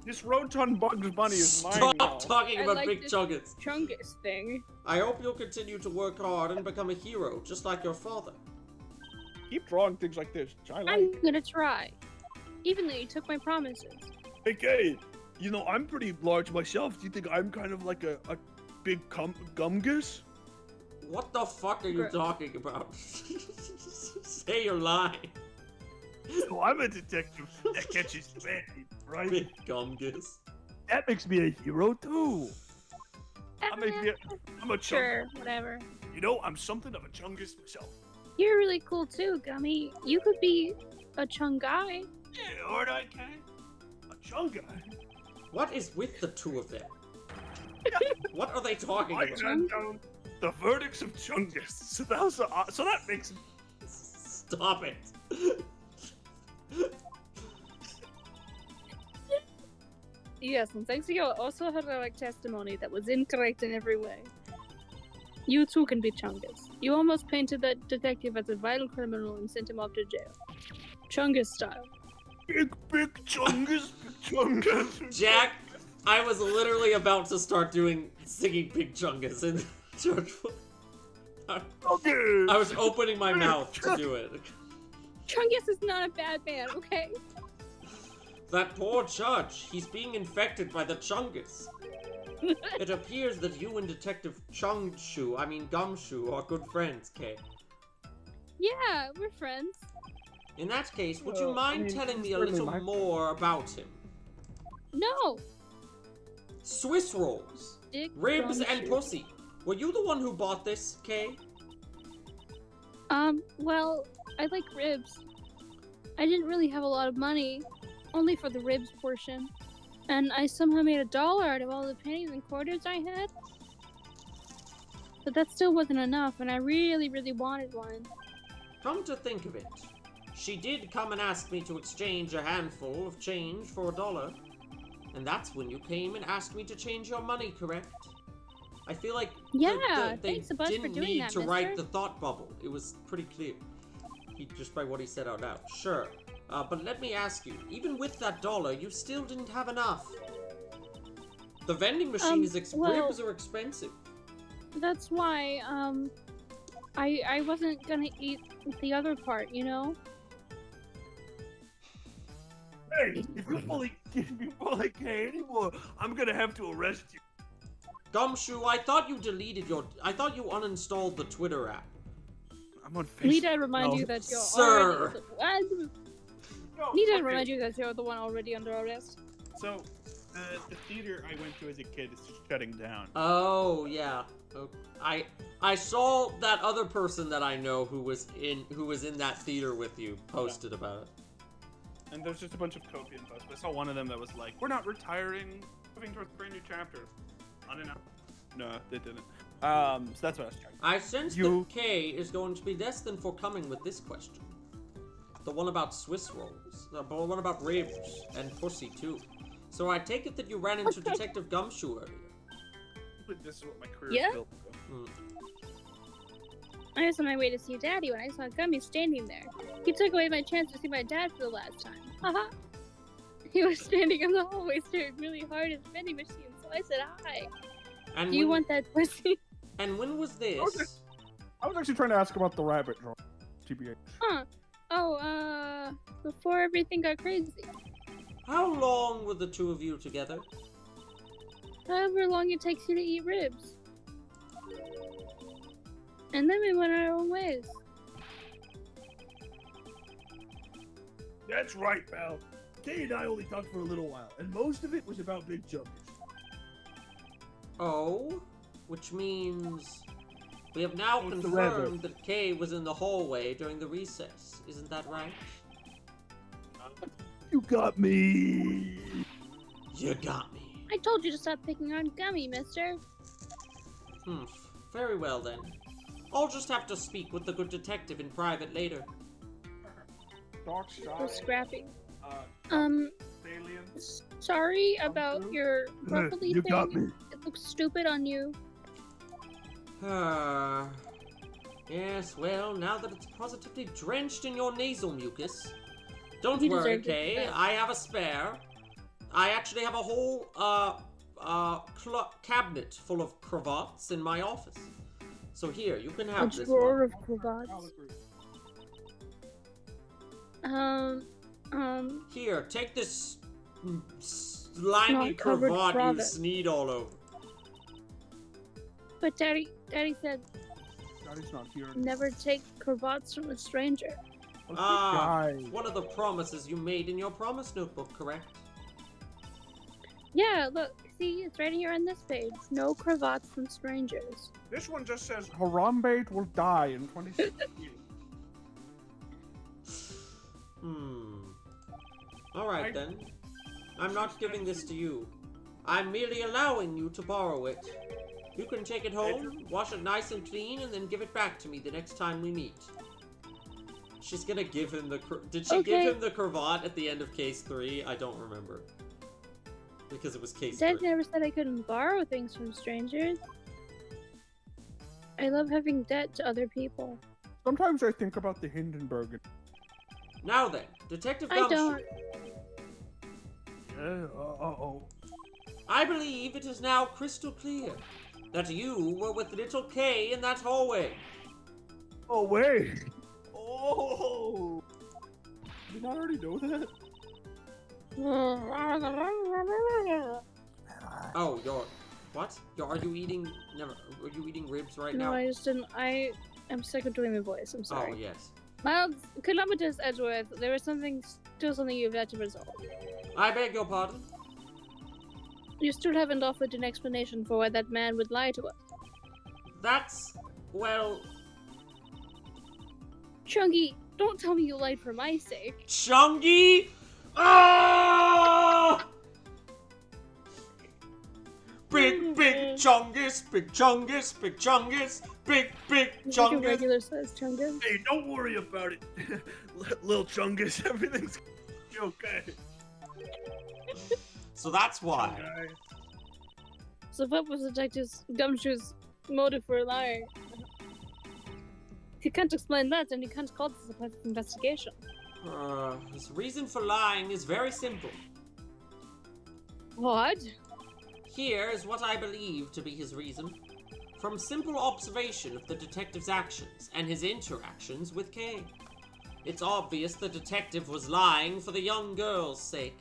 [SPEAKER 2] This rotund Bugs Bunny is mine
[SPEAKER 1] Stop
[SPEAKER 2] now.
[SPEAKER 1] talking
[SPEAKER 3] I
[SPEAKER 1] about
[SPEAKER 3] like
[SPEAKER 1] Big
[SPEAKER 3] this-
[SPEAKER 1] Chungus.
[SPEAKER 3] Chungus thing.
[SPEAKER 1] I hope you'll continue to work hard and become a hero, just like your father.
[SPEAKER 2] Keep drawing things like this, which I like.
[SPEAKER 3] I'm gonna try. Even though you took my promises.
[SPEAKER 2] Okay, you know, I'm pretty large myself. Do you think I'm kind of like a big gumgus?
[SPEAKER 1] What the fuck are you
[SPEAKER 3] Gr-
[SPEAKER 1] talking about? Say your line.
[SPEAKER 2] So I'm a detective that catches bad, right?
[SPEAKER 1] Big gumgus.
[SPEAKER 2] That makes me a hero too. I'm a chunk.
[SPEAKER 3] Sure, whatever.
[SPEAKER 2] You know, I'm something of a chungus myself.
[SPEAKER 3] You're really cool too, Gummy. You could be a chung guy.
[SPEAKER 2] Yeah, or I can. A chunga.
[SPEAKER 1] What is with the two of them? What are they talking
[SPEAKER 2] I
[SPEAKER 1] about?
[SPEAKER 2] hand down the verdicts of chungus. So that makes
[SPEAKER 1] Stop it.
[SPEAKER 3] Yes, and thanks to your also heroic testimony that was incorrect in every way. You too can be Chungus. You almost painted that detective as a violent criminal and sent him off to jail. Chungus style.
[SPEAKER 2] big chungus, big chungus.
[SPEAKER 1] Jack, I was literally about to start singing Big Chungus in church.
[SPEAKER 2] Okay.
[SPEAKER 1] I was opening my mouth to do it.
[SPEAKER 3] Chungus is not a bad man, okay?
[SPEAKER 1] That poor judge, he's being infected by the Chungus. It appears that you and Detective Gumshoe are good friends, Kay.
[SPEAKER 3] Yeah, we're friends.
[SPEAKER 1] In that case, would you
[SPEAKER 2] Well,
[SPEAKER 1] mind
[SPEAKER 2] I mean,
[SPEAKER 1] telling me
[SPEAKER 2] he's
[SPEAKER 1] a
[SPEAKER 2] certainly
[SPEAKER 1] little
[SPEAKER 2] my-
[SPEAKER 1] more about him?
[SPEAKER 3] No.
[SPEAKER 1] Swiss rolls,
[SPEAKER 3] Dick
[SPEAKER 1] ribs, and
[SPEAKER 3] Gumshoe.
[SPEAKER 1] pussy. Were you the one who bought this, Kay?
[SPEAKER 3] Well, I like ribs. I didn't really have a lot of money, only for the ribs portion. And I somehow made $1 out of all the pennies and quarters I had. But that still wasn't enough, and I really, really wanted one.
[SPEAKER 1] Come to think of it, she did come and ask me to exchange a handful of change for $1. And that's when you came and asked me to change your money, correct? I feel like
[SPEAKER 3] Yeah,
[SPEAKER 1] they
[SPEAKER 3] thanks a bunch for
[SPEAKER 1] didn't
[SPEAKER 3] doing
[SPEAKER 1] need
[SPEAKER 3] that,
[SPEAKER 1] to write
[SPEAKER 3] mister.
[SPEAKER 1] the thought bubble. It was pretty clear. Just by what he said out loud. Sure. But let me ask you, even with that $1, you still didn't have enough. The vending machine
[SPEAKER 3] well-
[SPEAKER 1] ribs are expensive.
[SPEAKER 3] That's why, I wasn't gonna eat the other part, you know?
[SPEAKER 2] Hey, if you bully Kay anymore, I'm gonna have to arrest you.
[SPEAKER 1] Gumshoe, I thought you uninstalled the Twitter app.
[SPEAKER 2] I'm on Facebook.
[SPEAKER 3] Need I remind
[SPEAKER 2] No.
[SPEAKER 3] you that you're
[SPEAKER 1] Sir.
[SPEAKER 3] already...
[SPEAKER 2] No,
[SPEAKER 3] Need I
[SPEAKER 2] okay.
[SPEAKER 3] remind you that you're the one already under arrest?
[SPEAKER 2] So, the theater I went to as a kid is shutting down.
[SPEAKER 1] Oh yeah. I saw that other person that I know who was in that theater with you posted about it.
[SPEAKER 2] And there's just a bunch of copium posts. I saw one of them that was like, "We're not retiring, moving towards a brand new chapter." Unannounced. No, they didn't. So that's what I was trying.
[SPEAKER 1] I sense
[SPEAKER 2] You-
[SPEAKER 1] that Kay is going to be destined for coming with this question. The one about Swiss rolls. The one about ribs and pussy too. So I take it that you ran into Detective Gumshoe earlier.
[SPEAKER 2] But this is what my career
[SPEAKER 3] Yeah?
[SPEAKER 2] is built for.
[SPEAKER 1] Hmm.
[SPEAKER 3] I was on my way to see Daddy when I saw Gummy standing there. He took away my chance to see my dad for the last time. Haha. He was standing in the hallway staring really hard at the vending machine, so I said hi.
[SPEAKER 1] And
[SPEAKER 3] Do you
[SPEAKER 1] when,
[SPEAKER 3] want that pussy?
[SPEAKER 1] And when was this?
[SPEAKER 2] Okay. I was actually trying to ask about the rabbit draw. TBH.
[SPEAKER 3] Huh. Oh, before everything got crazy.
[SPEAKER 1] How long were the two of you together?
[SPEAKER 3] However long it takes you to eat ribs. And then we went our own ways.
[SPEAKER 2] That's right, pal. Kay and I only talked for a little while, and most of it was about Big Jumpers.
[SPEAKER 1] Oh? Which means we have now
[SPEAKER 2] It's the rabbit.
[SPEAKER 1] confirmed that Kay was in the hallway during the recess. Isn't that right?
[SPEAKER 2] You got me.
[SPEAKER 1] You got me.
[SPEAKER 3] I told you to stop picking on Gummy, mister.
[SPEAKER 1] Very well then. I'll just have to speak with the good detective in private later.
[SPEAKER 3] So scrappy.
[SPEAKER 2] Alien.
[SPEAKER 3] Sorry about your ruffly
[SPEAKER 2] You
[SPEAKER 3] thing.
[SPEAKER 2] got me.
[SPEAKER 3] It looks stupid on you.
[SPEAKER 1] Yes, well, now that it's positively drenched in your nasal mucus. Don't
[SPEAKER 3] You
[SPEAKER 1] worry,
[SPEAKER 3] deserved it,
[SPEAKER 1] Kay.
[SPEAKER 3] though.
[SPEAKER 1] I have a spare. I actually have a whole, cabinet full of cravats in my office. So here, you can
[SPEAKER 3] A
[SPEAKER 1] have this
[SPEAKER 3] drawer
[SPEAKER 1] one.
[SPEAKER 3] of cravats.
[SPEAKER 1] Here, take this slimy
[SPEAKER 3] Not covered
[SPEAKER 1] cravat you
[SPEAKER 3] cravat.
[SPEAKER 1] sneed all over.
[SPEAKER 3] But Daddy said
[SPEAKER 2] Daddy's not here.
[SPEAKER 3] never take cravats from a stranger.
[SPEAKER 1] It's one of the promises you made in your promise notebook, correct?
[SPEAKER 3] Yeah, look, see, it's right here on this page. No cravats from strangers.
[SPEAKER 2] This one just says Harambe will die in 2016.
[SPEAKER 1] Alright then. I'm not giving this to you. I'm merely allowing you to borrow it. You can take it home, wash it nice and clean, and then give it back to me the next time we meet. She's gonna give him the Did she give him the cravat at the end of case 3? I don't remember. Because it was case
[SPEAKER 3] Dad
[SPEAKER 1] 3.
[SPEAKER 3] never said I couldn't borrow things from strangers. I love having debt to other people.
[SPEAKER 2] Sometimes I think about the Hindenburg.
[SPEAKER 1] Now then, Detective
[SPEAKER 3] I
[SPEAKER 1] Gumshoe.
[SPEAKER 3] don't.
[SPEAKER 2] Uh-oh.
[SPEAKER 1] I believe it is now crystal clear that you were with little Kay in that hallway.
[SPEAKER 2] Oh, wait. Oh. Did I already know that?
[SPEAKER 1] Oh, what? Are you eating? Are you eating ribs right
[SPEAKER 3] No,
[SPEAKER 1] now?
[SPEAKER 3] I just didn't. I'm sick of doing my voice. I'm sorry.
[SPEAKER 1] Oh yes.
[SPEAKER 3] Miles, kilometers, Edgeworth. There is still something you've got to resolve.
[SPEAKER 1] I beg your pardon.
[SPEAKER 3] You still haven't offered an explanation for why that man would lie to us.
[SPEAKER 1] That's well.
[SPEAKER 3] Chungy, don't tell me you lied for my sake.
[SPEAKER 1] Chungy. Ah! Big chungus, big chungus, big chungus, big
[SPEAKER 3] It's like a
[SPEAKER 1] chungus.
[SPEAKER 3] regular sized chungus.
[SPEAKER 2] Hey, don't worry about it. Little Chungus, everything's okay.
[SPEAKER 1] So that's why.
[SPEAKER 3] So what was Detective Gumshoe's motive for lying? If you can't explain that, then you can't call this a private investigation.
[SPEAKER 1] His reason for lying is very simple.
[SPEAKER 3] What?
[SPEAKER 1] Here is what I believe to be his reason. From simple observation of the detective's actions and his interactions with Kay. It's obvious the detective was lying for the young girl's sake.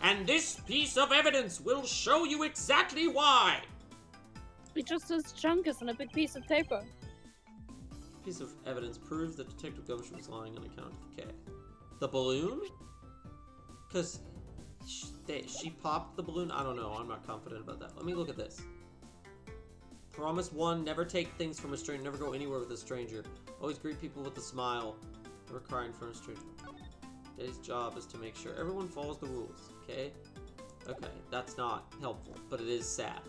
[SPEAKER 1] And this piece of evidence will show you exactly why.
[SPEAKER 3] It just says chungus on a big piece of paper.
[SPEAKER 1] Piece of evidence proves that Detective Gumshoe was lying on account of Kay. The balloon? Because she popped the balloon? I don't know. I'm not confident about that. Let me look at this. Promise 1, never take things from a stranger. Never go anywhere with a stranger. Always greet people with a smile. Never cry in front of a stranger. Daddy's job is to make sure everyone follows the rules. Okay? Okay, that's not helpful, but it is sad.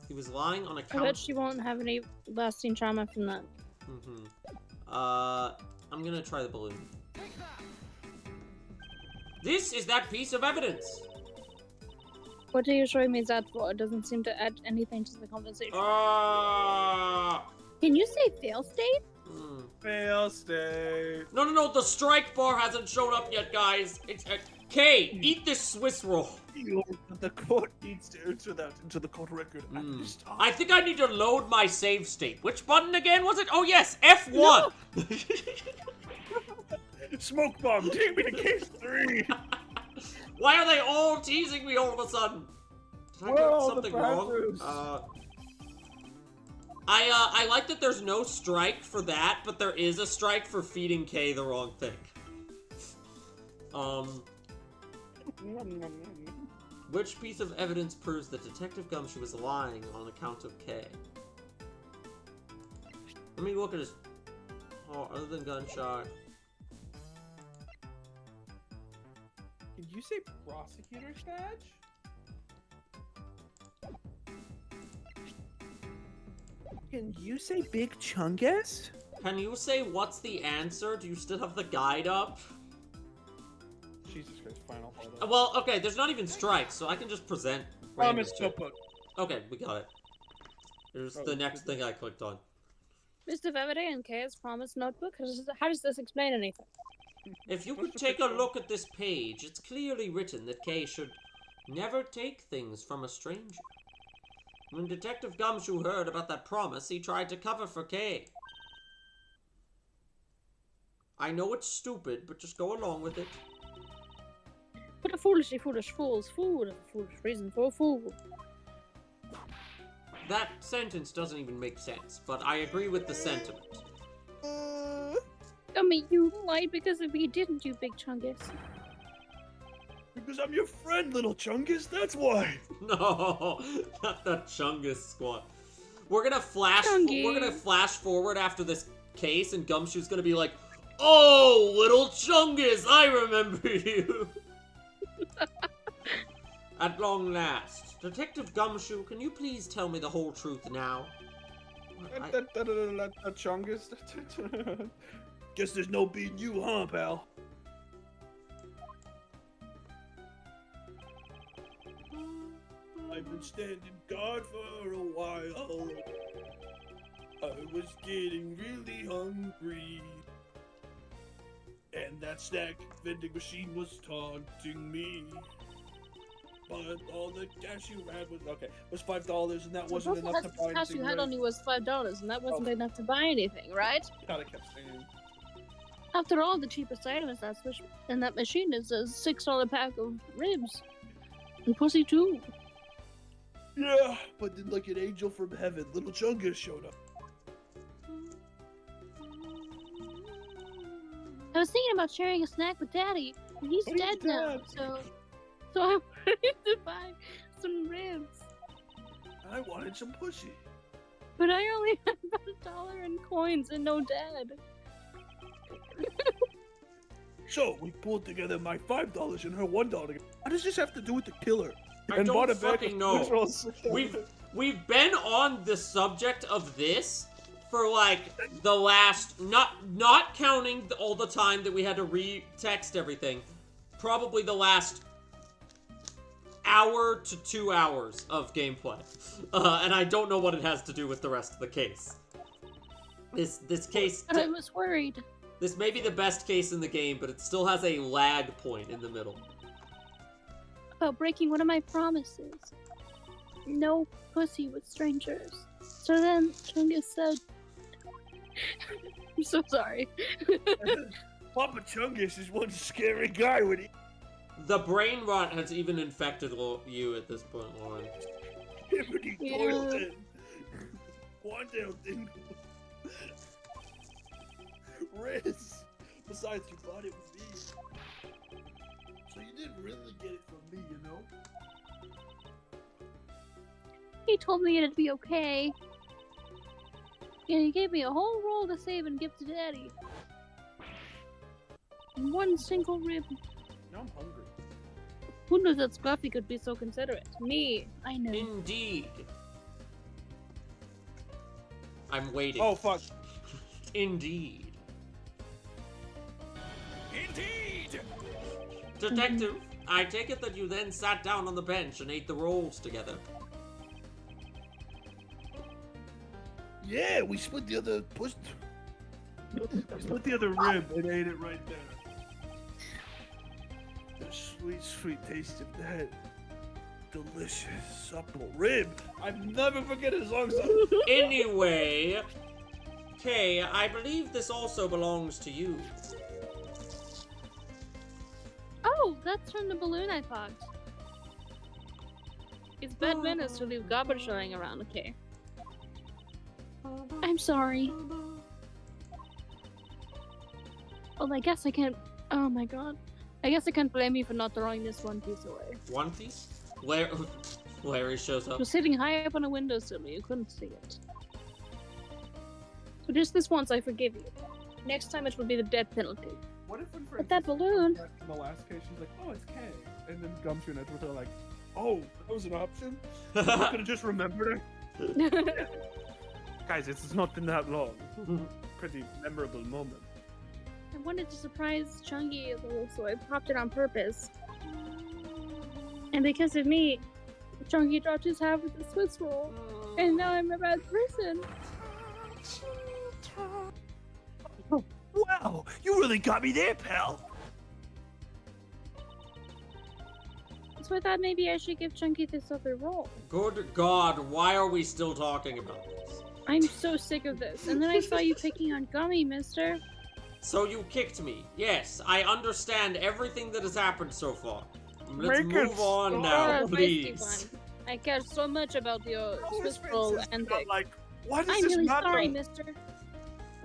[SPEAKER 1] He was lying on
[SPEAKER 3] I
[SPEAKER 1] account.
[SPEAKER 3] bet she won't have any lasting trauma from that.
[SPEAKER 1] I'm gonna try the balloon. This is that piece of evidence.
[SPEAKER 3] What are you showing me that for? It doesn't seem to add anything to the conversation. Can you say fail state?
[SPEAKER 2] Fail state.
[SPEAKER 1] No, the strike bar hasn't shown up yet, guys. It's Kay, eat this Swiss roll.
[SPEAKER 2] The court needs to enter that into the court record at this time.
[SPEAKER 1] I think I need to load my save state. Which button again was it? Oh yes, F1.
[SPEAKER 2] Smoke bomb, take me to case 3.
[SPEAKER 1] Why are they all teasing me all of a sudden? Did I
[SPEAKER 2] Where are
[SPEAKER 1] get
[SPEAKER 2] all
[SPEAKER 1] something
[SPEAKER 2] the
[SPEAKER 1] wrong?
[SPEAKER 2] bathrooms?
[SPEAKER 1] I like that there's no strike for that, but there is a strike for feeding Kay the wrong thing. Which piece of evidence proves that Detective Gumshoe was lying on account of Kay? Let me look at his... Oh, other than gunshot.
[SPEAKER 10] Can you say prosecutor's badge?
[SPEAKER 4] Can you say Big Chungus?
[SPEAKER 1] Can you say what's the answer? Do you still have the guide up?
[SPEAKER 10] Jesus Christ, final. Hold on.
[SPEAKER 1] Well, okay, there's not even strikes, so I can just present.
[SPEAKER 10] Promise
[SPEAKER 1] random shit.
[SPEAKER 10] notebook.
[SPEAKER 1] Okay, we got it. Here's the next thing I clicked on.
[SPEAKER 3] Mr. Faraday and Kay's promise notebook? How does this explain anything?
[SPEAKER 1] If you could take a look at this page, it's clearly written that Kay should never take things from a stranger. When Detective Gumshoe heard about that promise, he tried to cover for Kay. I know it's stupid, but just go along with it.
[SPEAKER 3] But a foolishly foolish fool's fool, a foolish reason for a fool.
[SPEAKER 1] That sentence doesn't even make sense, but I agree with the sentiment.
[SPEAKER 3] I mean, you lied because of me, didn't you, Big Chungus?
[SPEAKER 2] Because I'm your friend, little Chungus, that's why.
[SPEAKER 1] No, not the Chungus squad. We're gonna flash forward after this case, and Gumshoe's gonna be like, "Oh, little Chungus, I remember you." At long last, Detective Gumshoe, can you please tell me the whole truth now?
[SPEAKER 10] Chungus.
[SPEAKER 2] Guess there's no beating you, huh, pal? I've been standing guard for a while. I was getting really hungry. And that snack vending machine was taunting me. But all the cash you had was $5, and that wasn't enough to buy
[SPEAKER 3] The cash
[SPEAKER 2] anything.
[SPEAKER 3] you had
[SPEAKER 2] right?
[SPEAKER 3] on you was $5, and that wasn't enough to buy anything, right?
[SPEAKER 10] Kinda kept saying.
[SPEAKER 3] After all, the cheapest item is in that machine is a $6 pack of ribs. And pussy, too.
[SPEAKER 2] Yeah, but then like an angel from heaven, little Chungus showed up.
[SPEAKER 3] I was thinking about sharing a snack with Daddy, and he's
[SPEAKER 2] But he's
[SPEAKER 3] dead now,
[SPEAKER 2] dead.
[SPEAKER 3] so I wanted to buy some ribs.
[SPEAKER 2] I wanted some pussy.
[SPEAKER 3] But I only had about $1 in coins and no Dad.
[SPEAKER 2] So we pulled together my $5 and her $1. What does this have to do with the killer?
[SPEAKER 1] I don't fucking know. We've been on the subject of this for like the last, not counting all the time that we had to re-text everything, probably the last hour to 2 hours of gameplay, and I don't know what it has to do with the rest of the case. This case,
[SPEAKER 3] But I was worried.
[SPEAKER 1] this may be the best case in the game, but it still has a lag point in the middle.
[SPEAKER 3] About breaking one of my promises. No pussy with strangers. So then Chungus said... I'm so sorry.
[SPEAKER 2] Papa Chungus is one scary guy when he...
[SPEAKER 1] The brain rot has even infected you at this point, Lauren.
[SPEAKER 2] Hibbity
[SPEAKER 3] Yeah.
[SPEAKER 2] Doyleton. Wandale didn't... Riz. Besides, you bought it with me. So you didn't really get it from me, you know?
[SPEAKER 3] He told me it'd be okay. And he gave me a whole roll to save and give to Daddy. And one single rib.
[SPEAKER 10] Now I'm hungry.
[SPEAKER 3] Who knew that Scruffy could be so considerate? Me, I know.
[SPEAKER 1] Indeed. I'm waiting.
[SPEAKER 10] Oh fuck.
[SPEAKER 1] Indeed.
[SPEAKER 8] Indeed!
[SPEAKER 1] Detective, I take it that you then sat down on the bench and ate the rolls together.
[SPEAKER 2] Yeah, we split the other we split the other rib and ate it right there. The sweet, sweet taste of that delicious, supple rib. I've never forget as long as I...
[SPEAKER 1] Anyway, Kay, I believe this also belongs to you.
[SPEAKER 3] Oh, that's from the balloon I popped. It's bad manners to leave garbage lying around, okay? I'm sorry. Well, I guess I can't. Oh my god. I guess I can't blame you for not throwing this one piece away.
[SPEAKER 1] One Piece? Larry shows
[SPEAKER 3] It
[SPEAKER 1] up.
[SPEAKER 3] was sitting high up on a windowsill, you couldn't see it. So just this once, I forgive you. Next time it will be the death penalty.
[SPEAKER 10] What if when
[SPEAKER 3] But that
[SPEAKER 10] Francis
[SPEAKER 3] balloon-
[SPEAKER 10] comes back from the last case, she's like, oh, it's K. And then Gumshoe and Edward are like, oh, that was an option? I could have just remembered it. Guys, it's not been that long. Pretty memorable moment.
[SPEAKER 3] I wanted to surprise Chunky a little, so I popped it on purpose. And because of me, Chunky dropped his hat with the Swiss roll. And now I'm a bad person.
[SPEAKER 2] Wow, you really got me there, pal.
[SPEAKER 3] So I thought maybe I should give Chunky this other role.
[SPEAKER 1] Good God, why are we still talking about this?
[SPEAKER 3] I'm so sick of this. And then I saw you picking on Gummy, mister.
[SPEAKER 1] So you kicked me. Yes, I understand everything that has happened so far. Let's
[SPEAKER 2] Make it
[SPEAKER 1] move on
[SPEAKER 3] You're
[SPEAKER 1] now,
[SPEAKER 3] a feisty
[SPEAKER 1] please.
[SPEAKER 3] one. I care so much about your Swiss roll and
[SPEAKER 2] Not like, why does
[SPEAKER 3] I'm
[SPEAKER 2] this
[SPEAKER 3] really
[SPEAKER 2] matter?
[SPEAKER 3] sorry, mister.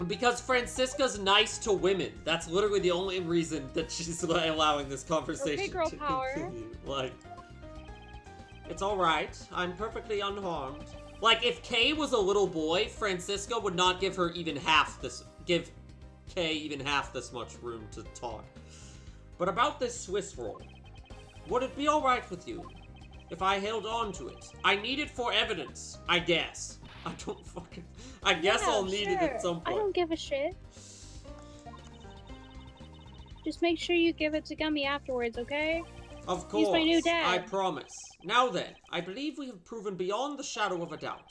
[SPEAKER 1] Because Francisca's nice to women. That's literally the only reason that she's allowing this conversation
[SPEAKER 3] Okay, girl
[SPEAKER 1] to
[SPEAKER 3] power.
[SPEAKER 1] continue. Like, it's alright. I'm perfectly unharmed. Like, if Kay was a little boy, Francisca would not give her even half this... Give Kay even half this much room to talk. But about this Swiss roll, would it be alright with you if I held on to it? I need it for evidence, I guess. I don't fucking... I guess
[SPEAKER 3] Yeah,
[SPEAKER 1] I'll need it at
[SPEAKER 3] sure.
[SPEAKER 1] some
[SPEAKER 3] I
[SPEAKER 1] point.
[SPEAKER 3] don't give a shit. Just make sure you give it to Gummy afterwards, okay?
[SPEAKER 1] Of
[SPEAKER 3] He's
[SPEAKER 1] course,
[SPEAKER 3] my new dad.
[SPEAKER 1] I promise. Now then, I believe we have proven beyond the shadow of a doubt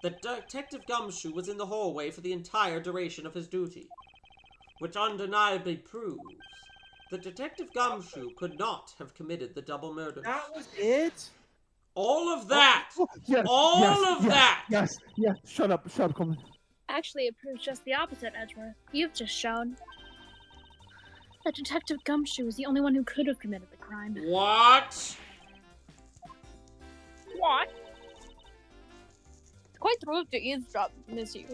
[SPEAKER 1] that Detective Gumshoe was in the hallway for the entire duration of his duty, which undeniably proves that Detective Gumshoe could not have committed the double murder.
[SPEAKER 4] That was it?
[SPEAKER 1] All of that!
[SPEAKER 10] Yes,
[SPEAKER 1] All
[SPEAKER 10] yes,
[SPEAKER 1] of
[SPEAKER 10] yes,
[SPEAKER 1] that!
[SPEAKER 10] Yes, yes. Shut up, Coleman.
[SPEAKER 3] Actually, it proves just the opposite, Edgeworth. You've just shown that Detective Gumshoe is the only one who could have committed the crime.
[SPEAKER 1] What?
[SPEAKER 3] What? It's quite rude to eavesdrop, miss you.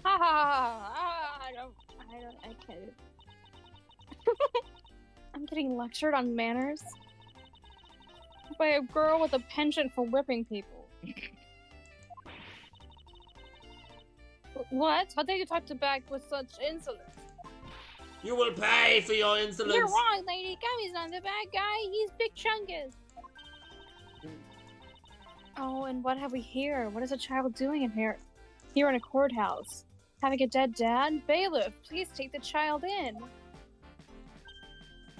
[SPEAKER 3] Ha ha ha! I can't. I'm getting lectured on manners by a girl with a penchant for whipping people. What? How dare you talk to back with such insolence?
[SPEAKER 1] You will pay for your insolence.
[SPEAKER 3] You're wrong, lady. Gummy's not the bad guy. He's Big Chungus. Oh, and what have we here? What is a child doing in here? Here in a courthouse. Having a dead dad? Bailiff, please take the child in.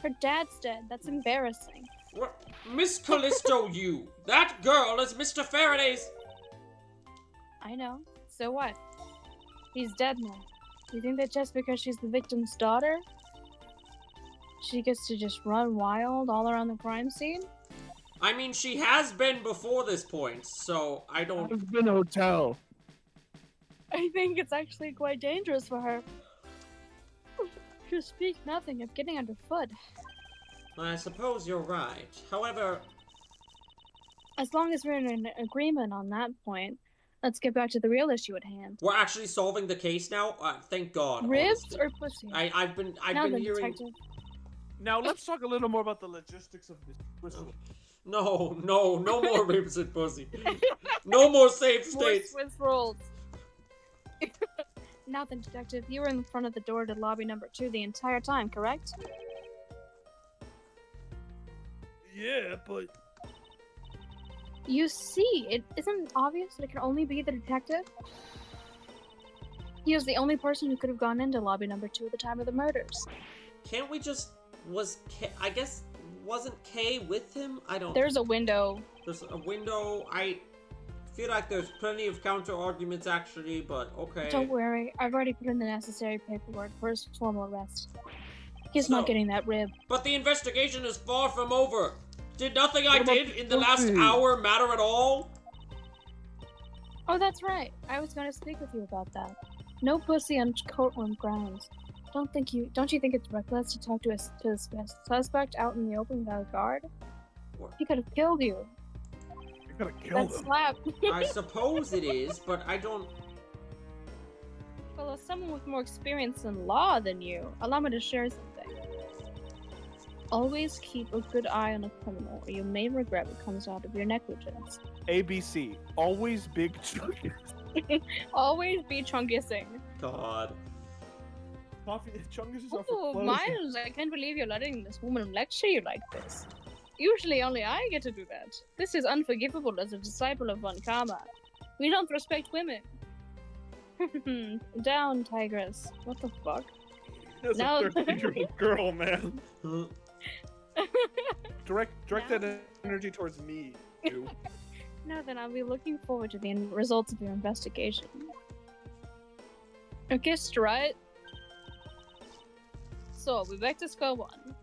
[SPEAKER 3] Her dad's dead. That's embarrassing.
[SPEAKER 1] What? Miss Callisto, you! That girl is Mr. Faraday's...
[SPEAKER 3] I know. So what? He's dead now. You think that just because she's the victim's daughter, she gets to just run wild all around the crime scene?
[SPEAKER 1] I mean, she has been before this point, so I don't...
[SPEAKER 10] I've been a hotel.
[SPEAKER 3] I think it's actually quite dangerous for her. To speak nothing of getting underfoot.
[SPEAKER 1] I suppose you're right. However...
[SPEAKER 3] As long as we're in an agreement on that point, let's get back to the real issue at hand.
[SPEAKER 1] We're actually solving the case now? Thank God.
[SPEAKER 3] Ribs
[SPEAKER 1] honestly.
[SPEAKER 3] or pussy?
[SPEAKER 1] I've been
[SPEAKER 3] now then,
[SPEAKER 1] hearing...
[SPEAKER 3] detective.
[SPEAKER 2] Now let's talk a little more about the logistics of this whistle.
[SPEAKER 1] No more ribs and pussy. No more safe
[SPEAKER 3] More
[SPEAKER 1] states.
[SPEAKER 3] Swiss rolls. Now then, detective, you were in front of the door to lobby number 2 the entire time, correct?
[SPEAKER 2] Yeah, but
[SPEAKER 3] You see, it isn't obvious that it can only be the detective. He was the only person who could have gone into lobby number 2 at the time of the murders.
[SPEAKER 1] Can't we just... Was Kay... I guess... Wasn't Kay with him? I don't...
[SPEAKER 3] There's a window.
[SPEAKER 1] There's a window. I feel like there's plenty of counter arguments actually, but okay.
[SPEAKER 3] Don't worry, I've already put in the necessary paperwork for his formal arrest. He's
[SPEAKER 1] So-
[SPEAKER 3] not getting that rib.
[SPEAKER 1] But the investigation is far from over. Did nothing I
[SPEAKER 10] What about
[SPEAKER 1] did in the last
[SPEAKER 10] pussy?
[SPEAKER 1] hour matter at all?
[SPEAKER 3] Oh, that's right. I was going to speak with you about that. No pussy on courtroom grounds. Don't you think it's reckless to talk to a suspect out in the open without a guard?
[SPEAKER 1] What?
[SPEAKER 3] He could have killed you.
[SPEAKER 10] gotta kill
[SPEAKER 3] That
[SPEAKER 10] them.
[SPEAKER 3] slap.
[SPEAKER 1] I suppose it is, but I don't.
[SPEAKER 3] Well, as someone with more experience in law than you, allow me to share something. Always keep a good eye on a criminal, or you may regret what comes out of your negligence.
[SPEAKER 10] ABC. Always big chunky.
[SPEAKER 3] Always be chungissing.
[SPEAKER 1] God.
[SPEAKER 10] Coffee chungus is off
[SPEAKER 3] Oh,
[SPEAKER 10] for
[SPEAKER 3] Miles, I can't believe you're letting this woman lecture you like this. Usually only I get to do that. This is unforgivable as a disciple of Von Karma. We don't respect women. Down, Tigress. What the fuck?
[SPEAKER 10] That's
[SPEAKER 3] No.
[SPEAKER 10] a 13-year-old girl, man. Direct
[SPEAKER 3] No.
[SPEAKER 10] that energy towards me, you.
[SPEAKER 3] No, then I'll be looking forward to the results of your investigation. Okay, Strut. So, we're back to square one.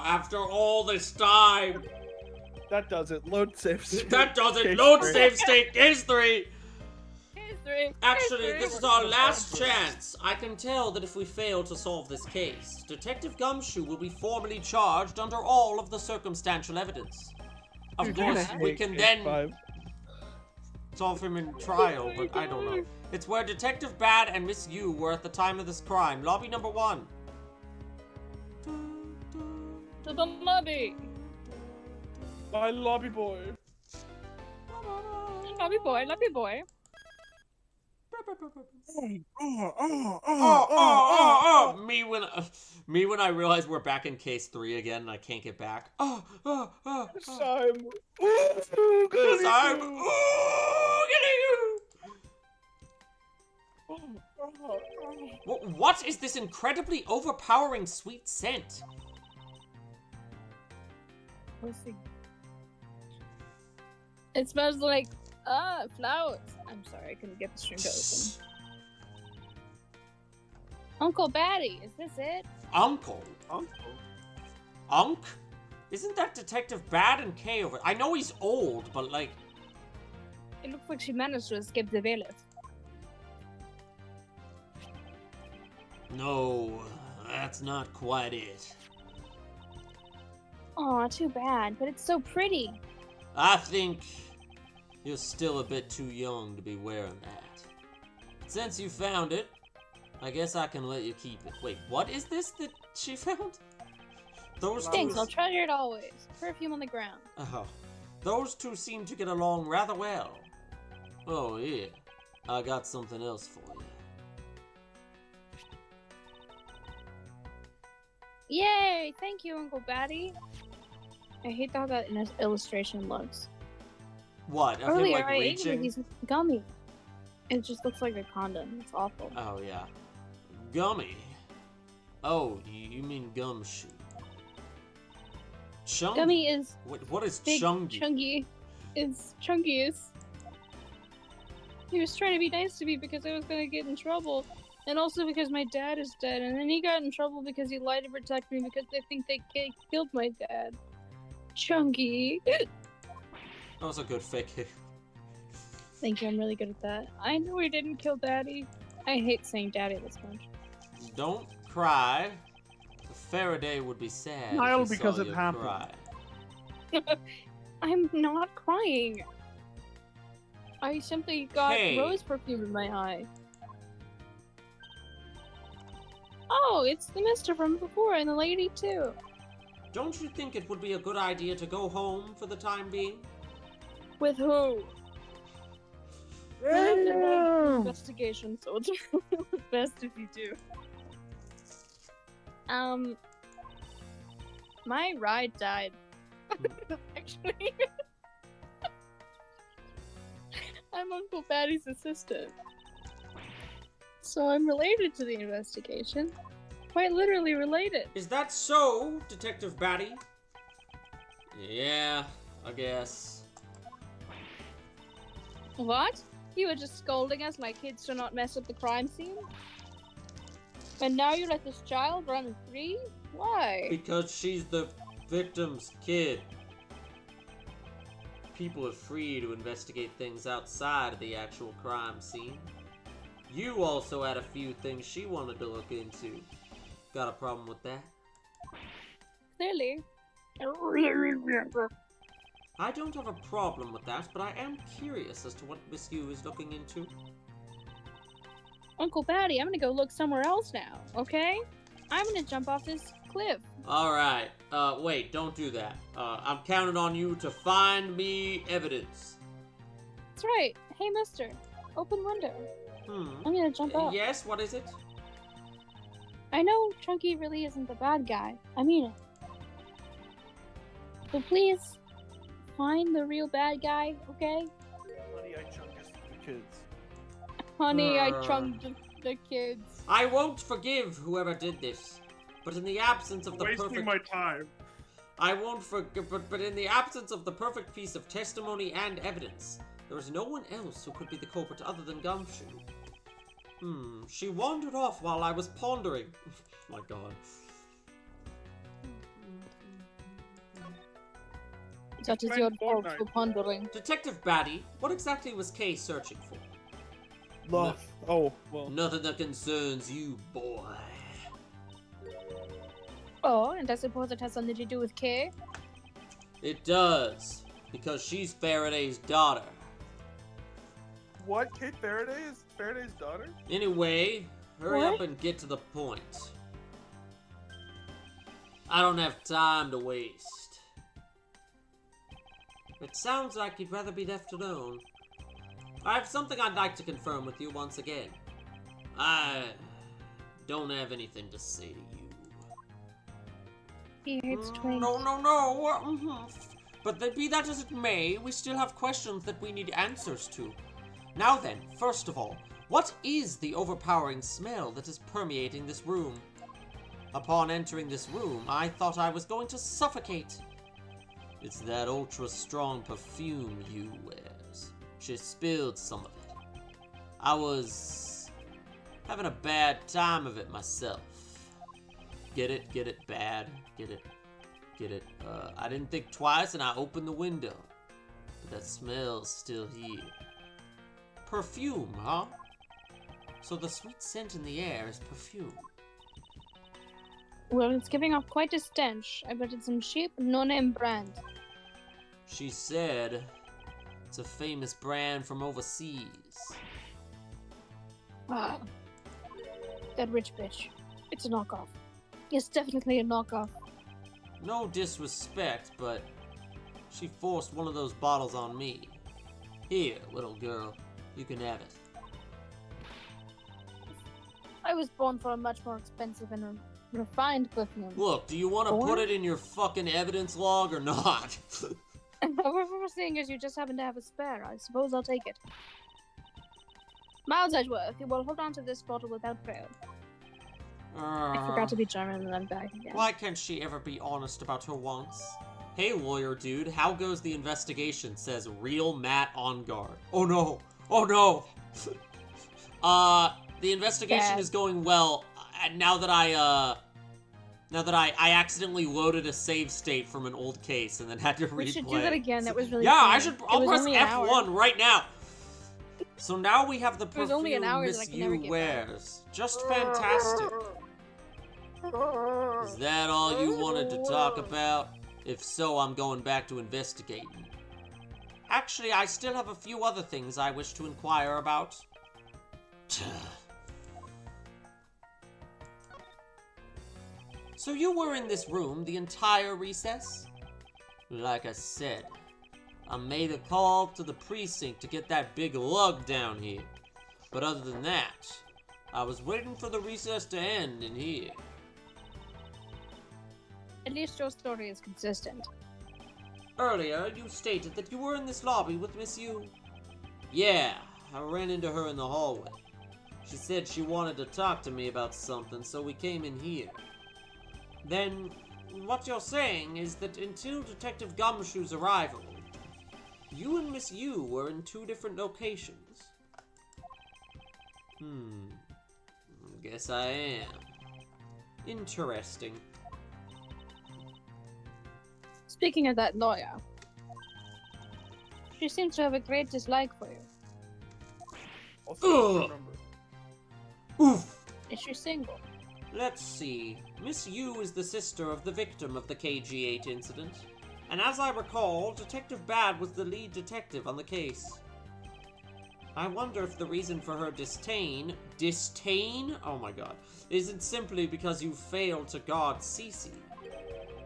[SPEAKER 1] After all this time.
[SPEAKER 10] That does it. Load save state.
[SPEAKER 1] That does it.
[SPEAKER 10] Case
[SPEAKER 1] Load
[SPEAKER 10] three.
[SPEAKER 1] save state. Case 3.
[SPEAKER 3] Case 3.
[SPEAKER 1] Actually, this is our last chance. I can tell that if we fail to solve this case, Detective Gumshoe will be formally charged under all of the circumstantial evidence. Of
[SPEAKER 10] Dude,
[SPEAKER 1] course,
[SPEAKER 10] you're
[SPEAKER 1] we
[SPEAKER 10] gonna
[SPEAKER 1] can
[SPEAKER 10] hate
[SPEAKER 1] then
[SPEAKER 10] Case 5.
[SPEAKER 1] solve him in trial, but I don't know. It's where Detective Bad and Miss Yu were at the time of this crime. Lobby number 1.
[SPEAKER 3] To the lobby.
[SPEAKER 10] Bye, lobby boy.
[SPEAKER 3] Lobby boy, lobby boy.
[SPEAKER 1] Me when I realize we're back in case 3 again and I can't get back.
[SPEAKER 10] Simon.
[SPEAKER 1] Because I'm getting you. What is this incredibly overpowering sweet scent?
[SPEAKER 3] It smells like flowers. I'm sorry, I couldn't get the string to open. Uncle Batty, is this it?
[SPEAKER 1] Uncle? Unk? Isn't that Detective Bad and K over? I know he's old, but like...
[SPEAKER 3] It looks like she managed to escape the bailiff.
[SPEAKER 1] No, that's not quite it.
[SPEAKER 3] Aw, too bad, but it's so pretty.
[SPEAKER 1] I think you're still a bit too young to be wearing that. Since you found it, I guess I can let you keep it. Wait, what is this that she found? Those
[SPEAKER 3] Thanks,
[SPEAKER 1] two...
[SPEAKER 3] I'll treasure it always. Perfume on the ground.
[SPEAKER 1] Oh, those two seem to get along rather well. Oh yeah, I got something else for you.
[SPEAKER 3] Yay! Thank you, Uncle Batty. I hate how that illustration looks.
[SPEAKER 1] What? Of him
[SPEAKER 3] Earlier,
[SPEAKER 1] like
[SPEAKER 3] I ate
[SPEAKER 1] reaching?
[SPEAKER 3] he's gummy. It just looks like a condom. It's awful.
[SPEAKER 1] Oh yeah, gummy. Oh, you mean gumshoe? Chung?
[SPEAKER 3] Gummy is
[SPEAKER 1] What is
[SPEAKER 3] big,
[SPEAKER 1] chungy?
[SPEAKER 3] chunky. It's chunkiest. He was trying to be nice to me because I was gonna get in trouble. And also because my dad is dead. And then he got in trouble because he lied to protect me because they think they killed my dad. Chunky.
[SPEAKER 1] That was a good fake.
[SPEAKER 3] Thank you, I'm really good at that. I know he didn't kill Daddy. I hate saying Daddy this much.
[SPEAKER 1] Don't cry. Faraday would be sad.
[SPEAKER 10] Smile
[SPEAKER 1] if he
[SPEAKER 10] because
[SPEAKER 1] saw
[SPEAKER 10] it
[SPEAKER 1] you
[SPEAKER 10] happened.
[SPEAKER 1] cry.
[SPEAKER 3] I'm not crying. I simply got
[SPEAKER 1] Hey.
[SPEAKER 3] rose perfume in my eye. Oh, it's the mister from before and the lady too.
[SPEAKER 1] Don't you think it would be a good idea to go home for the time being?
[SPEAKER 3] With who? I have to do investigation, so it's best if you do. My ride died. Actually. I'm Uncle Patty's assistant. So I'm related to the investigation. Quite literally related.
[SPEAKER 1] Is that so, Detective Batty? Yeah, I guess.
[SPEAKER 3] What? You were just scolding us like kids to not mess up the crime scene? And now you let this child run free? Why?
[SPEAKER 1] Because she's the victim's kid. People are free to investigate things outside of the actual crime scene. You also had a few things she wanted to look into. Got a problem with that?
[SPEAKER 3] Clearly.
[SPEAKER 1] I don't have a problem with that, but I am curious as to what Miss Yu is looking into.
[SPEAKER 3] Uncle Patty, I'm gonna go look somewhere else now, okay? I'm gonna jump off this cliff.
[SPEAKER 1] Alright, wait, don't do that. I'm counting on you to find me evidence.
[SPEAKER 3] That's right. Hey, mister. Open window. I'm gonna jump up.
[SPEAKER 1] Yes, what is it?
[SPEAKER 3] I know Chunky really isn't the bad guy. I mean it. So please, find the real bad guy, okay?
[SPEAKER 4] Honey, I chunked the kids.
[SPEAKER 3] Honey, I chunked the kids.
[SPEAKER 1] I won't forgive whoever did this, but in the absence of the
[SPEAKER 10] Wasting my time.
[SPEAKER 1] I won't forgive, but in the absence of the perfect piece of testimony and evidence, there is no one else who could be the culprit other than Gumshoe. She wandered off while I was pondering. My god.
[SPEAKER 3] That is your fault for pondering.
[SPEAKER 1] Detective Batty, what exactly was Kay searching for?
[SPEAKER 10] Love. Oh, well.
[SPEAKER 1] Nothing that concerns you, boy.
[SPEAKER 3] Oh, and I suppose it has something to do with Kay?
[SPEAKER 1] It does, because she's Faraday's daughter.
[SPEAKER 10] What? Kate Faraday is Faraday's daughter?
[SPEAKER 1] Anyway, hurry
[SPEAKER 3] What?
[SPEAKER 1] up and get to the point. I don't have time to waste. It sounds like you'd rather be left alone. I have something I'd like to confirm with you once again. I don't have anything to say to you.
[SPEAKER 3] He hates twins.
[SPEAKER 1] No. But be that as it may, we still have questions that we need answers to. Now then, first of all, what is the overpowering smell that is permeating this room? Upon entering this room, I thought I was going to suffocate. It's that ultra-strong perfume Yu wears. She spilled some of it. I was having a bad time of it myself. Get it? Get it? Bad? Get it? Get it? I didn't think twice and I opened the window. But that smell's still here. Perfume, huh? So the sweet scent in the air is perfume.
[SPEAKER 3] Well, it's giving off quite a stench. I bet it's some cheap, no-name brand.
[SPEAKER 1] She said it's a famous brand from overseas.
[SPEAKER 3] Ah, that rich bitch. It's a knockoff. It's definitely a knockoff.
[SPEAKER 1] No disrespect, but she forced one of those bottles on me. Here, little girl, you can have it.
[SPEAKER 3] I was born for a much more expensive and refined perfume.
[SPEAKER 1] Look, do you want to put it in your fucking evidence log or not?
[SPEAKER 3] However, seeing as you just happen to have a spare, I suppose I'll take it. Miles Edgeworth, you will hold on to this bottle without fail. I forgot to be German and I'm back again.
[SPEAKER 1] Why can't she ever be honest about her wants? Hey, lawyer dude, how goes the investigation? Says real Matt on guard. Oh no! Oh no! The investigation is going well. Now that I accidentally loaded a save state from an old case and then had to replay.
[SPEAKER 3] We should do that again. That was really
[SPEAKER 1] Yeah,
[SPEAKER 3] funny.
[SPEAKER 1] I'll press F1 right now. So now we have the
[SPEAKER 3] was only an
[SPEAKER 1] perfume
[SPEAKER 3] hour that I
[SPEAKER 1] Miss
[SPEAKER 3] can never
[SPEAKER 1] Yu
[SPEAKER 3] get
[SPEAKER 1] wears. Just fantastic. Is that all you wanted to talk about? If so, I'm going back to investigating. Actually, I still have a few other things I wish to inquire about. So you were in this room the entire recess? Like I said, I made a call to the precinct to get that big lug down here. But other than that, I was waiting for the recess to end in here.
[SPEAKER 3] At least your story is consistent.
[SPEAKER 1] Earlier, you stated that you were in this lobby with Miss Yu. Yeah, I ran into her in the hallway. She said she wanted to talk to me about something, so we came in here. Then, what you're saying is that until Detective Gumshoe's arrival, you and Miss Yu were in two different locations. Guess I am. Interesting.
[SPEAKER 3] Speaking of that lawyer, she seems to have a great dislike for you.
[SPEAKER 10] Also, don't remember.
[SPEAKER 1] Oof!
[SPEAKER 3] Is she single?
[SPEAKER 1] Let's see. Miss Yu is the sister of the victim of the KG8 incident, And as I recall, Detective Bad was the lead detective on the case. I wonder if the reason for her disdain, oh my god, isn't simply because you failed to guard Cece,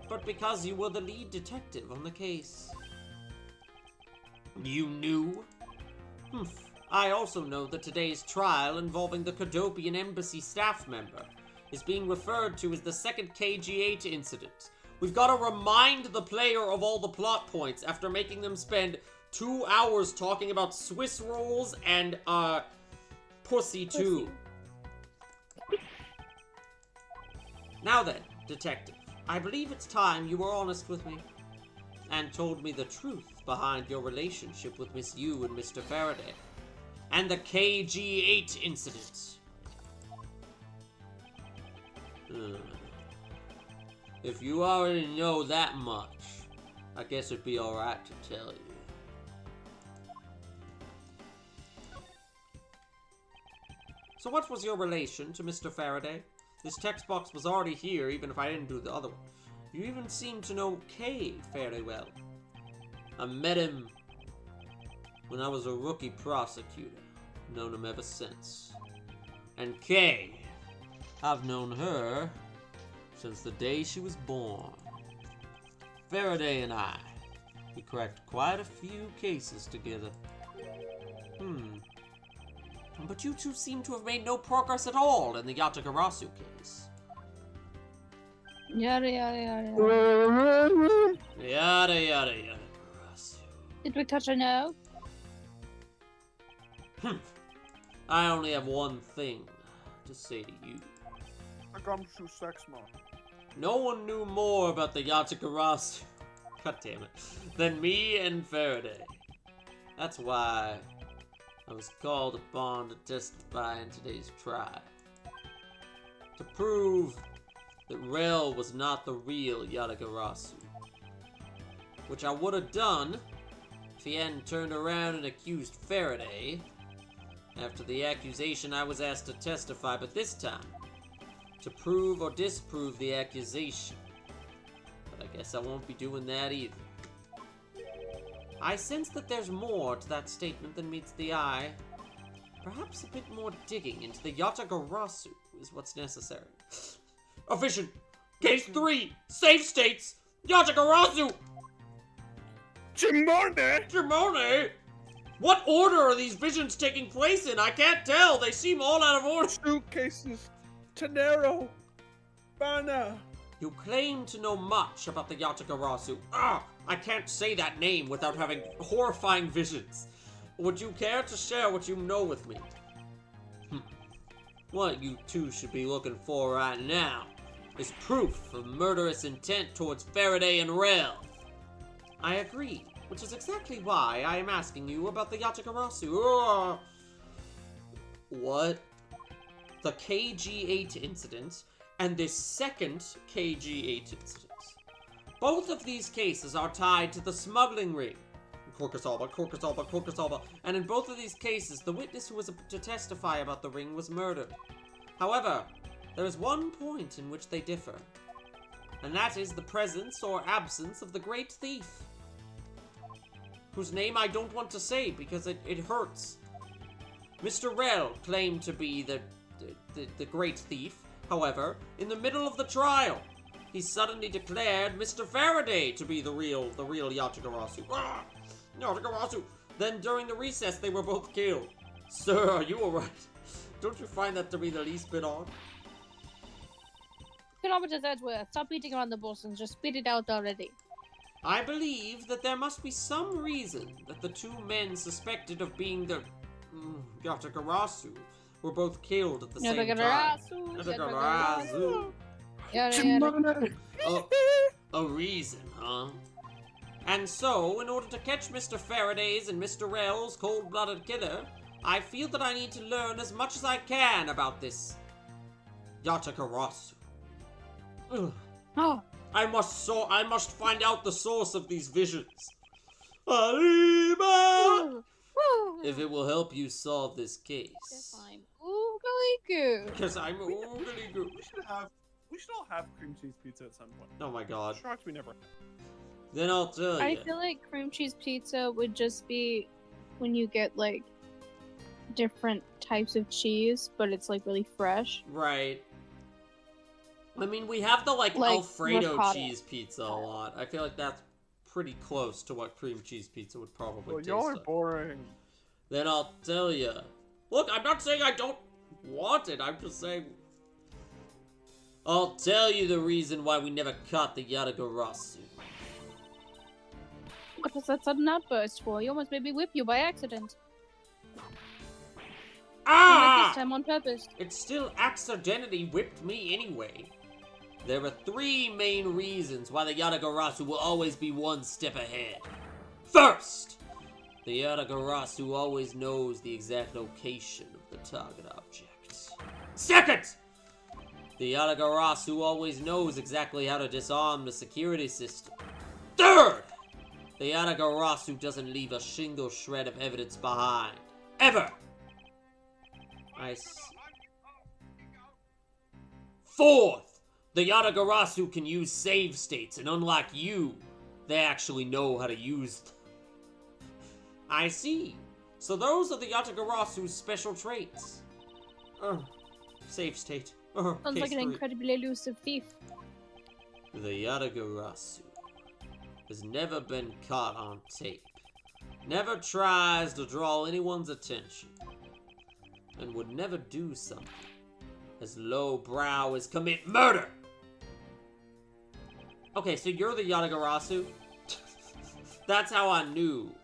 [SPEAKER 1] but because you were the lead detective on the case. You knew? Humph. I also know that today's trial involving the Kodopian embassy staff member is being referred to as the second KG8 incident. We've got to remind the player of all the plot points after making them spend 2 hours talking about Swiss rolls and, pussy too. Now then, detective, I believe it's time you were honest with me and told me the truth behind your relationship with Miss Yu and Mr. Faraday and the KG8 incident. If you already know that much, I guess it'd be alright to tell you. So what was your relation to Mr. Faraday? This text box was already here, even if I didn't do the other one. You even seem to know Kay fairly well. I met him when I was a rookie prosecutor. Known him ever since. And Kay, I've known her since the day she was born. Faraday and I, we cracked quite a few cases together. But you two seem to have made no progress at all in the Yatagarasu case.
[SPEAKER 3] Yada yada yada.
[SPEAKER 1] Yada yada Yatagarasu.
[SPEAKER 3] Did we touch a no?
[SPEAKER 1] I only have one thing to say to you.
[SPEAKER 10] I gumshoe sex mom.
[SPEAKER 1] No one knew more about the Yatagarasu, god damn it, than me and Faraday. That's why I was called upon to testify in today's trial. To prove that Rel was not the real Yatagarasu. Which I would have done if he hadn't turned around and accused Faraday after the accusation I was asked to testify, but this time to prove or disprove the accusation. But I guess I won't be doing that either. I sense that there's more to that statement than meets the eye. Perhaps a bit more digging into the Yatagarasu is what's necessary. A vision! Case 3! Safe states! Yatagarasu!
[SPEAKER 2] Jimone!
[SPEAKER 1] Jimone! What order are these visions taking place in? I can't tell. They seem all out of order.
[SPEAKER 10] Suitcases. Tenero. Bana.
[SPEAKER 1] You claim to know much about the Yatagarasu. I can't say that name without having horrifying visions. Would you care to share what you know with me? What you two should be looking for right now is proof of murderous intent towards Faraday and Rel. I agree, which is exactly why I am asking you about the Yatagarasu. What? The KG8 incident and this second KG8 incident. Both of these cases are tied to the smuggling ring. Korkasalva. And in both of these cases, the witness who was to testify about the ring was murdered. However, there is one point in which they differ. And that is the presence or absence of the great thief. Whose name I don't want to say because it hurts. Mr. Rel claimed to be the great thief. However, in the middle of the trial, he suddenly declared Mr. Faraday to be the real Yatagarasu. Yatagarasu! Then during the recess, they were both killed. Sir, are you alright? Don't you find that to be the least bit odd?
[SPEAKER 3] Kilometers Edgeworth, stop beating around the bush and just spit it out already.
[SPEAKER 1] I believe that there must be some reason that the two men suspected of being the Yatagarasu were both killed at the same time. Yatagarasu. A reason, huh? And so, in order to catch Mr. Faraday's and Mr. Rel's cold-blooded killer, I feel that I need to learn as much as I can about this Yatagarasu.
[SPEAKER 3] Oh.
[SPEAKER 1] I must find out the source of these visions. Arriba! If it will help you solve this case.
[SPEAKER 3] Yes, I'm oogly goo.
[SPEAKER 1] Because I'm oogly goo.
[SPEAKER 10] We should all have cream cheese pizza at some point.
[SPEAKER 1] Oh my god.
[SPEAKER 10] Shocked we never.
[SPEAKER 1] Then I'll tell
[SPEAKER 3] I
[SPEAKER 1] you.
[SPEAKER 3] feel like cream cheese pizza would just be when you get like different types of cheese, but it's like really fresh.
[SPEAKER 1] Right. I mean, we have the like Alfredo
[SPEAKER 3] ricotta.
[SPEAKER 1] cheese pizza a lot. I feel like that's pretty close to what cream cheese pizza would probably
[SPEAKER 10] Well,
[SPEAKER 1] taste
[SPEAKER 10] y'all are
[SPEAKER 1] like.
[SPEAKER 10] boring.
[SPEAKER 1] Then I'll tell you. Look, I'm not saying I don't want it. I'm just saying. I'll tell you the reason why we never caught the Yatagarasu.
[SPEAKER 3] What was that sudden outburst for? You almost made me whip you by accident. Not this time on purpose.
[SPEAKER 1] It still accidentally whipped me anyway. There are 3 main reasons why the Yatagarasu will always be one step ahead. First, the Yatagarasu always knows the exact location of the target object. Second, the Yatagarasu always knows exactly how to disarm the security system. Third, the Yatagarasu doesn't leave a single shred of evidence behind. Ever! Fourth, the Yatagarasu can use save states, and unlike you, they actually know how to use them. I see. So those are the Yatagarasu's special traits. Save state.
[SPEAKER 3] Sounds like
[SPEAKER 1] case
[SPEAKER 3] an
[SPEAKER 1] 3.
[SPEAKER 3] incredibly elusive thief.
[SPEAKER 1] The Yatagarasu has never been caught on tape. Never tries to draw anyone's attention. And would never do something as lowbrow as commit murder. Okay, so you're the Yatagarasu? That's how I knew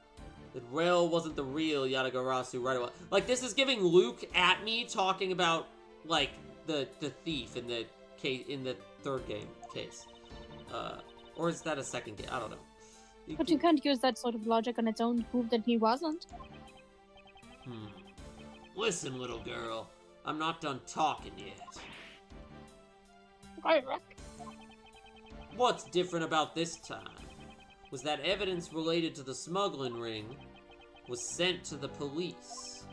[SPEAKER 1] that Rail wasn't the real Yatagarasu right away. Like, this is giving Luke at me talking about, like, the thief in the case, in the 3rd game case. Or is that a 2nd game? I don't know.
[SPEAKER 3] But you can't use that sort of logic on its own to prove that he wasn't.
[SPEAKER 1] Listen, little girl. I'm not done talking yet.
[SPEAKER 3] Right, Rick.
[SPEAKER 1] What's different about this time was that evidence related to the smuggling ring was sent to the police,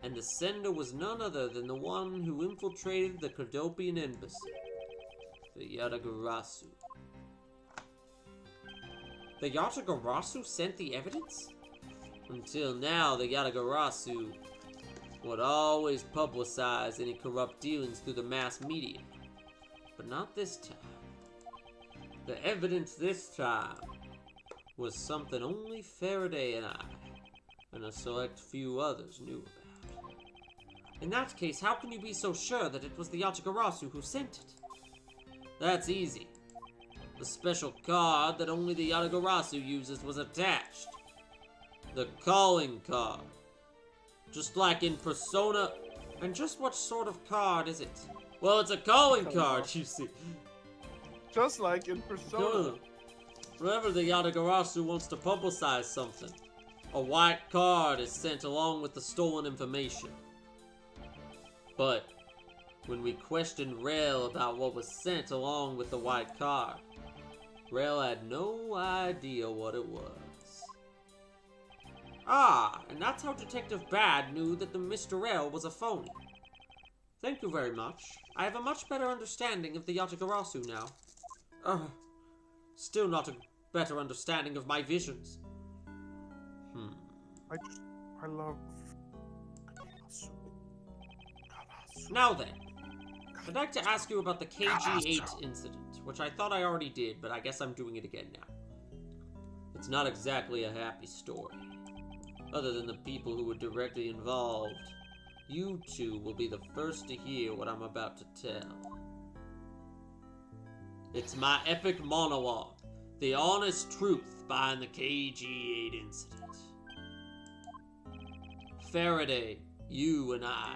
[SPEAKER 1] and the sender was none other than the one who infiltrated the Cordopian embassy, the Yatagarasu. The Yatagarasu sent the evidence? Until now, the Yatagarasu would always publicize any corrupt dealings through the mass media. But not this time. The evidence this time was something only Faraday and I, and a select few others knew about. In that case, how can you be so sure that it was the Yatagarasu who sent it? That's easy. The special card that only the Yatagarasu uses was attached. The calling card. Just like in Persona. And just what sort of card is it? Well, it's a calling card, you see.
[SPEAKER 10] Just like in Persona.
[SPEAKER 1] Whenever the Yatagarasu wants to publicize something, a white card is sent along with the stolen information. But when we questioned Rail about what was sent along with the white card, Rail had no idea what it was. Ah, and that's how Detective Bad knew that the Mr. Rail was a phony. Thank you very much. I have a much better understanding of the Yatagarasu now. Still not a better understanding of my visions.
[SPEAKER 10] I love...
[SPEAKER 1] Now then, I'd like to ask you about the KG-8 incident, which I thought I already did, but I guess I'm doing it again now. It's not exactly a happy story. Other than the people who were directly involved, you two will be the first to hear what I'm about to tell. It's my epic monologue, the honest truth behind the KG-8 incident. Faraday, you and I.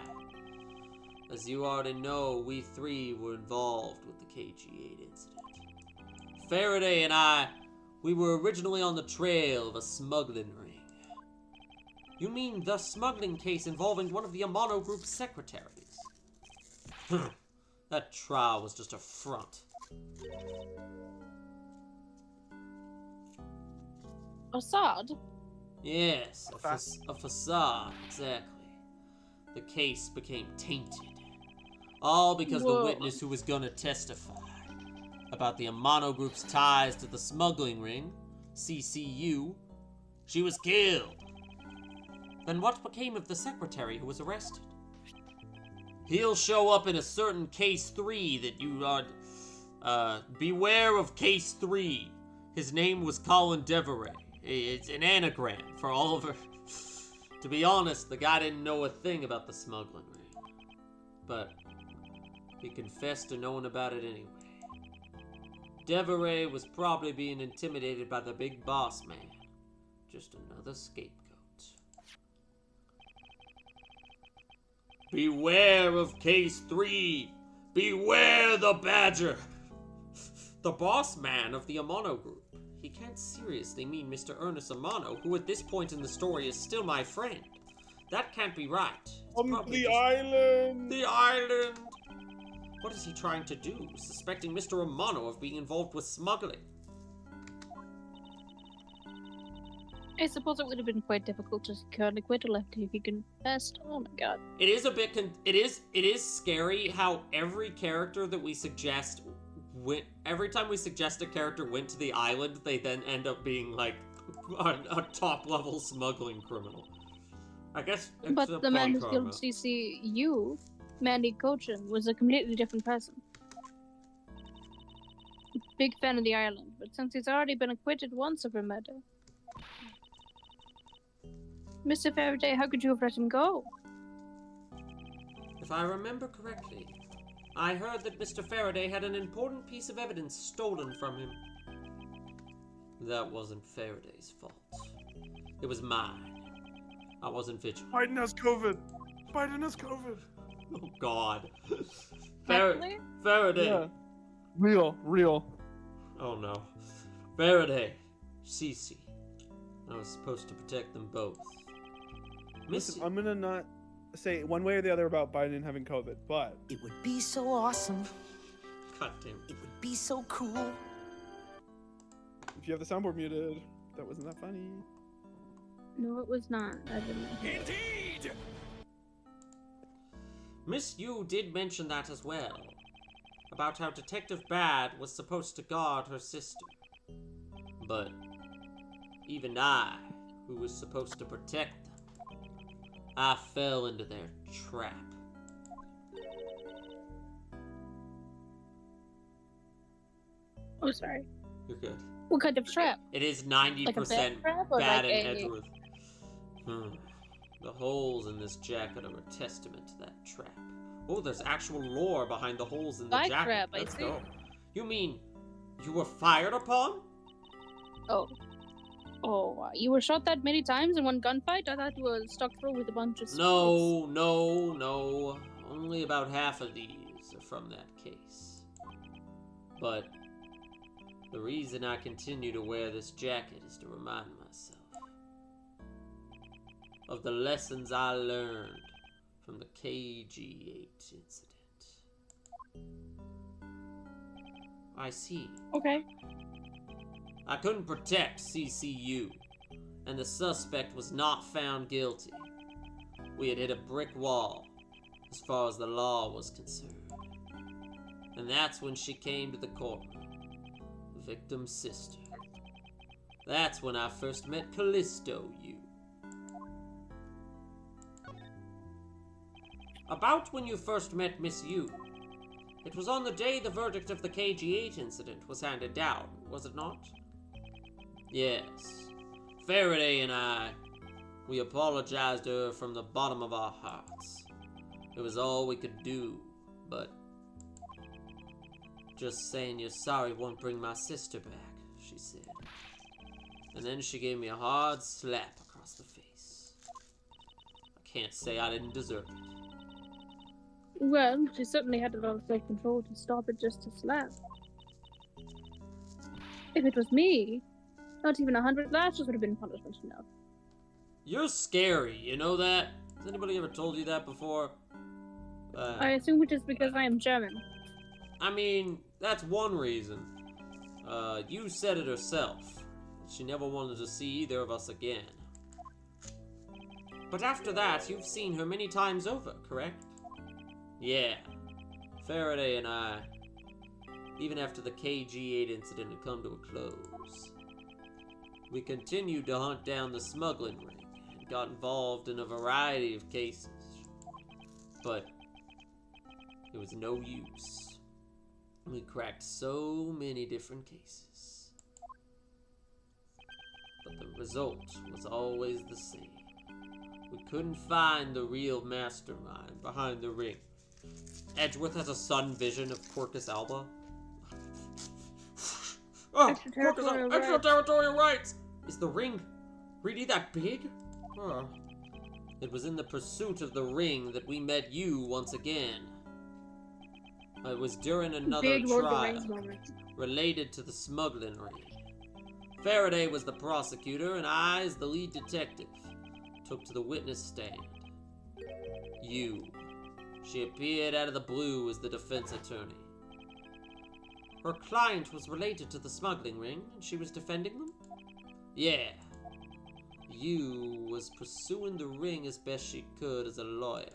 [SPEAKER 1] As you already know, we 3 were involved with the KG-8 incident. Faraday and I, we were originally on the trail of a smuggling ring. You mean the smuggling case involving one of the Amano Group's secretaries? That trial was just a front.
[SPEAKER 3] Assad?
[SPEAKER 1] Yes, a facade, exactly. The case became tainted. All because the witness who was gonna testify about the Amano Group's ties to the smuggling ring CCU. She was killed. Then what became of the secretary who was arrested? He'll show up in a certain case 3 that you are... beware of case 3. His name was Colin Deveray. It's an anagram for Oliver. To be honest, the guy didn't know a thing about the smuggling ring. But he confessed to knowing about it anyway. Deveray was probably being intimidated by the big boss man. Just another scapegoat. Beware of case 3. Beware the badger. The boss man of the Amano group. He can't seriously mean Mr. Ernest Amano, who at this point in the story is still my friend. That can't be right. It's
[SPEAKER 10] The island!
[SPEAKER 1] The island! What is he trying to do? Suspecting Mr. Amano of being involved with smuggling?
[SPEAKER 3] I suppose it would have been quite difficult to secure an acquittal after he confessed. Oh my god.
[SPEAKER 1] It is a bit it is scary how every character that we suggest every time we suggest a character went to the island, they then end up being like a top level smuggling criminal. I guess it's
[SPEAKER 3] But the man who killed CCU, Mandy Cochin, was a completely different person. Big fan of the island, but since he's already been acquitted once of her murder. Mr. Faraday, how could you have let him go?
[SPEAKER 1] If I remember correctly, I heard that Mr. Faraday had an important piece of evidence stolen from him. That wasn't Faraday's fault. It was mine. I wasn't vigilant.
[SPEAKER 10] Biden has COVID. Biden has COVID.
[SPEAKER 1] Oh God.
[SPEAKER 3] Actually?
[SPEAKER 1] Faraday.
[SPEAKER 10] Yeah. Real.
[SPEAKER 1] Oh no. Faraday. Cece. I was supposed to protect them both.
[SPEAKER 10] Listen, I'm gonna not say one way or the other about Biden having COVID, but
[SPEAKER 7] It would be so awesome.
[SPEAKER 1] God damn it.
[SPEAKER 7] It would be so cool.
[SPEAKER 10] if you have the soundboard muted, that wasn't that funny.
[SPEAKER 3] No, it was not. I didn't.
[SPEAKER 8] Indeed!
[SPEAKER 1] Miss Yu did mention that as well. About how Detective Bad was supposed to guard her sister. But even I, who was supposed to protect them, I fell into their trap.
[SPEAKER 3] Oh, sorry.
[SPEAKER 1] You're good.
[SPEAKER 3] What kind of trap?
[SPEAKER 1] It is
[SPEAKER 3] Like a
[SPEAKER 1] 90%
[SPEAKER 3] bad trap or
[SPEAKER 1] Bad
[SPEAKER 3] like
[SPEAKER 1] and
[SPEAKER 3] a...
[SPEAKER 1] Edgeworth. The holes in this jacket are a testament to that trap. Oh, there's actual lore behind the holes in the
[SPEAKER 3] Spy
[SPEAKER 1] jacket.
[SPEAKER 3] trap, I
[SPEAKER 1] Let's
[SPEAKER 3] see.
[SPEAKER 1] go. You mean you were fired upon?
[SPEAKER 3] Oh. Oh, wow. You were shot that many times in one gunfight? I thought you were stuck through with a bunch of...
[SPEAKER 1] No. Only about half of these are from that case. But the reason I continue to wear this jacket is to remind myself of the lessons I learned from the KG8 incident. I see.
[SPEAKER 3] Okay.
[SPEAKER 1] I couldn't protect CCU, and the suspect was not found guilty. We had hit a brick wall, as far as the law was concerned. And that's when she came to the courtroom, the victim's sister. That's when I first met Callisto Yu. About when you first met Miss Yu. It was on the day the verdict of the KG8 incident was handed down, was it not? Yes. Faraday and I, we apologized to her from the bottom of our hearts. It was all we could do, but just saying you're sorry won't bring my sister back, she said. And then she gave me a hard slap across the face. I can't say I didn't deserve it.
[SPEAKER 3] Well, she certainly had a lot of self-control to stop it just to slap. If it was me, not even 100 lashes would have been punishment enough.
[SPEAKER 1] You're scary, you know that? Has anybody ever told you that before?
[SPEAKER 3] I assume it is because I am German.
[SPEAKER 1] I mean, that's one reason. You said it herself. She never wanted to see either of us again. But after that, you've seen her many times over, correct? Yeah. Faraday and I, even after the KG8 incident had come to a close, We continued to hunt down the smuggling ring and got involved in a variety of cases. But it was no use. We cracked so many different cases. But the result was always the same. We couldn't find the real mastermind behind the ring. Edgeworth has a sun vision of Quercus Alba. Oh, extraterritorial rights! Is the ring really that big? Huh. It was in the pursuit of the ring that we met you once again. It was during another
[SPEAKER 3] Big Lord of the
[SPEAKER 1] trial
[SPEAKER 3] Rings moment.
[SPEAKER 1] related to the smuggling ring. Faraday was the prosecutor and I, as the lead detective, took to the witness stand. She appeared out of the blue as the defense attorney. Her client was related to the smuggling ring, and she was defending them? Yeah. Was pursuing the ring as best she could as a lawyer.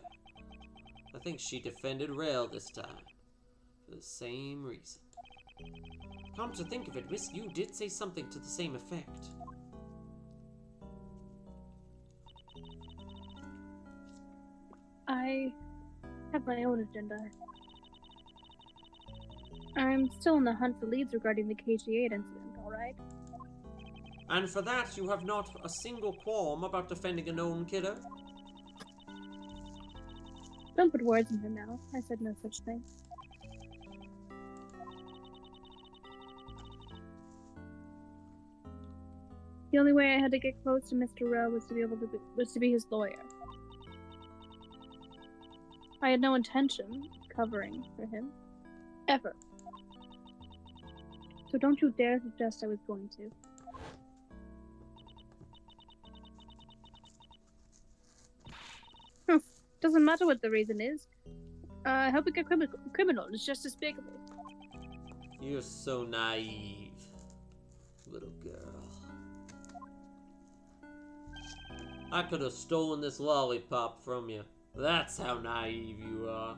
[SPEAKER 1] I think she defended Rail this time, for the same reason. Come to think of it, Miss, you did say something to the same effect.
[SPEAKER 3] I have my own agenda. I'm still on the hunt for leads regarding the KG8 incident, alright?
[SPEAKER 1] And for that, you have not a single qualm about defending a known killer?
[SPEAKER 3] Don't put words in her mouth. I said no such thing. The only way I had to get close to Mr. Rowe was to be his lawyer. I had no intention of covering for him. Ever. So don't you dare suggest I was going to. Doesn't matter what the reason is. Helping a criminal is just despicable.
[SPEAKER 1] You're so naive, little girl. I could have stolen this lollipop from you. That's how naive you are.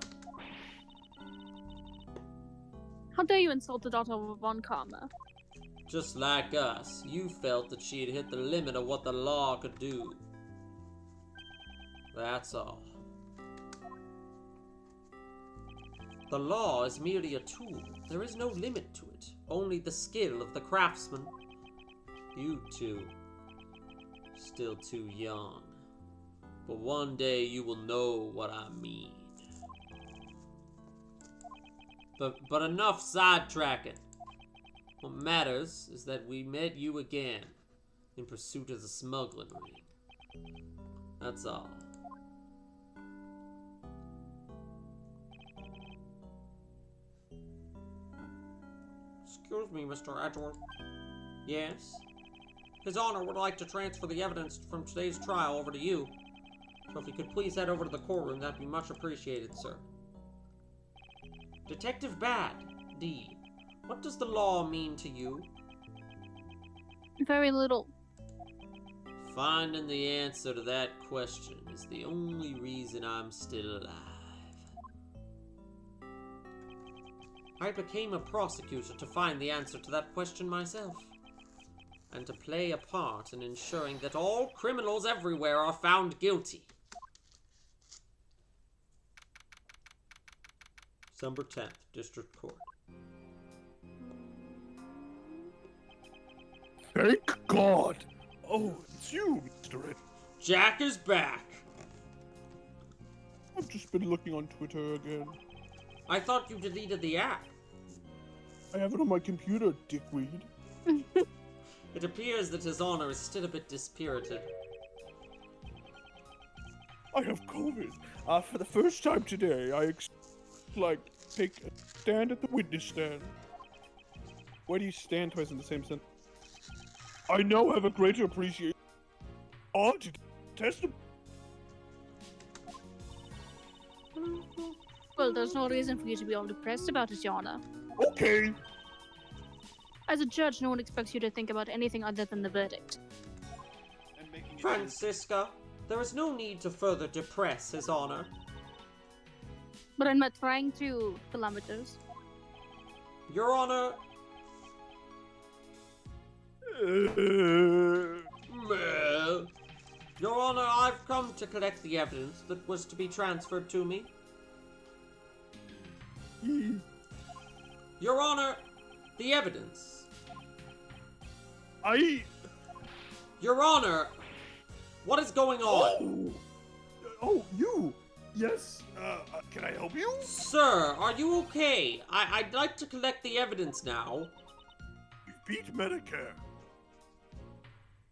[SPEAKER 3] How dare you insult the daughter of Von Karma?
[SPEAKER 1] Just like us, you felt that she had hit the limit of what the law could do. That's all. The law is merely a tool. There is no limit to it. Only the skill of the craftsman. You two, still too young. But one day you will know what I mean. But enough sidetracking. What matters is that we met you again in pursuit of the smuggling ring. That's all. Excuse me, Mr. Edgeworth. Yes? His Honor would like to transfer the evidence from today's trial over to you. So if you could please head over to the courtroom, that'd be much appreciated, sir. Detective Bad, D. What does the law mean to you?
[SPEAKER 3] Very little.
[SPEAKER 1] Finding the answer to that question is the only reason I'm still alive. I became a prosecutor to find the answer to that question myself, and to play a part in ensuring that all criminals everywhere are found guilty. December 10th, District Court.
[SPEAKER 2] Thank God! Oh, it's you, Mr. Ed.
[SPEAKER 1] Jack is back!
[SPEAKER 2] I've just been looking on Twitter again.
[SPEAKER 1] I thought you deleted the app.
[SPEAKER 2] I have it on my computer, dickweed.
[SPEAKER 1] It appears that His Honor is still a bit dispirited.
[SPEAKER 2] I have COVID. For the first time today, I take a stand at the witness stand. Why do you stand twice in the same sentence? I now have a greater appreciation to testify.
[SPEAKER 3] Well, there's no reason for you to be all depressed about it, Your Honor.
[SPEAKER 2] Okay.
[SPEAKER 3] As a judge, no one expects you to think about anything other than the verdict.
[SPEAKER 1] Francisca, there is no need to further depress His Honor.
[SPEAKER 3] But I'm not trying to, kilometers.
[SPEAKER 1] Your Honor... Well, Your Honor, I've come to collect the evidence that was to be transferred to me. Your Honor, the evidence. Your Honor, what is going on?
[SPEAKER 2] Oh, you! Yes, can I help you?
[SPEAKER 1] Sir, are you okay? I'd like to collect the evidence now.
[SPEAKER 2] You beat Medicare.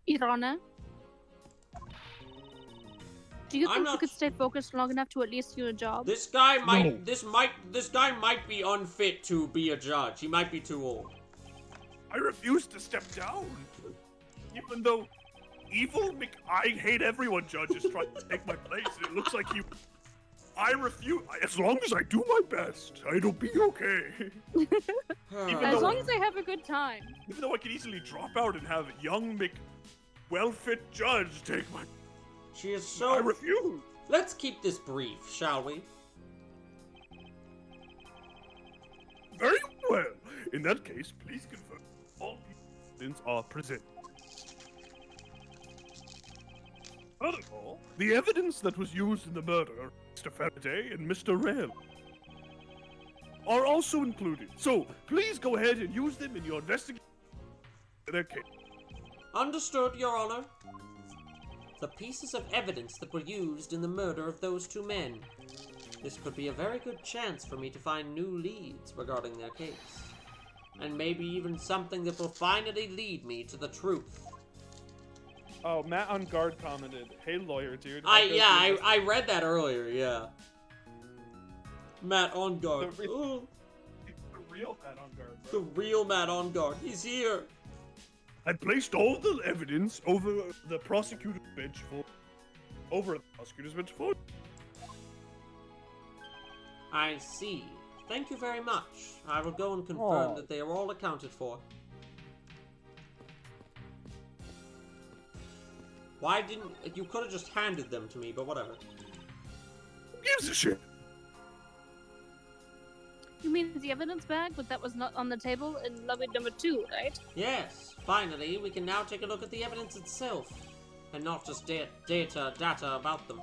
[SPEAKER 3] Your Honor, do you
[SPEAKER 1] I'm
[SPEAKER 3] think
[SPEAKER 1] not-
[SPEAKER 3] you could stay focused long enough to at least do a job?
[SPEAKER 1] This guy might, this guy might be unfit to be a judge. He might be too old.
[SPEAKER 2] I refuse to step down. Even though I hate everyone judge is trying to take my place, and it looks like you... I refuse. As long as I do my best, it'll be okay.
[SPEAKER 3] As long as I have a good time.
[SPEAKER 2] Even though I could easily drop out and have young well-fit judge take my...
[SPEAKER 1] She is so...
[SPEAKER 2] I refuse.
[SPEAKER 1] Let's keep this brief, shall we?
[SPEAKER 2] Very well. In that case, please confirm all evidence are present. Furthermore, the evidence that was used in the murder of Mr. Faraday and Mr. Rail are also included. So, please go ahead and use them in your investigation of their case.
[SPEAKER 1] Understood, Your Honor. The pieces of evidence that were used in the murder of those two men. This could be a very good chance for me to find new leads regarding their case. And maybe even something that will finally lead me to the truth.
[SPEAKER 10] Oh, Matt on guard commented, "Hey lawyer, dude."
[SPEAKER 1] I read that earlier, yeah. Matt on guard.
[SPEAKER 10] The real Matt on guard, bro.
[SPEAKER 1] The real Matt on guard. He's here.
[SPEAKER 2] I placed all the evidence over the prosecutor's bench for...
[SPEAKER 1] I see. Thank you very much. I will go and confirm that they are all accounted for. Why didn't... You could have just handed them to me, but whatever.
[SPEAKER 2] Who gives a shit?
[SPEAKER 3] You mean the evidence bag, but that was not on the table in lobby number 2, right?
[SPEAKER 1] Yes, finally, we can now take a look at the evidence itself, and not just data about them.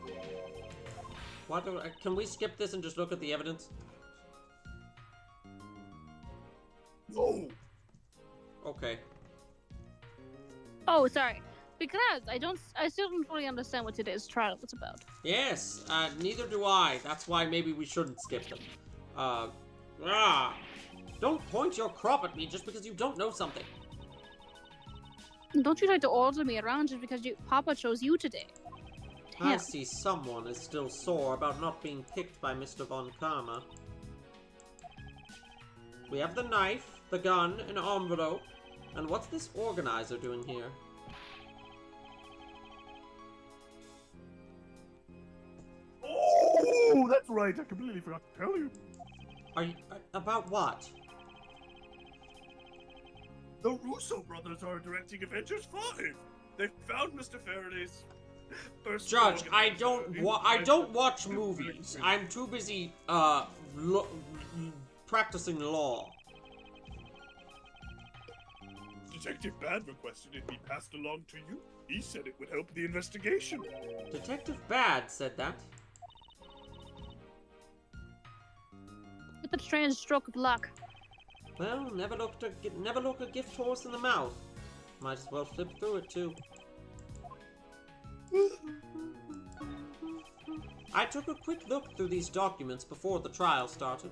[SPEAKER 1] Can we skip this and just look at the evidence?
[SPEAKER 2] No.
[SPEAKER 1] Okay.
[SPEAKER 3] Oh, sorry. Because I still don't fully understand what today's trial was about.
[SPEAKER 1] Yes, neither do I. That's why maybe we shouldn't skip them. Don't point your crop at me just because you don't know something.
[SPEAKER 3] Don't you try to order me around just because Papa chose you today.
[SPEAKER 1] I see someone is still sore about not being picked by Mr. Von Karma. We have the knife, the gun, an envelope, and what's this organizer doing here?
[SPEAKER 2] Oh, that's right. I completely forgot to tell you.
[SPEAKER 1] About what?
[SPEAKER 2] The Russo brothers are directing Avengers 5. They found Mr. Faraday's first...
[SPEAKER 1] Judge, I don't watch movies. I'm too busy, practicing law.
[SPEAKER 2] Detective Bad requested it be passed along to you. He said it would help the investigation.
[SPEAKER 1] Detective Bad said that.
[SPEAKER 3] It's a strange stroke of luck.
[SPEAKER 1] Well, never look a gift horse in the mouth. Might as well flip through it too. I took a quick look through these documents before the trial started.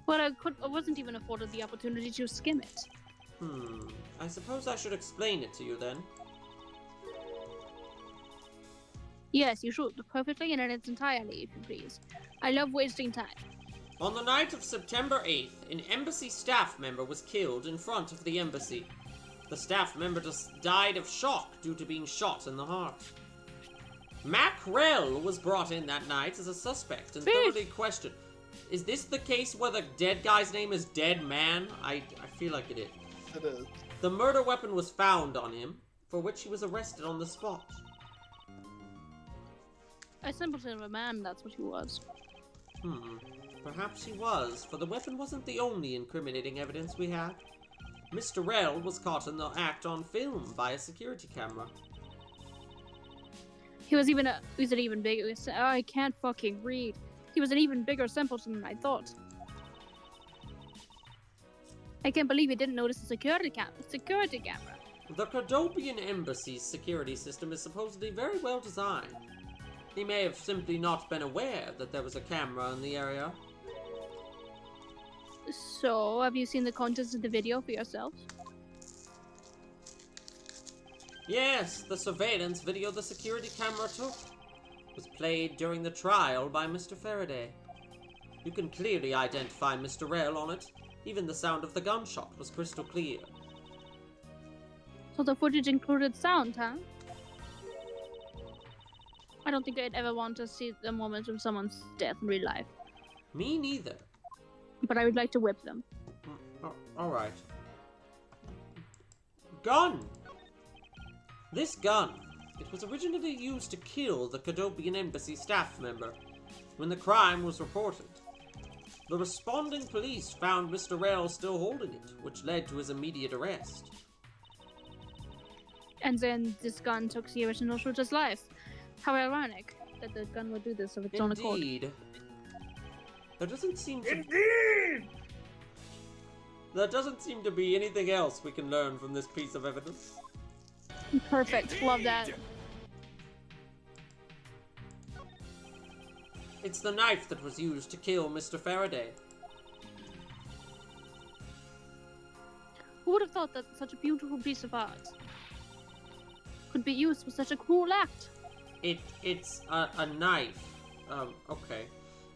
[SPEAKER 3] But I wasn't even afforded the opportunity to skim it.
[SPEAKER 1] I suppose I should explain it to you then.
[SPEAKER 3] Yes, you should. Perfectly and in its entirety, if you please. I love wasting time.
[SPEAKER 1] On the night of September 8th, an embassy staff member was killed in front of the embassy. The staff member just died of shock due to being shot in the heart. Mackerel was brought in that night as a suspect and thoroughly questioned. Is this the case where the dead guy's name is Dead Man? I feel like it is.
[SPEAKER 10] It is.
[SPEAKER 1] The murder weapon was found on him, for which he was arrested on the spot.
[SPEAKER 3] A simpleton of a man, that's what he was.
[SPEAKER 1] perhaps she was, for the weapon wasn't the only incriminating evidence we had. Mr. Rell was caught in the act on film by a security camera.
[SPEAKER 3] He was an even bigger. I can't fucking read. He was an even bigger simpleton than I thought. I can't believe he didn't notice the security camera.
[SPEAKER 1] The Cardopian Embassy's security system is supposedly very well designed. He may have simply not been aware that there was a camera in the area.
[SPEAKER 3] So, have you seen the contents of the video for yourself?
[SPEAKER 1] Yes, the surveillance video the security camera took was played during the trial by Mr. Faraday. You can clearly identify Mr. Rell on it. Even the sound of the gunshot was crystal clear.
[SPEAKER 3] So the footage included sound, huh? I don't think I'd ever want to see the moment of someone's death in real life.
[SPEAKER 1] Me neither.
[SPEAKER 3] But I would like to whip them.
[SPEAKER 1] Alright. Gun! This gun, it was originally used to kill the Cardopian Embassy staff member when the crime was reported. The responding police found Mr. Rell still holding it, which led to his immediate arrest.
[SPEAKER 3] And then this gun took the original shooter's life. How ironic that the gun would do this of its own accord.
[SPEAKER 1] Indeed. There doesn't seem to...
[SPEAKER 2] Indeed!
[SPEAKER 1] There doesn't seem to be anything else we can learn from this piece of evidence.
[SPEAKER 3] Perfect. Love that.
[SPEAKER 1] It's the knife that was used to kill Mr. Faraday.
[SPEAKER 3] Who would have thought that such a beautiful piece of art could be used for such a cruel act?
[SPEAKER 1] It's a knife. Okay.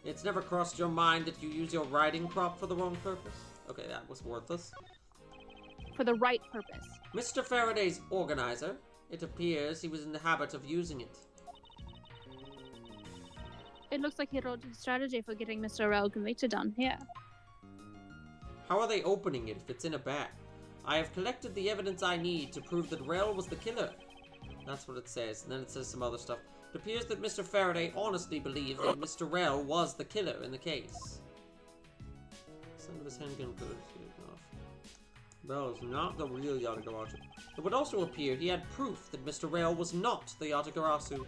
[SPEAKER 1] It's never crossed your mind that you use your writing prop for the wrong purpose? Okay, that was worthless.
[SPEAKER 3] For the right purpose.
[SPEAKER 1] Mr. Faraday's organizer. It appears he was in the habit of using it.
[SPEAKER 3] It looks like he wrote a strategy for getting Mr. Rell convicted on here.
[SPEAKER 1] How are they opening it if it's in a bag? I have collected the evidence I need to prove that Rell was the killer. That's what it says, and then it says some other stuff. It appears that Mr. Faraday honestly believed that Mr. Rell was the killer in the case. Son of his handgun could have off. Bell is not the real Yatagarasu. It would also appear he had proof that Mr. Rell was not the Yatagarasu.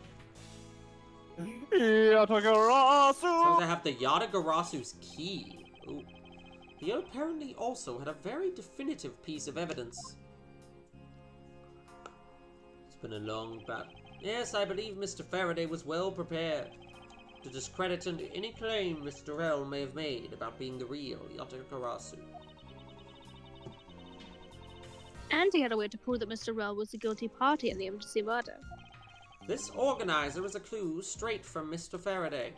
[SPEAKER 4] Yatagarasu!
[SPEAKER 1] So they have the Yatagarasu's key. Ooh. He apparently also had a very definitive piece of evidence. It's been a long battle. Yes, I believe Mr. Faraday was well prepared to discredit any claim Mr. Rell may have made about being the real Yatagarasu.
[SPEAKER 3] And he had a way to prove that Mr. Rell was the guilty party in the emergency murder.
[SPEAKER 1] This organizer is a clue straight from Mr. Faraday.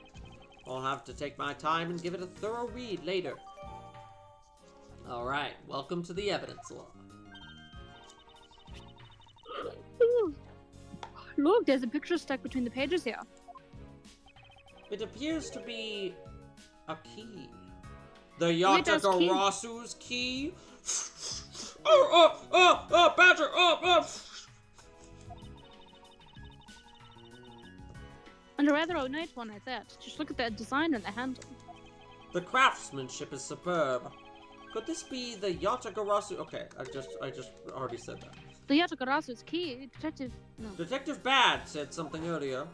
[SPEAKER 1] I'll have to take my time and give it a thorough read later. Alright, welcome to the evidence log.
[SPEAKER 3] Ooh. Look, there's a picture stuck between the pages here.
[SPEAKER 1] It appears to be a key. The Yatagarasu's key? Badger!
[SPEAKER 3] And a rather ornate one at that. Just look at that design on the handle.
[SPEAKER 1] The craftsmanship is superb. Could this be the Yatagarasu? Okay, I just already said that.
[SPEAKER 3] The Yatagarasu's key,
[SPEAKER 1] Detective Bad said something earlier.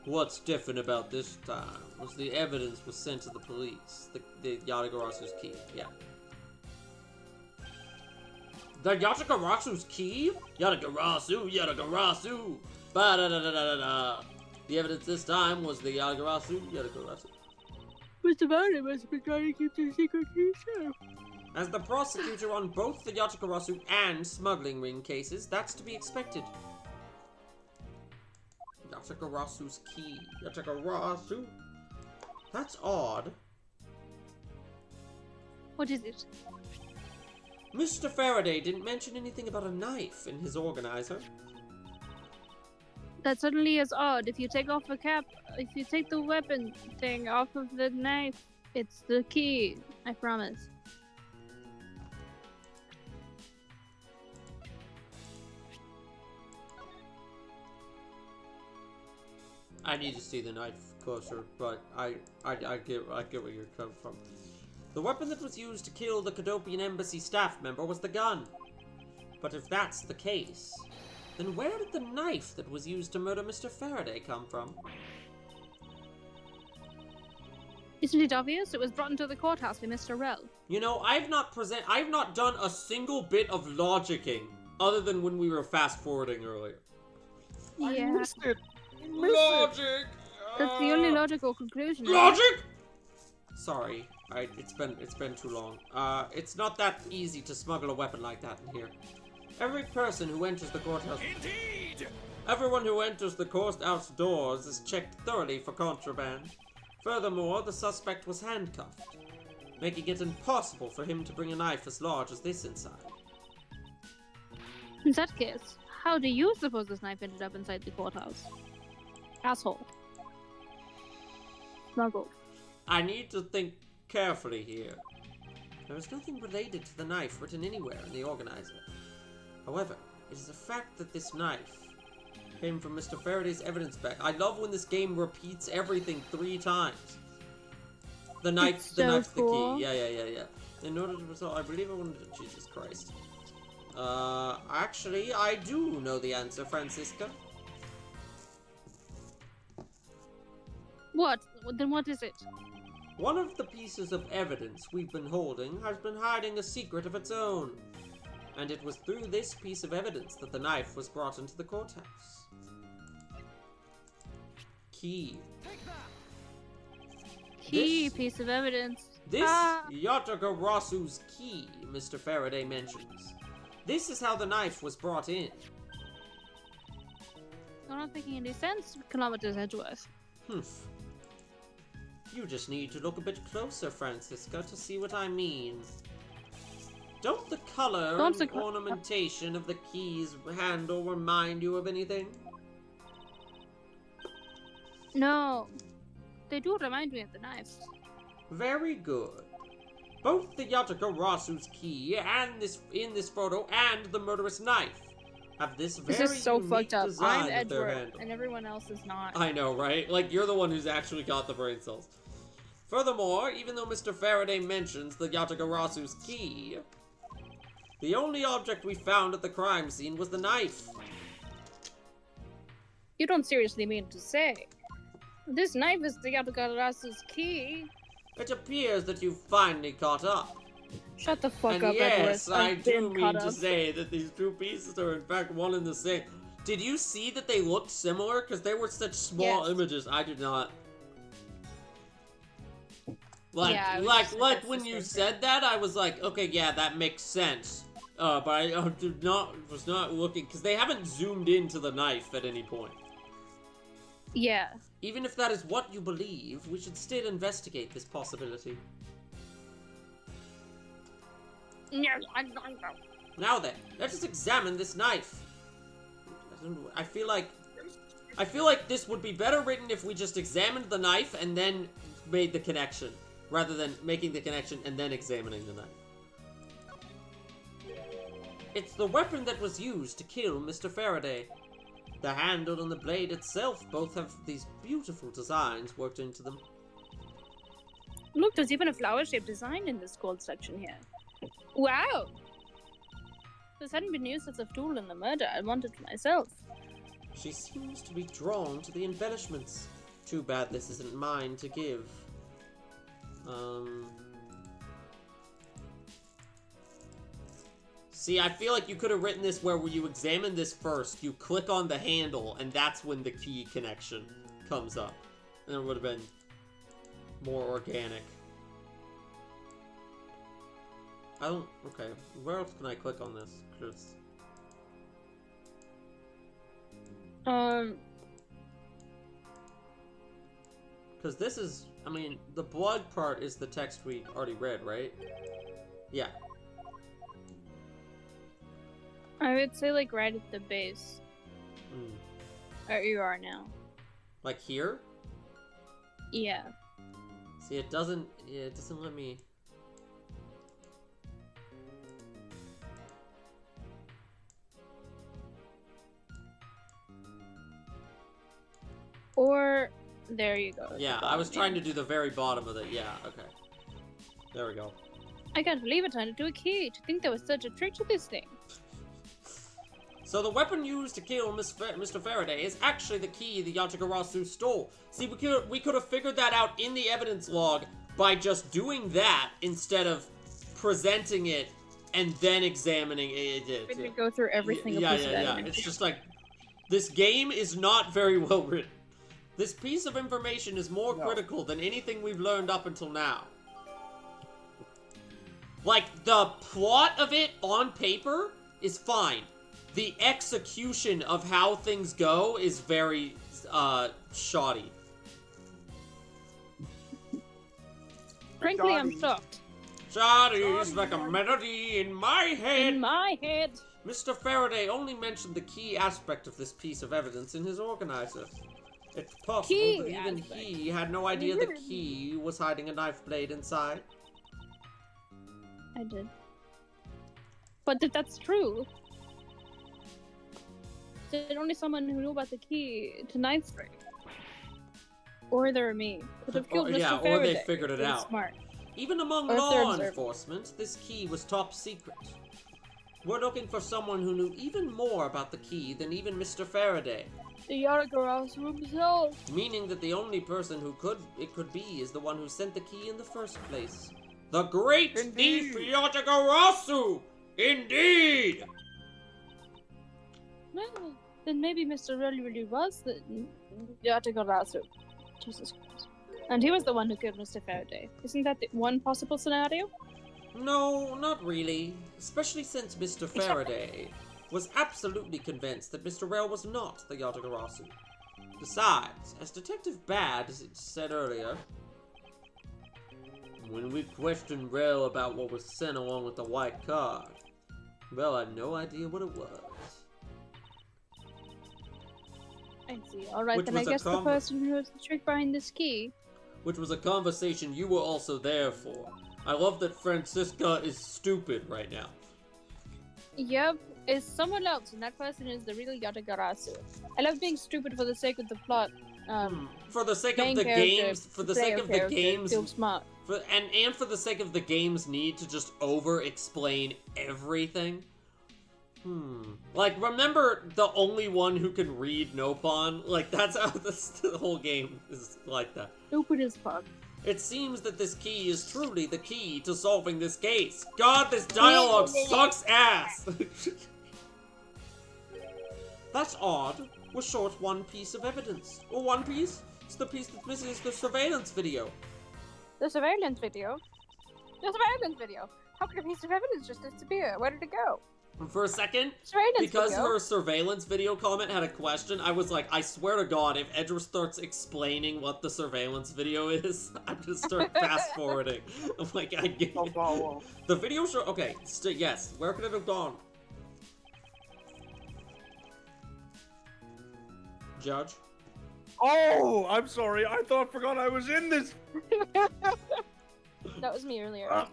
[SPEAKER 1] What's different about this time was the evidence was sent to the police. The Yatagarasu's key, yeah. The Yatagarasu's key? Yatagarasu! Ba-da-da-da-da-da-da. The evidence this time was the Yatagarasu.
[SPEAKER 3] Mr. Faraday must have been trying to keep the secret key safe.
[SPEAKER 1] As the prosecutor on both the Yatagarasu and smuggling ring cases, that's to be expected. Yatagarasu's key. Yatagarasu? That's odd.
[SPEAKER 3] What is it?
[SPEAKER 1] Mr. Faraday didn't mention anything about a knife in his organizer.
[SPEAKER 3] That certainly is odd. If you take off the cap, if you take the weapon thing off of the knife, it's the key. I promise.
[SPEAKER 1] I need to see the knife closer, but I get where you're coming from. The weapon that was used to kill the Cadopian Embassy staff member was the gun. But if that's the case, then where did the knife that was used to murder Mr. Faraday come from?
[SPEAKER 3] Isn't it obvious? It was brought into the courthouse by Mr. Rell.
[SPEAKER 1] You know, I've not done a single bit of logicking other than when we were fast forwarding earlier.
[SPEAKER 10] I
[SPEAKER 3] Yeah,
[SPEAKER 10] missed it.
[SPEAKER 1] Logic.
[SPEAKER 3] that's the only logical conclusion.
[SPEAKER 1] Logic. Sorry, it's been too long. It's not that easy to smuggle a weapon like that in here. Every person who enters the courthouse.
[SPEAKER 8] Indeed!
[SPEAKER 1] Everyone who enters the courthouse doors is checked thoroughly for contraband. Furthermore, the suspect was handcuffed, making it impossible for him to bring a knife as large as this inside.
[SPEAKER 3] In that case, how do you suppose this knife ended up inside the courthouse? Asshole. Smuggled.
[SPEAKER 1] I need to think carefully here. There is nothing related to the knife written anywhere in the organizer. However, it is a fact that this knife came from Mr. Faraday's evidence bag. I love when this game repeats everything 3 times. The knife, the knife's
[SPEAKER 3] cool.
[SPEAKER 1] the key. Yeah. In order to resolve, I believe I wanted to. Jesus Christ. Actually, I do know the answer, Francisca.
[SPEAKER 3] What? Then what is it?
[SPEAKER 1] One of the pieces of evidence we've been holding has been hiding a secret of its own. And it was through this piece of evidence that the knife was brought into the courthouse. Key.
[SPEAKER 3] Key
[SPEAKER 1] This-
[SPEAKER 3] piece of evidence.
[SPEAKER 1] This Yatagarasu's key, Mr. Faraday mentions. This is how the knife was brought in.
[SPEAKER 3] You're not making any sense, Kilometers Edgeworth.
[SPEAKER 1] Humph. You just need to look a bit closer, Francisca, to see what I mean. Don't the color and ornamentation of the key's handle remind you of anything?
[SPEAKER 3] No. They do remind me of the knife.
[SPEAKER 1] Very good. Both the Yatagarasu's key and in this photo and the murderous knife have this very
[SPEAKER 3] This is so
[SPEAKER 1] unique
[SPEAKER 3] fucked up.
[SPEAKER 1] design
[SPEAKER 3] I'm
[SPEAKER 1] of their
[SPEAKER 3] Edgeworth,
[SPEAKER 1] handle.
[SPEAKER 3] and everyone else is not.
[SPEAKER 1] I know, right? Like, you're the one who's actually got the brain cells. Furthermore, even though Mr. Faraday mentions the Yatagarasu's key, the only object we found at the crime scene was the knife.
[SPEAKER 3] You don't seriously mean to say. This knife is the Yatagarasu's key.
[SPEAKER 1] It appears that you've finally caught up.
[SPEAKER 3] Shut the fuck
[SPEAKER 1] And
[SPEAKER 3] up,
[SPEAKER 1] yes,
[SPEAKER 3] Edgeworth.
[SPEAKER 1] I
[SPEAKER 3] I've
[SPEAKER 1] do
[SPEAKER 3] been
[SPEAKER 1] mean
[SPEAKER 3] caught
[SPEAKER 1] to
[SPEAKER 3] up.
[SPEAKER 1] say that these 2 pieces are in fact one and the same. Did you see that they looked similar? Because they were such small
[SPEAKER 3] Yes.
[SPEAKER 1] images. I did not. Like,
[SPEAKER 3] Yeah, I was
[SPEAKER 1] like,
[SPEAKER 3] just-
[SPEAKER 1] like
[SPEAKER 3] that's
[SPEAKER 1] when
[SPEAKER 3] the
[SPEAKER 1] you
[SPEAKER 3] same
[SPEAKER 1] said that, I was like, okay, yeah, that makes sense. But I was not looking, because they haven't zoomed into the knife at any point.
[SPEAKER 3] Yeah.
[SPEAKER 1] Even if that is what you believe, we should still investigate this possibility. Now then, let us examine this knife. I feel like this would be better written if we just examined the knife and then made the connection, rather than making the connection and then examining the knife. It's the weapon that was used to kill Mr. Faraday. The handle and the blade itself both have these beautiful designs worked into them.
[SPEAKER 3] Look, there's even a flower-shaped design in this gold section here. Wow! This hadn't been used as a tool in the murder. I want it myself.
[SPEAKER 1] She seems to be drawn to the embellishments. Too bad this isn't mine to give. See, I feel like you could have written this where you examine this first, you click on the handle, and that's when the key connection comes up. And it would have been more organic. Okay, where else can I click on this? 'Cause Because this is, I mean, the blood part is the text we already read, right? Yeah.
[SPEAKER 3] I would say, like, right at the base. Where you are now.
[SPEAKER 1] Like here?
[SPEAKER 3] Yeah.
[SPEAKER 1] See, it doesn't let me...
[SPEAKER 3] Or there you go.
[SPEAKER 1] Yeah, I was trying to do the very bottom of it. Yeah, okay. There we go.
[SPEAKER 3] I can't believe it turned into a key. To think there was such a trick to this thing.
[SPEAKER 1] So the weapon used to kill Mr. Faraday is actually the key the Yatagarasu stole. See, we could have figured that out in the evidence log by just doing that instead of presenting it and then examining it.
[SPEAKER 3] We could go through every single piece of evidence.
[SPEAKER 1] It's just like, this game is not very well written. This piece of information is more critical than anything we've learned up until now. Like, the plot of it on paper is fine. The execution of how things go is very, shoddy.
[SPEAKER 3] Frankly, I'm shocked.
[SPEAKER 1] Shoddy's like a melody in my head.
[SPEAKER 3] In my head.
[SPEAKER 1] Mr. Faraday only mentioned the key aspect of this piece of evidence in his organizer. It's possible that even he had no idea the key was hiding a knife blade inside.
[SPEAKER 3] I did. But if that's true, then only someone who knew about the key to knife strike, or they're me, could have killed Mr. Faraday.
[SPEAKER 1] Or they figured it out.
[SPEAKER 3] Smart.
[SPEAKER 1] Even among law enforcement, this key was top secret. We're looking for someone who knew even more about the key than even Mr. Faraday.
[SPEAKER 3] The Yatagarasu himself.
[SPEAKER 1] Meaning that the only person who it could be is the one who sent the key in the first place. The great thief Yatagarasu! Indeed!
[SPEAKER 3] No, then maybe Mr. really was the Yatagarasu. Jesus Christ. And he was the one who killed Mr. Faraday. Isn't that the one possible scenario?
[SPEAKER 1] No, not really. Especially since Mr. Faraday was absolutely convinced that Mr. Rail was not the Yatagarasu. Besides, as Detective Bad said earlier, when we questioned Rail about what was sent along with the white card, Rail had no idea what it was.
[SPEAKER 3] I see. Alright, then I guess the person who has the trick behind this key.
[SPEAKER 1] Which was a conversation you were also there for. I love that Francisca is stupid right now.
[SPEAKER 3] Yep, it's someone else, and that person is the real Yatagarasu. I love being stupid for the sake of the plot.
[SPEAKER 1] For the sake of the games, for the sake of the games,
[SPEAKER 3] feel smart.
[SPEAKER 1] And for the sake of the game's need to just over-explain everything. Like, remember the only one who can read Nopon? Like, that's how the whole game is like that.
[SPEAKER 3] Stupid as fuck.
[SPEAKER 1] It seems that this key is truly the key to solving this case. God, this dialogue sucks ass! That's odd. We're short one piece of evidence. Or one piece? It's the piece that's missing is the surveillance video.
[SPEAKER 9] The surveillance video? The surveillance video! How could a piece of evidence just disappear? Where did it go?
[SPEAKER 1] For a second,
[SPEAKER 9] Surveillance
[SPEAKER 1] because
[SPEAKER 9] video.
[SPEAKER 1] her surveillance video comment had a question, I was like, I swear to God, if Edward starts explaining what the surveillance video is, I'm gonna start fast forwarding. I'm like, I get it. The video show. Okay, yes. Where could it have gone? Judge?
[SPEAKER 10] Oh, I'm sorry. Forgot I was in this.
[SPEAKER 9] That was me earlier.
[SPEAKER 10] Are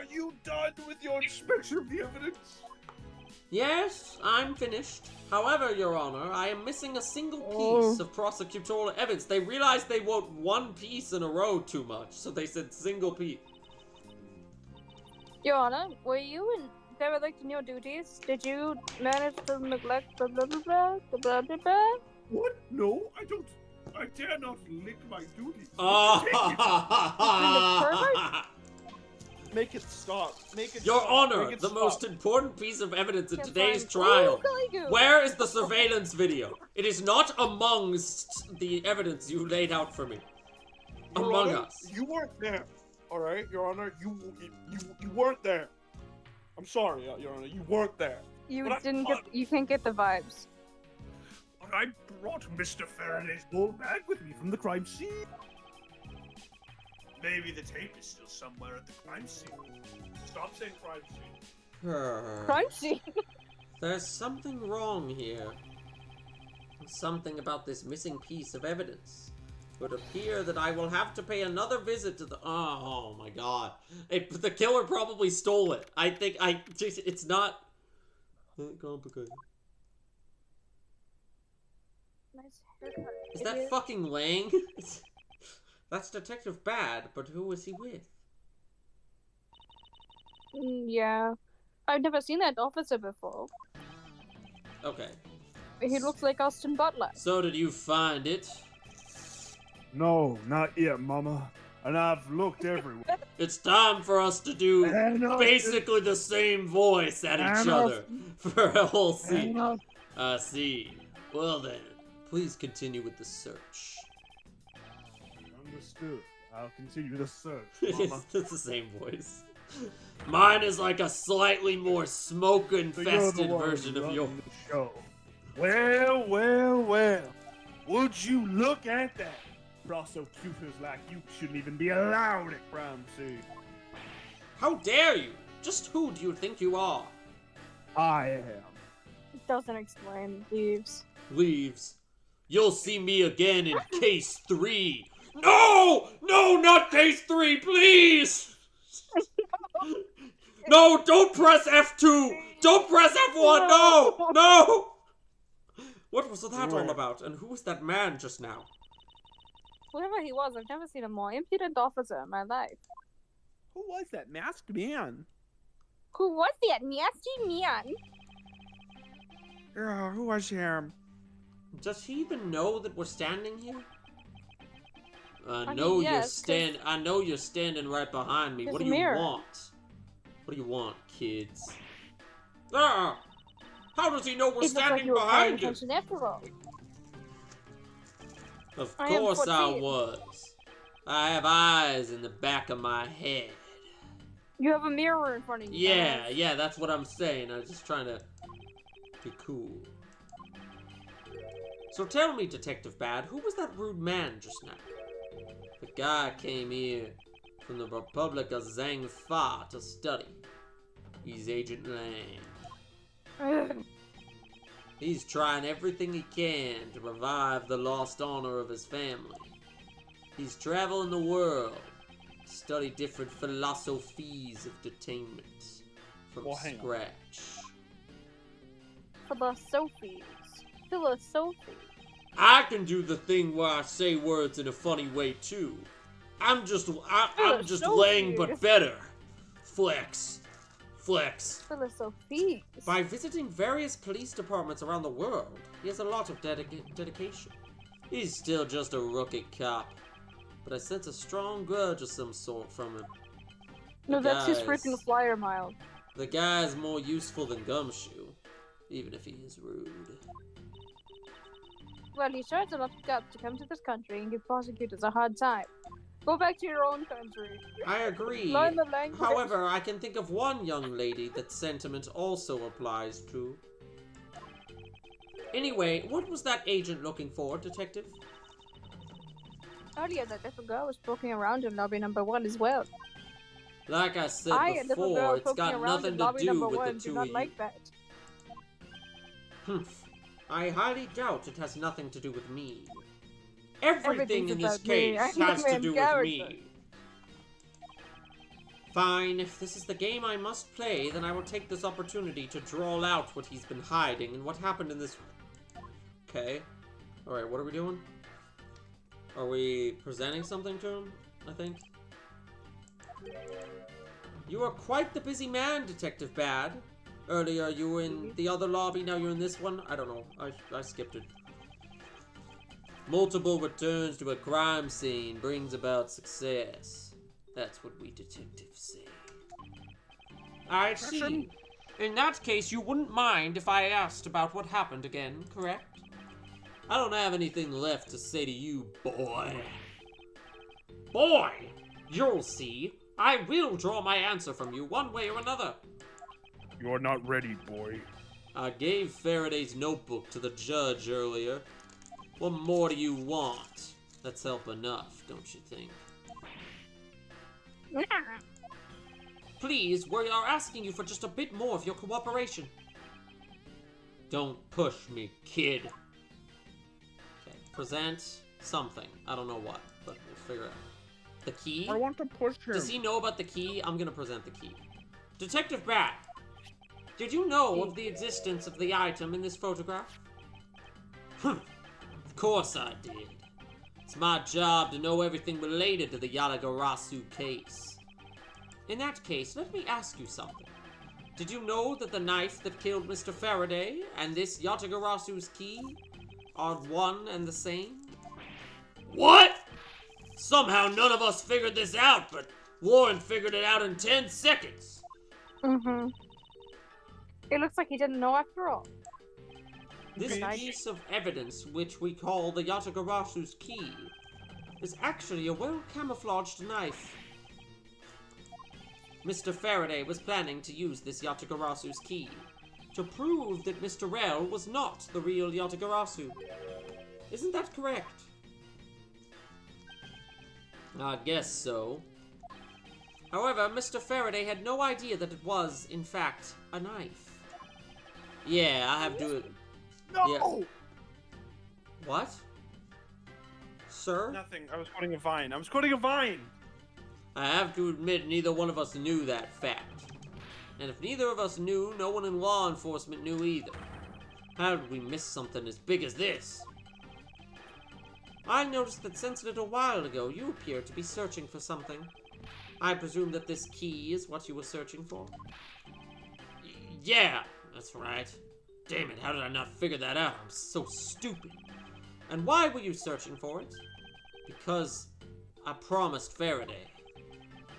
[SPEAKER 10] you done with your inspection of the evidence?
[SPEAKER 1] Yes, I'm finished. However, Your Honor, I am missing a single piece of prosecutorial evidence. They realized they wrote one piece in a row too much, so they said single piece.
[SPEAKER 9] Your Honor, were you derelict in your duties? Did you manage to neglect the blah blah blah, the blah blah blah?
[SPEAKER 10] What? No, I don't. I dare not lick my duties. Make it stop. Make it
[SPEAKER 1] Your
[SPEAKER 10] stop.
[SPEAKER 1] Honor,
[SPEAKER 10] Make it
[SPEAKER 1] the
[SPEAKER 10] stop.
[SPEAKER 1] most important piece of evidence in
[SPEAKER 9] Yes,
[SPEAKER 1] today's
[SPEAKER 9] I'm
[SPEAKER 1] trial.
[SPEAKER 9] googly-goo.
[SPEAKER 1] Where is the surveillance video? It is not amongst the evidence you laid out for me.
[SPEAKER 10] Your
[SPEAKER 1] Among
[SPEAKER 10] Honor,
[SPEAKER 1] us.
[SPEAKER 10] You weren't there. All right, Your Honor, you weren't there. I'm sorry, Your Honor, you weren't there.
[SPEAKER 9] You
[SPEAKER 10] But
[SPEAKER 9] didn't get. You can't get the vibes.
[SPEAKER 10] But I brought Mr. Faraday's whole bag with me from the crime scene. Maybe the tape is still somewhere at the crime scene. Stop saying crime scene.
[SPEAKER 9] Crime scene.
[SPEAKER 1] There's something wrong here. Something about this missing piece of evidence. It would appear that I will have to pay another visit to the... Oh my god. The killer probably stole it. I think it's not... complicated.
[SPEAKER 9] Nice his haircut.
[SPEAKER 1] Is that
[SPEAKER 9] idiot.
[SPEAKER 1] fucking Lang? That's Detective Bad, but who is he with?
[SPEAKER 9] Yeah. I've never seen that officer before.
[SPEAKER 1] Okay.
[SPEAKER 9] He looks like Austin Butler.
[SPEAKER 1] So did you find it?
[SPEAKER 10] No, not yet, Mama. And I've looked everywhere.
[SPEAKER 1] It's time for us to do
[SPEAKER 10] Enough.
[SPEAKER 1] basically the same voice at each
[SPEAKER 10] Enough.
[SPEAKER 1] other for a whole scene.
[SPEAKER 10] Enough.
[SPEAKER 1] I see. Well then, please continue with the search.
[SPEAKER 10] Understood. I'll continue the search,
[SPEAKER 1] It's
[SPEAKER 10] Mama.
[SPEAKER 1] the same voice. Mine is like a slightly more smoke-infested version of your.
[SPEAKER 10] The show. Well, well, well. Would you look at that? Prosecutors like you shouldn't even be allowed at crime scene.
[SPEAKER 1] How dare you? Just who do you think you are?
[SPEAKER 10] I am.
[SPEAKER 9] Doesn't explain. Leaves.
[SPEAKER 1] Leaves. You'll see me again in case 3. No! No, not case 3, please! No, don't press F2! Don't press F1! No! No! What was that all about? And who was that man just now?
[SPEAKER 9] Whoever he was, I've never seen a more impudent officer in my life.
[SPEAKER 4] Who was that masked man?
[SPEAKER 9] Who was that nasty man?
[SPEAKER 10] Yeah, who was him?
[SPEAKER 1] Does he even know that we're standing here? I
[SPEAKER 9] mean,
[SPEAKER 1] know
[SPEAKER 9] yes,
[SPEAKER 1] I know you're standing right behind me.
[SPEAKER 9] There's
[SPEAKER 1] What
[SPEAKER 9] a
[SPEAKER 1] do you
[SPEAKER 9] mirror.
[SPEAKER 1] want? What do you want, kids? Ah! How does he know we're
[SPEAKER 9] It looks like
[SPEAKER 1] standing
[SPEAKER 9] you were paying
[SPEAKER 1] behind him?
[SPEAKER 9] attention after all.
[SPEAKER 1] Of
[SPEAKER 9] I am
[SPEAKER 1] course I
[SPEAKER 9] 14.
[SPEAKER 1] was. I have eyes in the back of my head.
[SPEAKER 9] You have a mirror in front of you.
[SPEAKER 1] Yeah,
[SPEAKER 9] dumbass.
[SPEAKER 1] yeah, that's what I'm saying. I was just trying to be cool. So tell me, Detective Bad, who was that rude man just now? The guy came here from the Republic of Zhang-Fa to study. He's Agent Lang.
[SPEAKER 9] Ugh.
[SPEAKER 1] He's trying everything he can to revive the lost honor of his family. He's traveling the world to study different philosophies of detainment from
[SPEAKER 10] Well, hang on.
[SPEAKER 1] scratch.
[SPEAKER 9] Philosophies. Philosophy.
[SPEAKER 1] I can do the thing where I say words in a funny way too. I'm just Lang but better. Flex. Flex.
[SPEAKER 9] Philosophies.
[SPEAKER 1] By visiting various police departments around the world, he has a lot of dedication. He's still just a rookie cop, but I sense a strong grudge of some sort from him.
[SPEAKER 9] No, that's his
[SPEAKER 1] Guys.
[SPEAKER 9] freaking flyer mile.
[SPEAKER 1] The guy is more useful than Gumshoe, even if he is rude.
[SPEAKER 9] Well, he sure has a lot of guts to come to this country and give prosecutors a hard time. Go back to your own country.
[SPEAKER 1] I agree.
[SPEAKER 9] Learn the language.
[SPEAKER 1] However, I can think of one young lady that sentiment also applies to. Anyway, what was that agent looking for, Detective?
[SPEAKER 9] Earlier, that little girl was poking around in lobby number 1 as well.
[SPEAKER 1] Like I said
[SPEAKER 9] I, a little
[SPEAKER 1] before,
[SPEAKER 9] girl
[SPEAKER 1] it's
[SPEAKER 9] poking
[SPEAKER 1] got
[SPEAKER 9] around
[SPEAKER 1] nothing
[SPEAKER 9] in
[SPEAKER 1] to
[SPEAKER 9] lobby
[SPEAKER 1] do
[SPEAKER 9] number
[SPEAKER 1] with
[SPEAKER 9] 1,
[SPEAKER 1] the
[SPEAKER 9] do
[SPEAKER 1] two
[SPEAKER 9] not
[SPEAKER 1] of you.
[SPEAKER 9] like that.
[SPEAKER 1] Humph. I highly doubt it has nothing to do with me. Everything
[SPEAKER 9] Everything's
[SPEAKER 1] in this
[SPEAKER 9] about me.
[SPEAKER 1] case
[SPEAKER 9] I'm the
[SPEAKER 1] has to
[SPEAKER 9] main
[SPEAKER 1] do with
[SPEAKER 9] character.
[SPEAKER 1] me. Fine, if this is the game I must play, then I will take this opportunity to draw out what he's been hiding and what happened in this... Okay. Alright, what are we doing? Are we presenting something to him, I think? You are quite the busy man, Detective Bad. Earlier you were in the other lobby, now you're in this one? I don't know. I skipped it. Multiple returns to a crime scene brings about success. That's what we detectives say. I see. In that case, you wouldn't mind if I asked about what happened again, correct? I don't have anything left to say to you, boy. Boy! You'll see. I will draw my answer from you one way or another.
[SPEAKER 2] You're not ready, boy.
[SPEAKER 1] I gave Faraday's notebook to the judge earlier. What more do you want? That's help enough, don't you think? Please, we are asking you for just a bit more of your cooperation. Don't push me, kid. Okay, present something. I don't know what, but we'll figure it out. The key?
[SPEAKER 10] I want to push him.
[SPEAKER 1] Does he know about the key? I'm gonna present the key. Detective Bat, did you know of the existence of the item in this photograph? Of course I did. It's my job to know everything related to the Yatagarasu case. In that case, let me ask you something. Did you know that the knife that killed Mr. Faraday and this Yatagarasu's key are one and the same? What? Somehow none of us figured this out, but Warren figured it out in 10 seconds.
[SPEAKER 9] Mm-hmm. It looks like he didn't know after all.
[SPEAKER 1] This piece of evidence, which we call the Yatagarasu's key, is actually a well-camouflaged knife. Mr. Faraday was planning to use this Yatagarasu's key to prove that Mr. Rell was not the real Yatagarasu. Isn't that correct? I guess so. However, Mr. Faraday had no idea that it was, in fact, a knife. Yeah, I have to...
[SPEAKER 10] No!
[SPEAKER 1] Yeah. What? Sir?
[SPEAKER 10] Nothing. I was quoting a vine. I was quoting a vine!
[SPEAKER 1] I have to admit neither one of us knew that fact. And if neither of us knew, no one in law enforcement knew either. How did we miss something as big as this? I noticed that since a little while ago, you appear to be searching for something. I presume that this key is what you were searching for? Yeah, that's right. Damn it, how did I not figure that out? I'm so stupid. And why were you searching for it? Because I promised Faraday.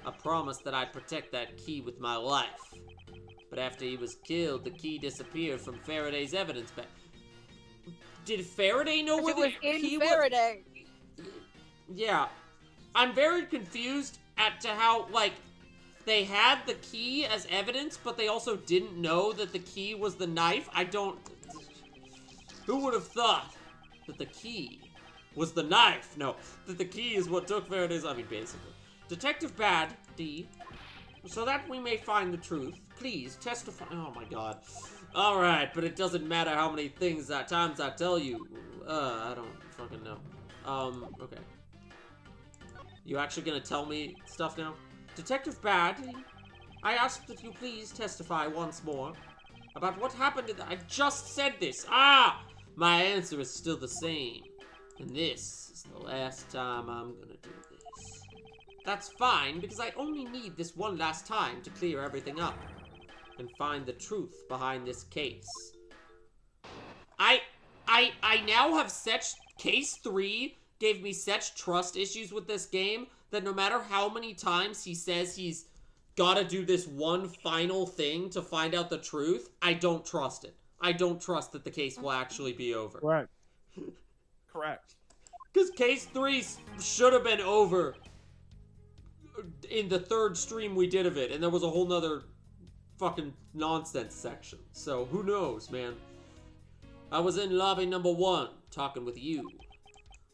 [SPEAKER 1] I promised that I'd protect that key with my life. But after he was killed, the key disappeared from Faraday's evidence bag. Did Faraday know where the key was?
[SPEAKER 9] Faraday.
[SPEAKER 1] Yeah. I'm very confused as to how, like, they had the key as evidence, but they also didn't know that the key was the knife. I don't... Who would have thought that the key was the knife? No, that the key is what took Faraday's... I mean, basically. Detective Bad, D, so that we may find the truth, please testify... Oh my god. Alright, but it doesn't matter how many times I tell you. I don't fucking know. Okay. You actually gonna tell me stuff now? Detective Bad, I ask that you please testify once more about what happened in the... I just said this! Ah! My answer is still the same. And this is the last time I'm gonna do this. That's fine, because I only need this one last time to clear everything up and find the truth behind this case. I now have such... Case 3 gave me such trust issues with this game that no matter how many times he says he's gotta do this one final thing to find out the truth, I don't trust it. I don't trust that the case will actually be over.
[SPEAKER 10] Correct. Correct.
[SPEAKER 1] Because case 3 should have been over in the 3rd stream we did of it, and there was a whole nother fucking nonsense section. So, who knows, man? I was in lobby number 1, talking with you.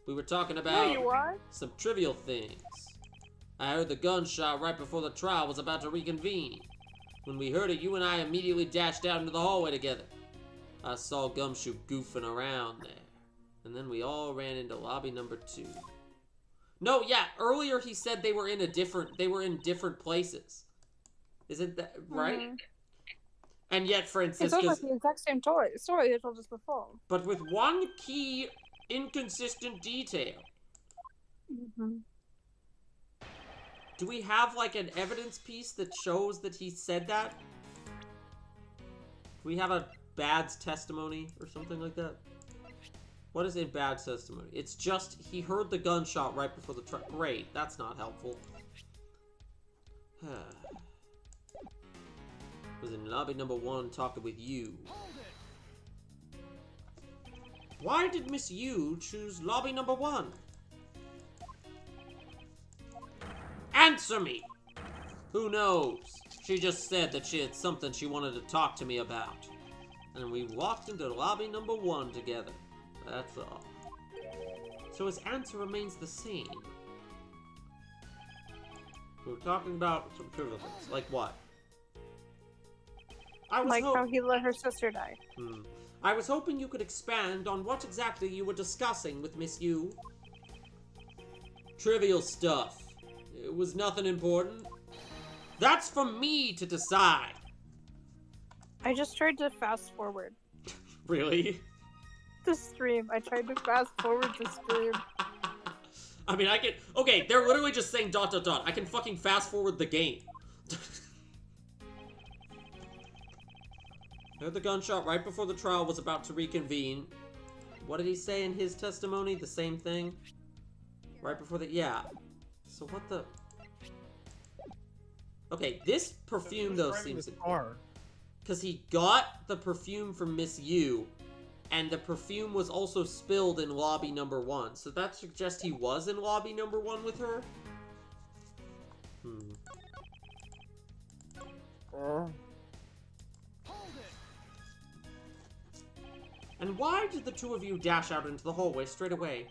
[SPEAKER 1] We were talking about some trivial things. I heard the gunshot right before the trial was about to reconvene. When we heard it, you and I immediately dashed out into the hallway together. I saw Gumshoe goofing around there. And then we all ran into lobby number 2. No, yeah, earlier he said they were in different places. Isn't that right? Mm-hmm. And yet Francisca's...
[SPEAKER 9] It's almost the exact same story they told us before.
[SPEAKER 1] But with one key inconsistent detail.
[SPEAKER 9] Mm-hmm.
[SPEAKER 1] Do we have, like, an evidence piece that shows that he said that? Do we have a Bad's testimony or something like that? What is in Bad's testimony? It's just he heard the gunshot right before the trial. Great, that's not helpful. Was in lobby number 1 talking with you. Why did Miss Yu choose lobby number 1? Answer me! Who knows? She just said that she had something she wanted to talk to me about. And we walked into lobby number 1 together. That's all. So his answer remains the same. We were talking about some trivial things. Like what?
[SPEAKER 9] Like how he let her sister die.
[SPEAKER 1] I was hoping you could expand on what exactly you were discussing with Miss Yu. Trivial stuff. It was nothing important. That's for me to decide.
[SPEAKER 9] I just tried to fast forward.
[SPEAKER 1] Really?
[SPEAKER 9] the stream. I tried to fast forward the stream.
[SPEAKER 1] I mean, I can... Okay, they're literally just saying ... I can fucking fast forward the game. Heard the gunshot right before the trial was about to reconvene. What did he say in his testimony? The same thing? Right before the... Yeah. So what the... Okay, this perfume, though, seems... Because he got the perfume from Miss Yu, and the perfume was also spilled in lobby number 1. So that suggests he was in lobby number 1 with her? And why did the two of you dash out into the hallway straight away?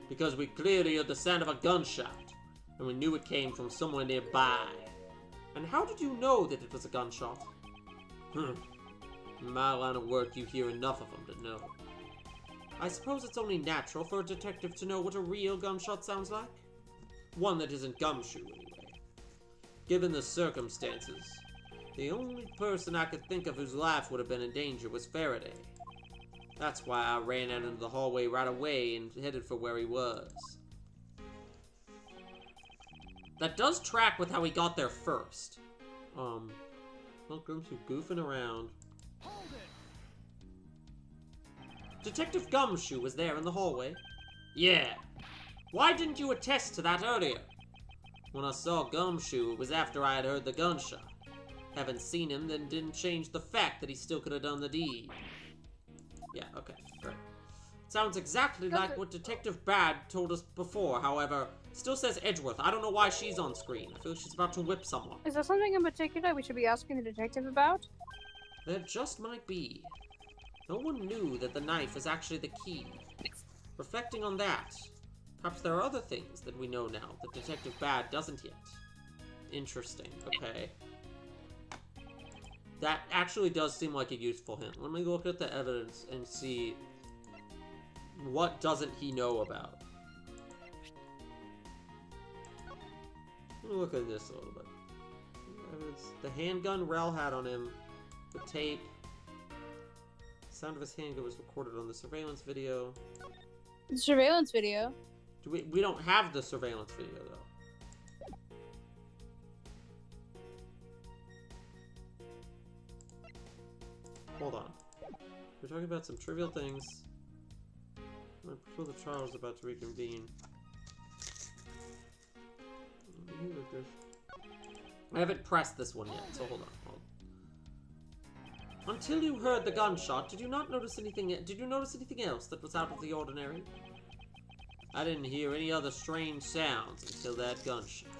[SPEAKER 1] Because we clearly heard the sound of a gunshot, and we knew it came from somewhere nearby. And how did you know that it was a gunshot? In my line of work, you hear enough of them to know. I suppose it's only natural for a detective to know what a real gunshot sounds like. One that isn't Gumshoe, anyway. Given the circumstances, the only person I could think of whose life would have been in danger was Faraday. That's why I ran out into the hallway right away and headed for where he was. That does track with how he got there first. Well, Gumshoe goofing around. Detective Gumshoe was there in the hallway? Yeah. Why didn't you attest to that earlier? When I saw Gumshoe, it was after I had heard the gunshot. Haven't seen him, then didn't change the fact that he still could have done the deed. Yeah, okay, great. Sounds exactly like what Detective Bad told us before, however, still says Edgeworth. I don't know why she's on screen. I feel like she's about to whip someone.
[SPEAKER 9] Is there something in particular we should be asking the detective about?
[SPEAKER 1] There just might be. No one knew that the knife is actually the key. Reflecting on that, perhaps there are other things that we know now that Detective Bad doesn't yet. Interesting, okay. That actually does seem like a useful hint. Let me look at the evidence and see what doesn't he know about. Let me look at this a little bit. The handgun Rel had on him, the tape. The sound of his handgun was recorded on the surveillance video.
[SPEAKER 9] The surveillance video?
[SPEAKER 1] We don't have the surveillance video, though. Hold on. We're talking about some trivial things. Right before the trial is about to reconvene. I haven't pressed this one yet, so hold on. Until you heard the gunshot, did you not notice anything? Did you notice anything else that was out of the ordinary? I didn't hear any other strange sounds until that gunshot.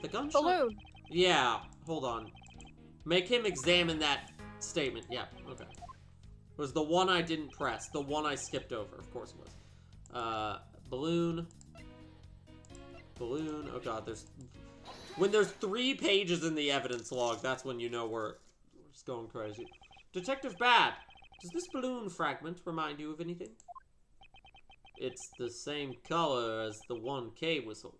[SPEAKER 1] The gunshot?
[SPEAKER 9] Balloon.
[SPEAKER 1] Yeah, hold on. Make him examine that statement. Yeah, okay. It was the one I didn't press. The one I skipped over. Of course it was. Balloon. Balloon. Oh god, there's... When there's 3 pages in the evidence log, that's when you know we're just going crazy. Detective Bad, does this balloon fragment remind you of anything? It's the same color as the one Kay was holding.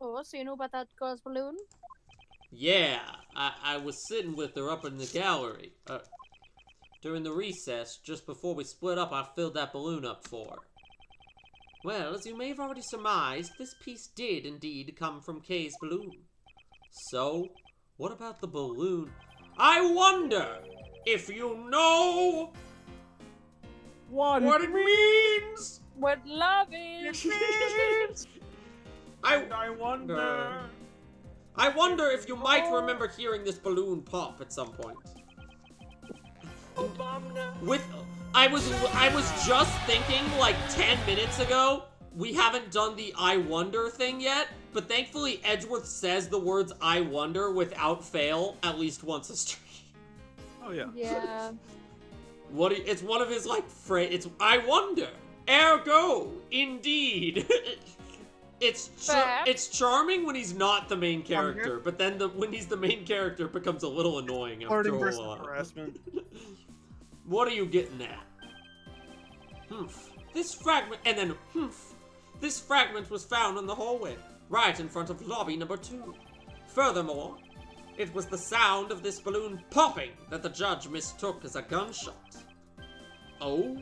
[SPEAKER 9] Oh, so you know about that girl's balloon?
[SPEAKER 1] Yeah, I was sitting with her up in the gallery. During the recess, just before we split up, I filled that balloon up for her. Well, as you may have already surmised, this piece did indeed come from Kay's balloon. So, what about the balloon? I wonder if you know what it means!
[SPEAKER 9] What love is!
[SPEAKER 1] I wonder... I wonder if you might remember hearing this balloon pop at some point. I was just thinking like 10 minutes ago, we haven't done the I wonder thing yet, but thankfully Edgeworth says the words I wonder without fail at least once a stream.
[SPEAKER 10] Oh yeah.
[SPEAKER 9] Yeah.
[SPEAKER 1] It's one of his like phrase. It's I wonder. Ergo, indeed. It's charming when he's not the main character, but then when he's the main character, it becomes a little annoying after a while.
[SPEAKER 10] Harassment.
[SPEAKER 1] What are you getting at? Humph. This fragment, and then humph. This fragment was found in the hallway, right in front of lobby number 2. Furthermore, It was the sound of this balloon popping that the judge mistook as a gunshot. Oh?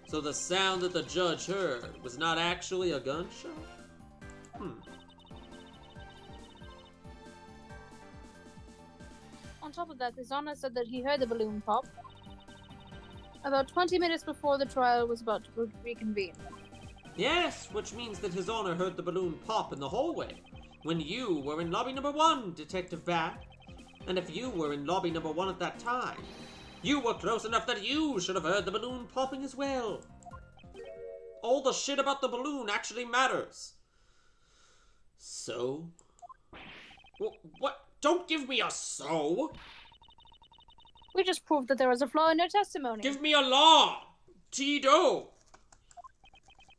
[SPEAKER 1] So the sound that the judge heard was not actually a gunshot?
[SPEAKER 3] On top of that, His Honor said that he heard the balloon pop about 20 minutes before the trial was about to reconvene.
[SPEAKER 1] Yes, which means that His Honor heard the balloon pop in the hallway when you were in lobby number 1, Detective Bat. And if you were in lobby number 1 at that time, you were close enough that you should have heard the balloon popping as well. All the shit about the balloon actually matters. So? What? Don't give me a so!
[SPEAKER 3] We just proved that there was a flaw in your testimony.
[SPEAKER 1] Give me a law! Tito!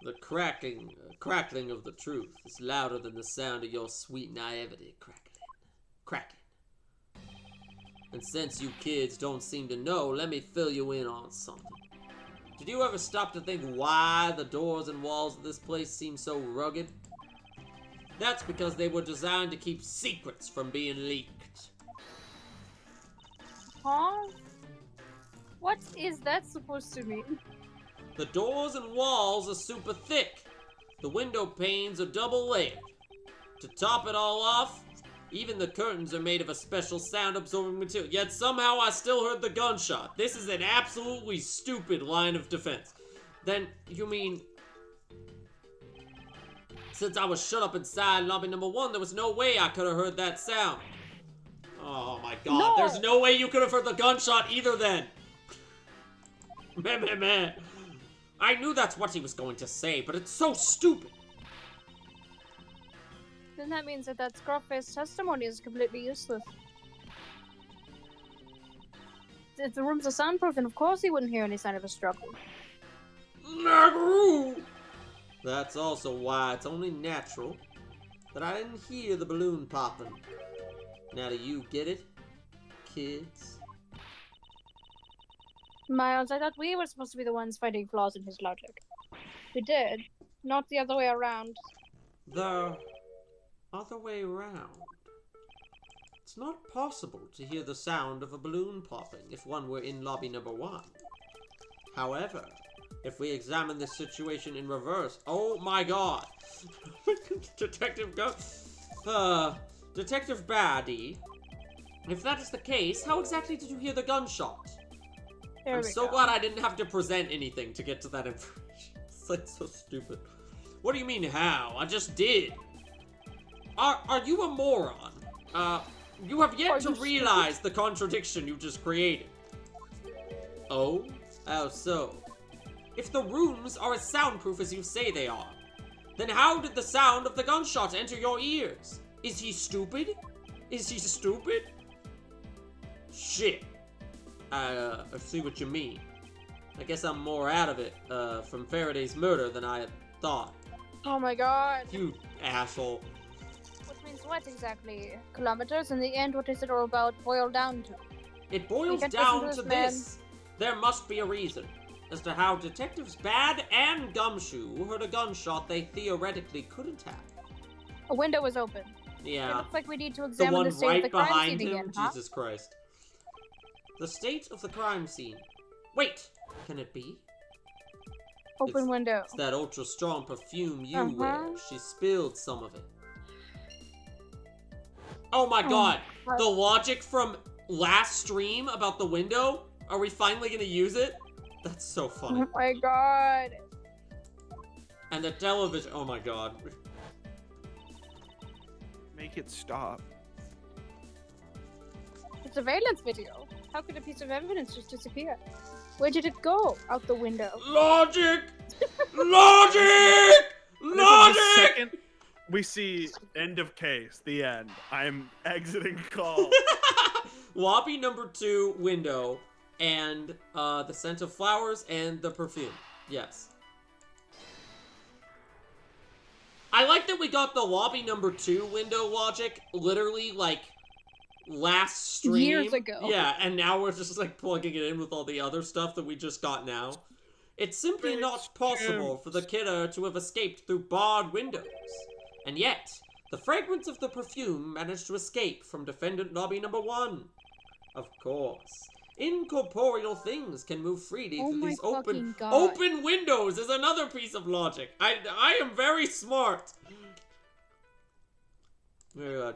[SPEAKER 1] The crackling of the truth is louder than the sound of your sweet naivety cracking. And since you kids don't seem to know, let me fill you in on something. Did you ever stop to think why the doors and walls of this place seem so rugged? That's because they were designed to keep secrets from being leaked.
[SPEAKER 3] Huh? What is that supposed to mean?
[SPEAKER 1] The doors and walls are super thick. The window panes are double layered. To top it all off, even the curtains are made of a special sound-absorbing material. Yet somehow I still heard the gunshot. This is an absolutely stupid line of defense. Then, you mean... Since I was shut up inside lobby number 1, there was no way I could have heard that sound. Oh my god,
[SPEAKER 3] No.
[SPEAKER 1] There's no way you could have heard the gunshot either then. Meh. I knew that's what he was going to say, but it's so stupid.
[SPEAKER 3] Then that means that Scruff-faced testimony is completely useless. If the rooms are soundproof, then of course he wouldn't hear any sign of a struggle.
[SPEAKER 1] Nagru! That's also why it's only natural that I didn't hear the balloon popping. Now do you get it, kids?
[SPEAKER 3] Miles, I thought we were supposed to be the ones finding flaws in his logic. We did, not the other way around.
[SPEAKER 1] The other way around. It's not possible to hear the sound of a balloon popping if one were in lobby number 1. However, if we examine this situation in reverse... Oh my god! Detective Baddie. If that is the case, how exactly did you hear the gunshot?
[SPEAKER 3] There
[SPEAKER 1] I'm
[SPEAKER 3] we
[SPEAKER 1] so
[SPEAKER 3] go.
[SPEAKER 1] glad I didn't have to present anything to get to that information. It's like so stupid. What do you mean how? I just did. Are you a moron? You have yet to realize the contradiction you just created. Oh? How so? If the rooms are as soundproof as you say they are, then how did the sound of the gunshot enter your ears? Is he stupid? Is he stupid? Shit. I see what you mean. I guess I'm more out of it from Faraday's murder than I had thought.
[SPEAKER 3] Oh my god.
[SPEAKER 1] You asshole.
[SPEAKER 3] Which means what exactly? Kilometers? In the end, what is it all about boiled down to?
[SPEAKER 1] It boils
[SPEAKER 3] can't
[SPEAKER 1] down
[SPEAKER 3] listen
[SPEAKER 1] to
[SPEAKER 3] to this, man.
[SPEAKER 1] this. There must be a reason as to how Detectives Bad and Gumshoe heard a gunshot they theoretically couldn't have.
[SPEAKER 3] A window was open. It
[SPEAKER 1] Yeah.
[SPEAKER 3] looks like we need to
[SPEAKER 1] The
[SPEAKER 3] examine
[SPEAKER 1] one
[SPEAKER 3] the state
[SPEAKER 1] right
[SPEAKER 3] of the crime
[SPEAKER 1] behind
[SPEAKER 3] scene
[SPEAKER 1] him?
[SPEAKER 3] again, huh?
[SPEAKER 1] Jesus Christ. The state of the crime scene. Wait, can it be?
[SPEAKER 3] Open
[SPEAKER 1] It's-
[SPEAKER 3] window.
[SPEAKER 1] It's that ultra strong perfume you wear. She spilled some of it. Oh my god!
[SPEAKER 3] God.
[SPEAKER 1] The logic from last stream about the window? Are we finally gonna use it? That's so funny.
[SPEAKER 3] Oh my god.
[SPEAKER 1] And the television. Oh my god.
[SPEAKER 10] Make it stop.
[SPEAKER 3] The surveillance video. How could a piece of evidence just disappear? Where did it go? Out the window.
[SPEAKER 1] Logic! Logic!
[SPEAKER 10] The
[SPEAKER 1] Logic!
[SPEAKER 10] second we see end of case, the end, I'm exiting call.
[SPEAKER 1] Lobby number 2 window and the scent of flowers and the perfume. Yes. I like that we got the lobby number 2 window logic literally like last stream.
[SPEAKER 3] Years ago.
[SPEAKER 1] Yeah, and now we're just like plugging it in with all the other stuff that we just got now. It's simply
[SPEAKER 10] Big
[SPEAKER 1] not possible for the killer to have escaped through barred windows. And yet, The fragrance of the perfume managed to escape from defendant lobby number 1. Of course. Incorporeal things can move freely
[SPEAKER 3] Oh
[SPEAKER 1] through
[SPEAKER 3] my
[SPEAKER 1] these
[SPEAKER 3] fucking God.
[SPEAKER 1] open windows is another piece of logic. I am very smart.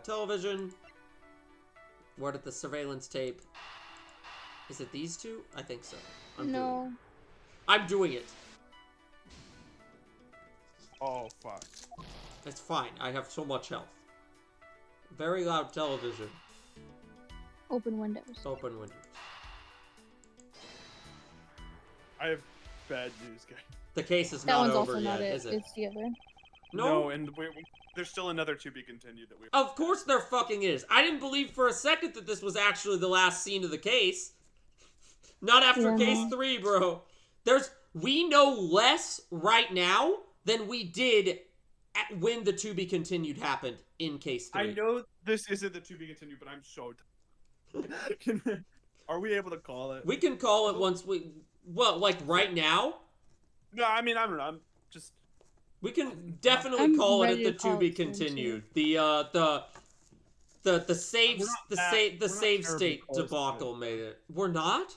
[SPEAKER 1] Television. Where did the surveillance tape? Is it these two? I think so.
[SPEAKER 3] No.
[SPEAKER 1] I'm doing it.
[SPEAKER 10] Oh, fuck.
[SPEAKER 1] It's fine. I have so much health. Very loud television.
[SPEAKER 3] Open windows.
[SPEAKER 1] Open windows.
[SPEAKER 10] I have bad news, guys.
[SPEAKER 1] The case is
[SPEAKER 3] That
[SPEAKER 1] not
[SPEAKER 3] one's
[SPEAKER 1] over
[SPEAKER 3] also
[SPEAKER 1] yet,
[SPEAKER 3] not it.
[SPEAKER 1] is it?
[SPEAKER 3] It's the other.
[SPEAKER 1] No.
[SPEAKER 10] and there's still another to be continued that we.
[SPEAKER 1] Of course there fucking is. I didn't believe for a second that this was actually the last scene of the case. Not after
[SPEAKER 3] Yeah.
[SPEAKER 1] case 3, bro. We know less right now than we did when the to be continued happened in case 3.
[SPEAKER 10] I know this isn't the to be continued, but I'm so. Are we able to call it?
[SPEAKER 1] We can call it once we. Well, like right now?
[SPEAKER 10] No, I mean I don't know. I'm just.
[SPEAKER 1] We can definitely
[SPEAKER 3] I'm
[SPEAKER 1] call it
[SPEAKER 3] ready
[SPEAKER 1] the
[SPEAKER 3] to call
[SPEAKER 1] to be
[SPEAKER 3] it soon, too.
[SPEAKER 1] continued. The save state
[SPEAKER 10] terribly close to
[SPEAKER 1] debacle made it. We're not?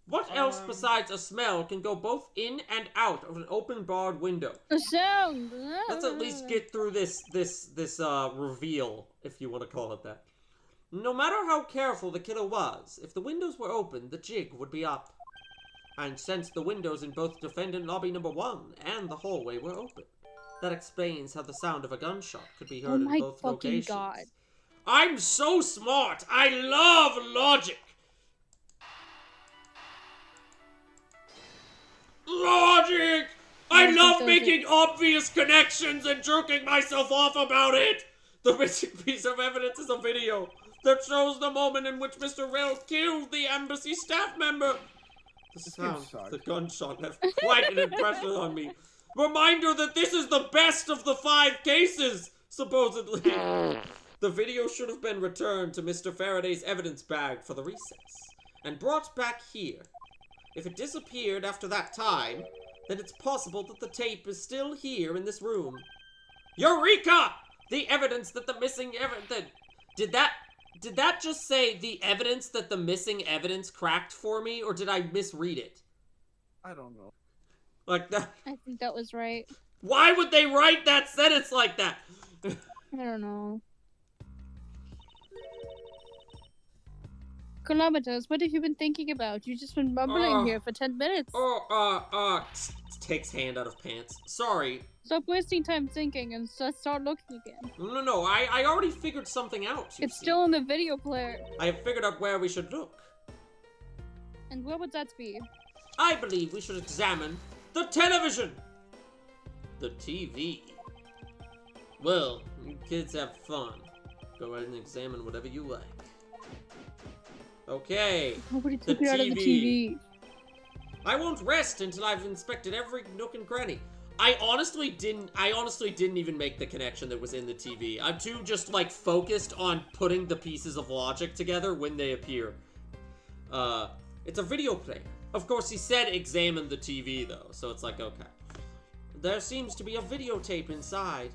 [SPEAKER 1] What
[SPEAKER 10] Um,
[SPEAKER 1] else besides a smell can go both in and out of an open barred window?
[SPEAKER 3] The sound.
[SPEAKER 1] Let's at least get through this reveal, if you want to call it that. No matter how careful the killer was, if the windows were open, the jig would be up. And since the windows in both defendant lobby number 1 and the hallway were open, that explains how the sound of a gunshot could be heard
[SPEAKER 3] Oh my
[SPEAKER 1] in both
[SPEAKER 3] fucking
[SPEAKER 1] locations.
[SPEAKER 3] God.
[SPEAKER 1] I'm so smart! I love logic! Logic! I love making obvious connections and jerking myself off about it! The missing piece of evidence is a video that shows the moment in which Mr. Rail killed the embassy staff member. The sound of the gunshot left quite an impression on me. Reminder that this is the best of the 5 cases, supposedly. The video should have been returned to Mr. Faraday's evidence bag for the recess, and brought back here. If it disappeared after that time, then it's possible that the tape is still here in this room. Eureka! The evidence that the missing evidence... Did that just say the evidence that the missing evidence cracked for me, or did I misread it?
[SPEAKER 10] I don't know.
[SPEAKER 1] Like that...
[SPEAKER 3] I think that was right.
[SPEAKER 1] Why would they write that sentence like that?
[SPEAKER 3] I don't know. Kilometers, what have you been thinking about? You've just been mumbling here for 10 minutes.
[SPEAKER 1] Takes hand out of pants. Sorry.
[SPEAKER 3] Stop wasting time thinking and start looking again.
[SPEAKER 1] No, I already figured something out.
[SPEAKER 3] It's still in the video player.
[SPEAKER 1] I have figured out where we should look.
[SPEAKER 3] And what would that be?
[SPEAKER 1] I believe we should examine the television. The TV. Well, you kids have fun. Go ahead and examine whatever you like. Okay.
[SPEAKER 3] Nobody took it out of the TV.
[SPEAKER 1] I won't rest until I've inspected every nook and cranny. I honestly didn't even make the connection that was in the TV. I'm too just like focused on putting the pieces of logic together when they appear. It's a video player. Of course, he said examine the TV though, so it's like, okay. There seems to be a videotape inside.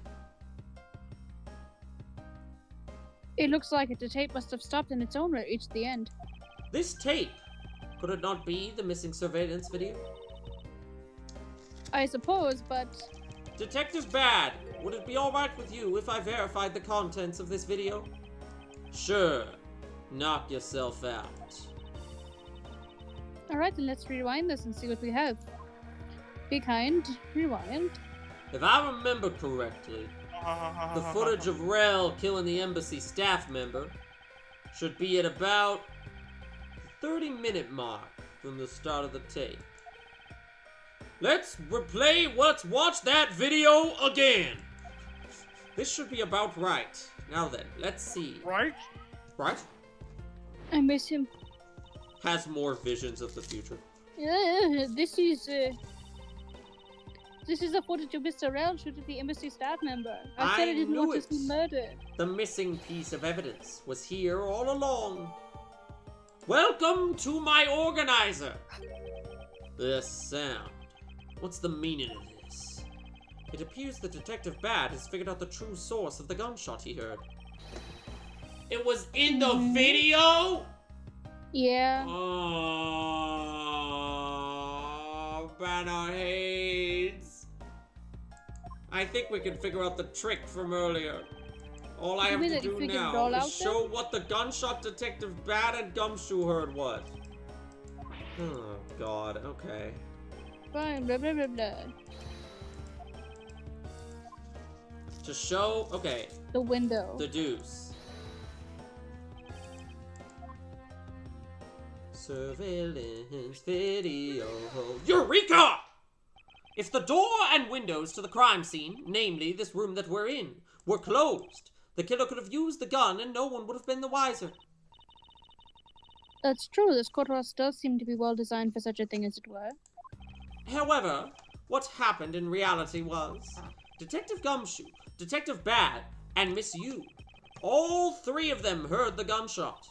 [SPEAKER 3] It looks like it. The tape must have stopped on its own when it reached the end.
[SPEAKER 1] This tape, could it not be the missing surveillance video?
[SPEAKER 3] I suppose, but...
[SPEAKER 1] Detective Bad, would it be alright with you if I verified the contents of this video? Sure. Knock yourself out.
[SPEAKER 3] Alright, then let's rewind this and see what we have. Be kind. Rewind.
[SPEAKER 1] If I remember correctly, the footage of Rel killing the embassy staff member should be at about the 30-minute mark from the start of the tape. Let's watch that video again. This should be about right. Now then, let's see.
[SPEAKER 10] Right?
[SPEAKER 1] Right?
[SPEAKER 3] I miss him.
[SPEAKER 1] Has more visions of the future.
[SPEAKER 3] This is the footage of Mr. Rel shooting the embassy staff member. I said I didn't want to see murder.
[SPEAKER 1] The missing piece of evidence was here all along. Welcome to my organizer. This sound. What's the meaning of this? It appears that Detective Bad has figured out the true source of the gunshot he heard. It was in the video?
[SPEAKER 3] Yeah.
[SPEAKER 1] Oh, Banner hates. I think we can figure out the trick from earlier. All I have to do now is show what the gunshot Detective Bad and Gumshoe heard was. Oh, God, okay.
[SPEAKER 3] Fine, blah, blah, blah, blah.
[SPEAKER 1] To show, okay.
[SPEAKER 3] The window.
[SPEAKER 1] The deuce. Surveillance video. Eureka! If the door and windows to the crime scene, namely this room that we're in, were closed, the killer could have used the gun and no one would have been the wiser.
[SPEAKER 3] That's true. This courthouse does seem to be well designed for such a thing, as it were.
[SPEAKER 1] However, what happened in reality was Detective Gumshoe, Detective Bad, and Miss Yu, all three of them heard the gunshot.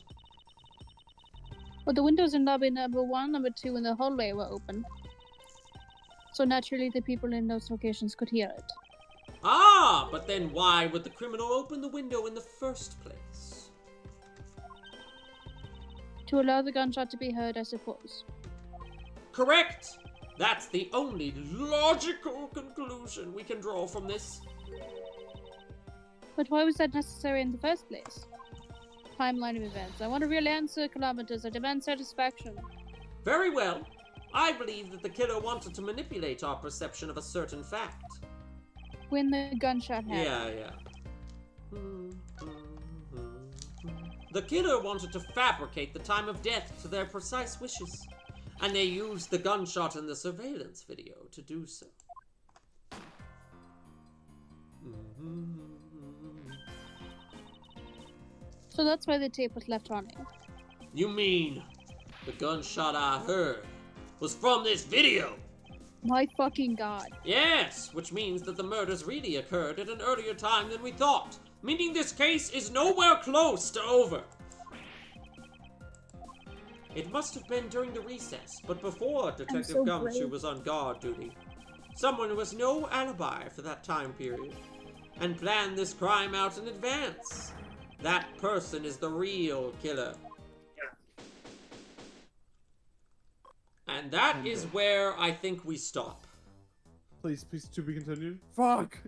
[SPEAKER 3] But the windows in lobby number 1, number 2, and the hallway were open. So naturally the people in those locations could hear it.
[SPEAKER 1] Ah, but then why would the criminal open the window in the first place?
[SPEAKER 3] To allow the gunshot to be heard, I suppose.
[SPEAKER 1] Correct! That's the only logical conclusion we can draw from this.
[SPEAKER 3] But why was that necessary in the first place? Timeline of events. I want a real answer, kilometers. I demand satisfaction.
[SPEAKER 1] Very well. I believe that the killer wanted to manipulate our perception of a certain fact.
[SPEAKER 3] When the gunshot happened.
[SPEAKER 1] Yeah. The killer wanted to fabricate the time of death to their precise wishes, and they used the gunshot in the surveillance video to do so.
[SPEAKER 3] So that's why the tape was left running.
[SPEAKER 1] You mean the gunshot I heard was from this video?
[SPEAKER 3] My fucking god.
[SPEAKER 1] Yes, which means that the murders really occurred at an earlier time than we thought, meaning this case is nowhere close to over. It must have been during the recess, but before Detective Gumshoe was on guard duty. Someone who has no alibi for that time period, and planned this crime out in advance. That person is the real killer. And that is where I think we stop.
[SPEAKER 10] Please, to be continued. Fuck!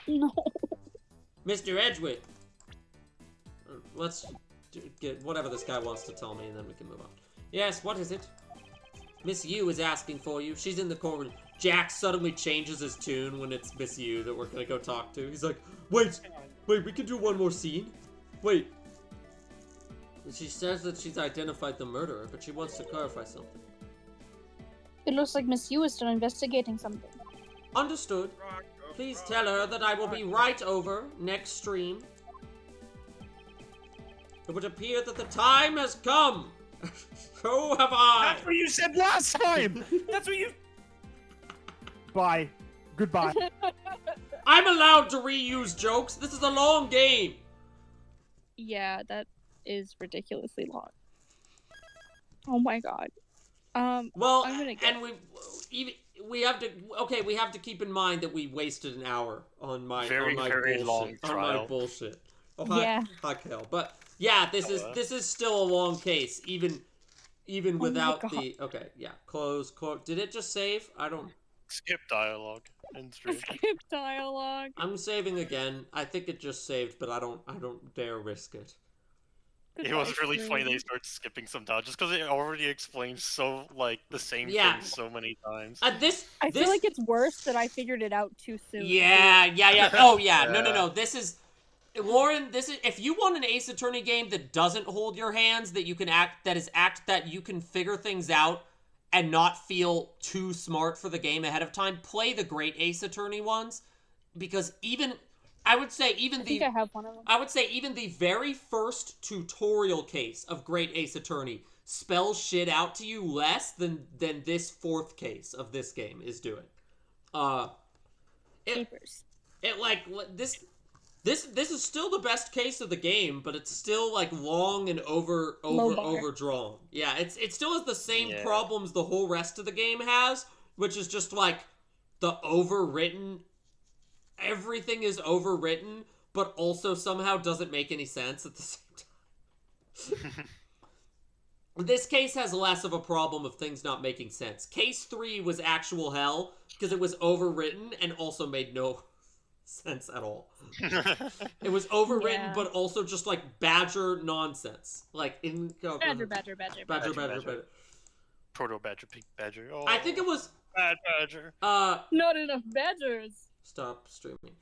[SPEAKER 3] No.
[SPEAKER 1] Mr. Edgewood. Let's get whatever this guy wants to tell me and then we can move on. Yes, what is it? Miss Yu is asking for you. She's in the courtroom. Jack suddenly changes his tune when it's Miss Yu that we're gonna go talk to. He's like, wait, we can do one more scene? Wait. She says that she's identified the murderer, but she wants to clarify something.
[SPEAKER 3] It looks like Miss Yu is still investigating something.
[SPEAKER 1] Understood. Please tell her that I will be right over next stream. It would appear that the time has come. So have I.
[SPEAKER 4] That's what you said last time. That's what you. Bye. Goodbye.
[SPEAKER 1] I'm allowed to reuse jokes. This is a long game.
[SPEAKER 3] Yeah, that is ridiculously long. Oh my god.
[SPEAKER 1] Well,
[SPEAKER 3] I'm gonna
[SPEAKER 1] and we have to keep in mind that we wasted an hour on my
[SPEAKER 5] very
[SPEAKER 1] bullshit,
[SPEAKER 5] long trial.
[SPEAKER 1] on my bullshit. Oh,
[SPEAKER 3] yeah.
[SPEAKER 1] Hi, Kel. But yeah, this is still a long case, even without the. Okay, yeah. Close. Did it just save? I don't.
[SPEAKER 5] Skip dialogue in stream.
[SPEAKER 3] Skip dialogue.
[SPEAKER 1] I'm saving again. I think it just saved, but I don't dare risk it.
[SPEAKER 5] It was really funny they start skipping some time just because it already explains so the same thing so many times.
[SPEAKER 9] I feel like it's worse that I figured it out too soon.
[SPEAKER 1] Yeah. Oh yeah. No. This is Lauren. This is if you want an Ace Attorney game that doesn't hold your hands, that you can that you can figure things out and not feel too smart for the game ahead of time. Play the great Ace Attorney ones, because I would say even the very first tutorial case of Great Ace Attorney spells shit out to you less than this fourth case of this game is doing. This is still the best case of the game, but it's still long and overdrawn. Yeah, it still has the same problems the whole rest of the game has, which is just the overwritten, everything is overwritten, but also somehow doesn't make any sense at the same time. This case has less of a problem of things not making sense. Case 3 was actual hell because it was overwritten and also made no sense at all. It was overwritten, but also just like Badger nonsense. Like in
[SPEAKER 3] Badger.
[SPEAKER 5] Proto Badger, Pink Badger. Oh,
[SPEAKER 1] I think it was
[SPEAKER 5] Bad Badger.
[SPEAKER 3] Not enough badgers.
[SPEAKER 1] Stop streaming.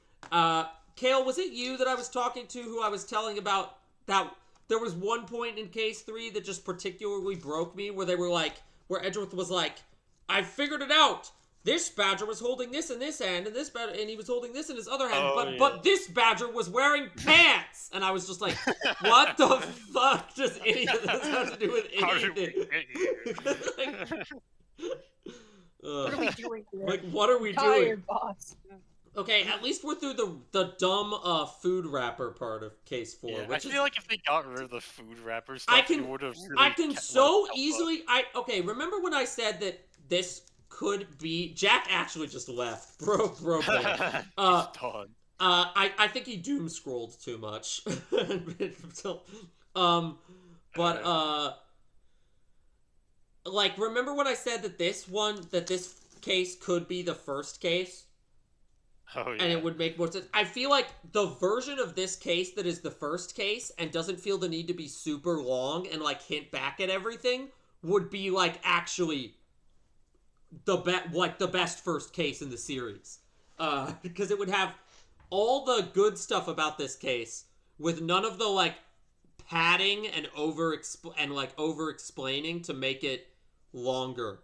[SPEAKER 1] Kale, was it you that I was talking to who I was telling about that there was one point in case 3 that just particularly broke me where they were like, where Edgeworth was like, I figured it out. This badger was holding this in this hand, and this badger, and he was holding this in his other hand, but this badger was wearing pants, and I was just like, what the fuck does any of this have to do with anything?
[SPEAKER 9] What are we doing here?
[SPEAKER 1] Like, what are we
[SPEAKER 9] Tired,
[SPEAKER 1] doing?
[SPEAKER 9] boss.
[SPEAKER 1] Okay, at least we're through the dumb food wrapper part of case 4.
[SPEAKER 5] Yeah,
[SPEAKER 1] which
[SPEAKER 5] I feel like if they got rid of the food wrapper stuff,
[SPEAKER 1] I can
[SPEAKER 5] really
[SPEAKER 1] so easily. Remember when I said that this could be Jack actually just left, bro. I think he doom scrolled too much. Like, remember when I said that this case could be the first case?
[SPEAKER 5] Oh, yeah.
[SPEAKER 1] And it would make more sense. I feel like the version of this case that is the first case and doesn't feel the need to be super long and like hint back at everything would be like actually the best first case in the series. Because it would have all the good stuff about this case with none of the like padding and over explaining to make it longer.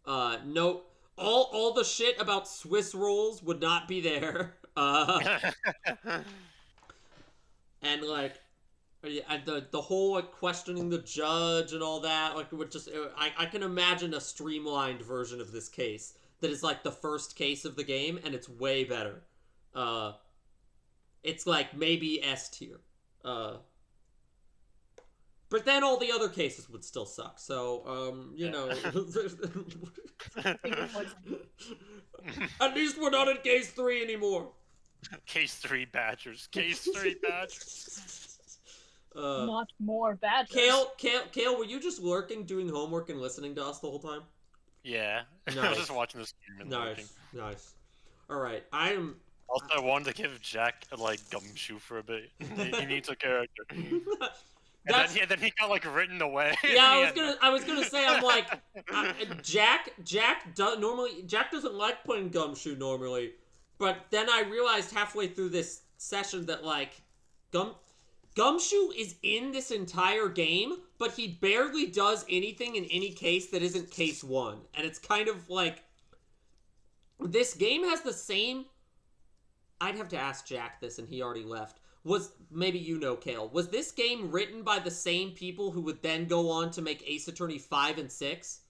[SPEAKER 1] No, all the shit about Swiss rolls would not be there. And like, and the whole like questioning the judge and all that, like, it would just I can imagine a streamlined version of this case that is like the first case of the game, and it's way better. It's like maybe S tier. But then all the other cases would still suck. So, you know. At least we're not in case 3 anymore.
[SPEAKER 5] Case 3 Badgers. Case 3 Badgers.
[SPEAKER 3] Not more badgers.
[SPEAKER 1] Kale, were you just lurking, doing homework, and listening to us the whole time?
[SPEAKER 5] Yeah.
[SPEAKER 1] Nice.
[SPEAKER 5] I was just watching this game and looking.
[SPEAKER 1] Nice. Alright, I am...
[SPEAKER 5] Also, I wanted to give Jack a, like, gumshoe for a bit. He needs a character. And then he got like written away.
[SPEAKER 1] Yeah, I was gonna say, I'm like, Jack doesn't like playing Gumshoe normally, but then I realized halfway through this session that like, Gumshoe is in this entire game, but he barely does anything in any case that isn't case 1, and it's kind of like, this game has the same. I'd have to ask Jack this, and he already left. Maybe you know, Kale. Was this game written by the same people who would then go on to make Ace Attorney 5 and 6?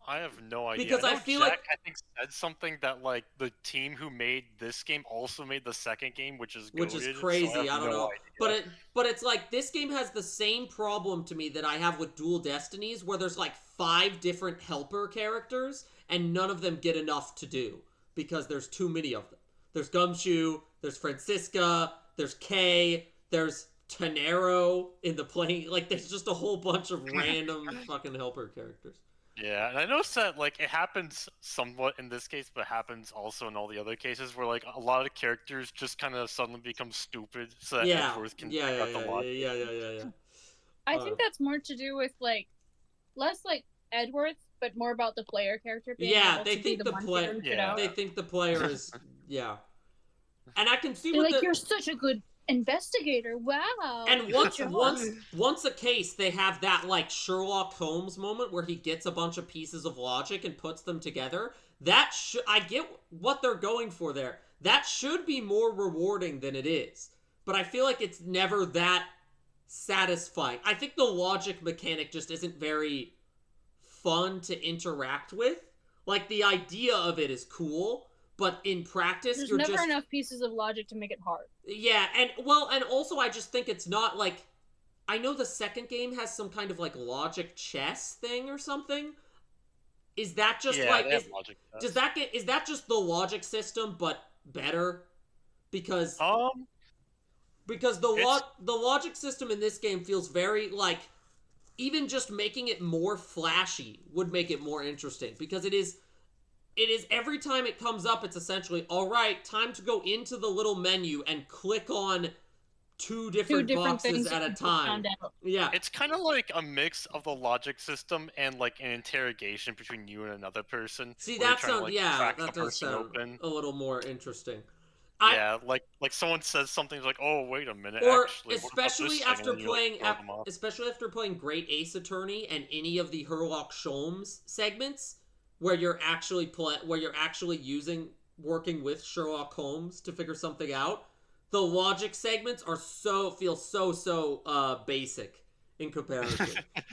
[SPEAKER 5] I have no idea.
[SPEAKER 1] Because I feel
[SPEAKER 5] Jack,
[SPEAKER 1] like
[SPEAKER 5] I think said something that like the team who made this game also made the second game, which is
[SPEAKER 1] crazy.
[SPEAKER 5] So I
[SPEAKER 1] don't know. But it's like this game has the same problem to me that I have with Dual Destinies, where there's like 5 different helper characters and none of them get enough to do because there's too many of them. There's Gumshoe, there's Francisca, there's Kay, there's Tenero in the playing. Like, there's just a whole bunch of random fucking helper characters.
[SPEAKER 5] Yeah, and I noticed that like it happens somewhat in this case, but happens also in all the other cases where like a lot of characters just kind of suddenly become stupid, so that Edgeworth can figure out the logic.
[SPEAKER 1] Yeah.
[SPEAKER 3] I think that's more to do with like less like Edgeworth, but more about the player character being able
[SPEAKER 1] they
[SPEAKER 3] to
[SPEAKER 1] think
[SPEAKER 3] be
[SPEAKER 1] the
[SPEAKER 3] one
[SPEAKER 1] player.
[SPEAKER 3] figuring it out.
[SPEAKER 1] They think the player is and I can see
[SPEAKER 3] They're
[SPEAKER 1] what
[SPEAKER 3] like, you're such a good investigator. Wow.
[SPEAKER 1] And once a case, they have that like Sherlock Holmes moment where he gets a bunch of pieces of logic and puts them together. That I get what they're going for there. That should be more rewarding than it is. But I feel like it's never that satisfying. I think the logic mechanic just isn't very fun to interact with. Like, the idea of it is cool, but in practice,
[SPEAKER 3] there's
[SPEAKER 1] you're
[SPEAKER 3] never
[SPEAKER 1] just...
[SPEAKER 3] enough pieces of logic to make it hard.
[SPEAKER 1] Yeah, and also I just think it's not like... I know the second game has some kind of like logic chess thing or something. is that just
[SPEAKER 5] Yeah,
[SPEAKER 1] like
[SPEAKER 5] they have logic
[SPEAKER 1] is
[SPEAKER 5] tests.
[SPEAKER 1] that just the logic system but better? Because
[SPEAKER 5] It's
[SPEAKER 1] the logic system in this game feels very like even just making it more flashy would make it more interesting because it is every time it comes up it's essentially all right, time to go into the little menu and click on two different boxes
[SPEAKER 3] things
[SPEAKER 1] at a
[SPEAKER 3] you
[SPEAKER 1] time.
[SPEAKER 3] found out.
[SPEAKER 1] Yeah.
[SPEAKER 5] it's kind of like a mix of the logic system and like an interrogation between you and another person,
[SPEAKER 1] See,
[SPEAKER 5] where you're
[SPEAKER 1] that
[SPEAKER 5] trying to
[SPEAKER 1] sounds
[SPEAKER 5] like
[SPEAKER 1] yeah,
[SPEAKER 5] crack the
[SPEAKER 1] that does
[SPEAKER 5] person
[SPEAKER 1] sound
[SPEAKER 5] open.
[SPEAKER 1] a little more interesting.
[SPEAKER 5] Yeah, like someone says something it's like, oh wait a minute,
[SPEAKER 1] Or
[SPEAKER 5] actually, what about this thing? And then you like throw them off.
[SPEAKER 1] especially after playing Great Ace Attorney and any of the Sherlock Holmes segments where you're actually working with Sherlock Holmes to figure something out. The logic segments feel so basic in comparison.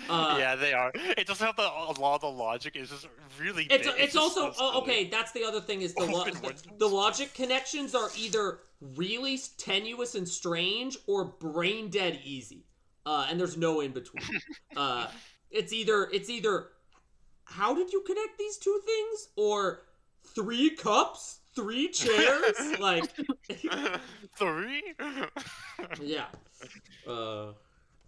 [SPEAKER 5] Yeah, they are. It doesn't have a lot of the logic. It's just really
[SPEAKER 1] It's
[SPEAKER 5] big.
[SPEAKER 1] it's
[SPEAKER 5] just
[SPEAKER 1] also
[SPEAKER 5] so silly.
[SPEAKER 1] okay. That's the other thing is
[SPEAKER 5] Open
[SPEAKER 1] the
[SPEAKER 5] windows.
[SPEAKER 1] logic connections are either really tenuous and strange or brain dead easy, and there's no in between. It's either how did you connect these two things or three cups, three chairs, like
[SPEAKER 5] 3.
[SPEAKER 1] yeah. Uh,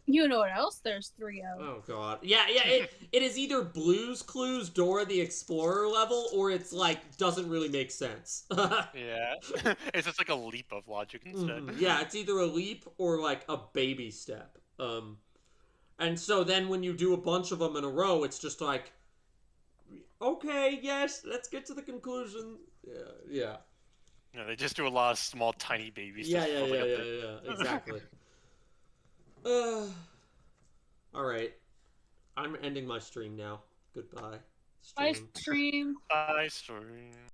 [SPEAKER 3] You know what else there's 3 of?
[SPEAKER 1] Oh god. Yeah. It is either Blue's Clues Dora the Explorer level or it's like doesn't really make sense.
[SPEAKER 5] Yeah, it's just like a leap of logic instead.
[SPEAKER 1] Yeah, it's either a leap or like a baby step. And so then when you do a bunch of them in a row, it's just like okay, yes, let's get to the conclusion. Yeah.
[SPEAKER 5] Yeah, they just do a lot of small, tiny babies.
[SPEAKER 1] Yeah,
[SPEAKER 5] Just
[SPEAKER 1] yeah,
[SPEAKER 5] for, like,
[SPEAKER 1] yeah,
[SPEAKER 5] a
[SPEAKER 1] yeah,
[SPEAKER 5] big...
[SPEAKER 1] yeah, exactly. All right. I'm ending my stream now. Goodbye.
[SPEAKER 3] I
[SPEAKER 1] Stream.
[SPEAKER 3] stream.
[SPEAKER 5] Bye, stream.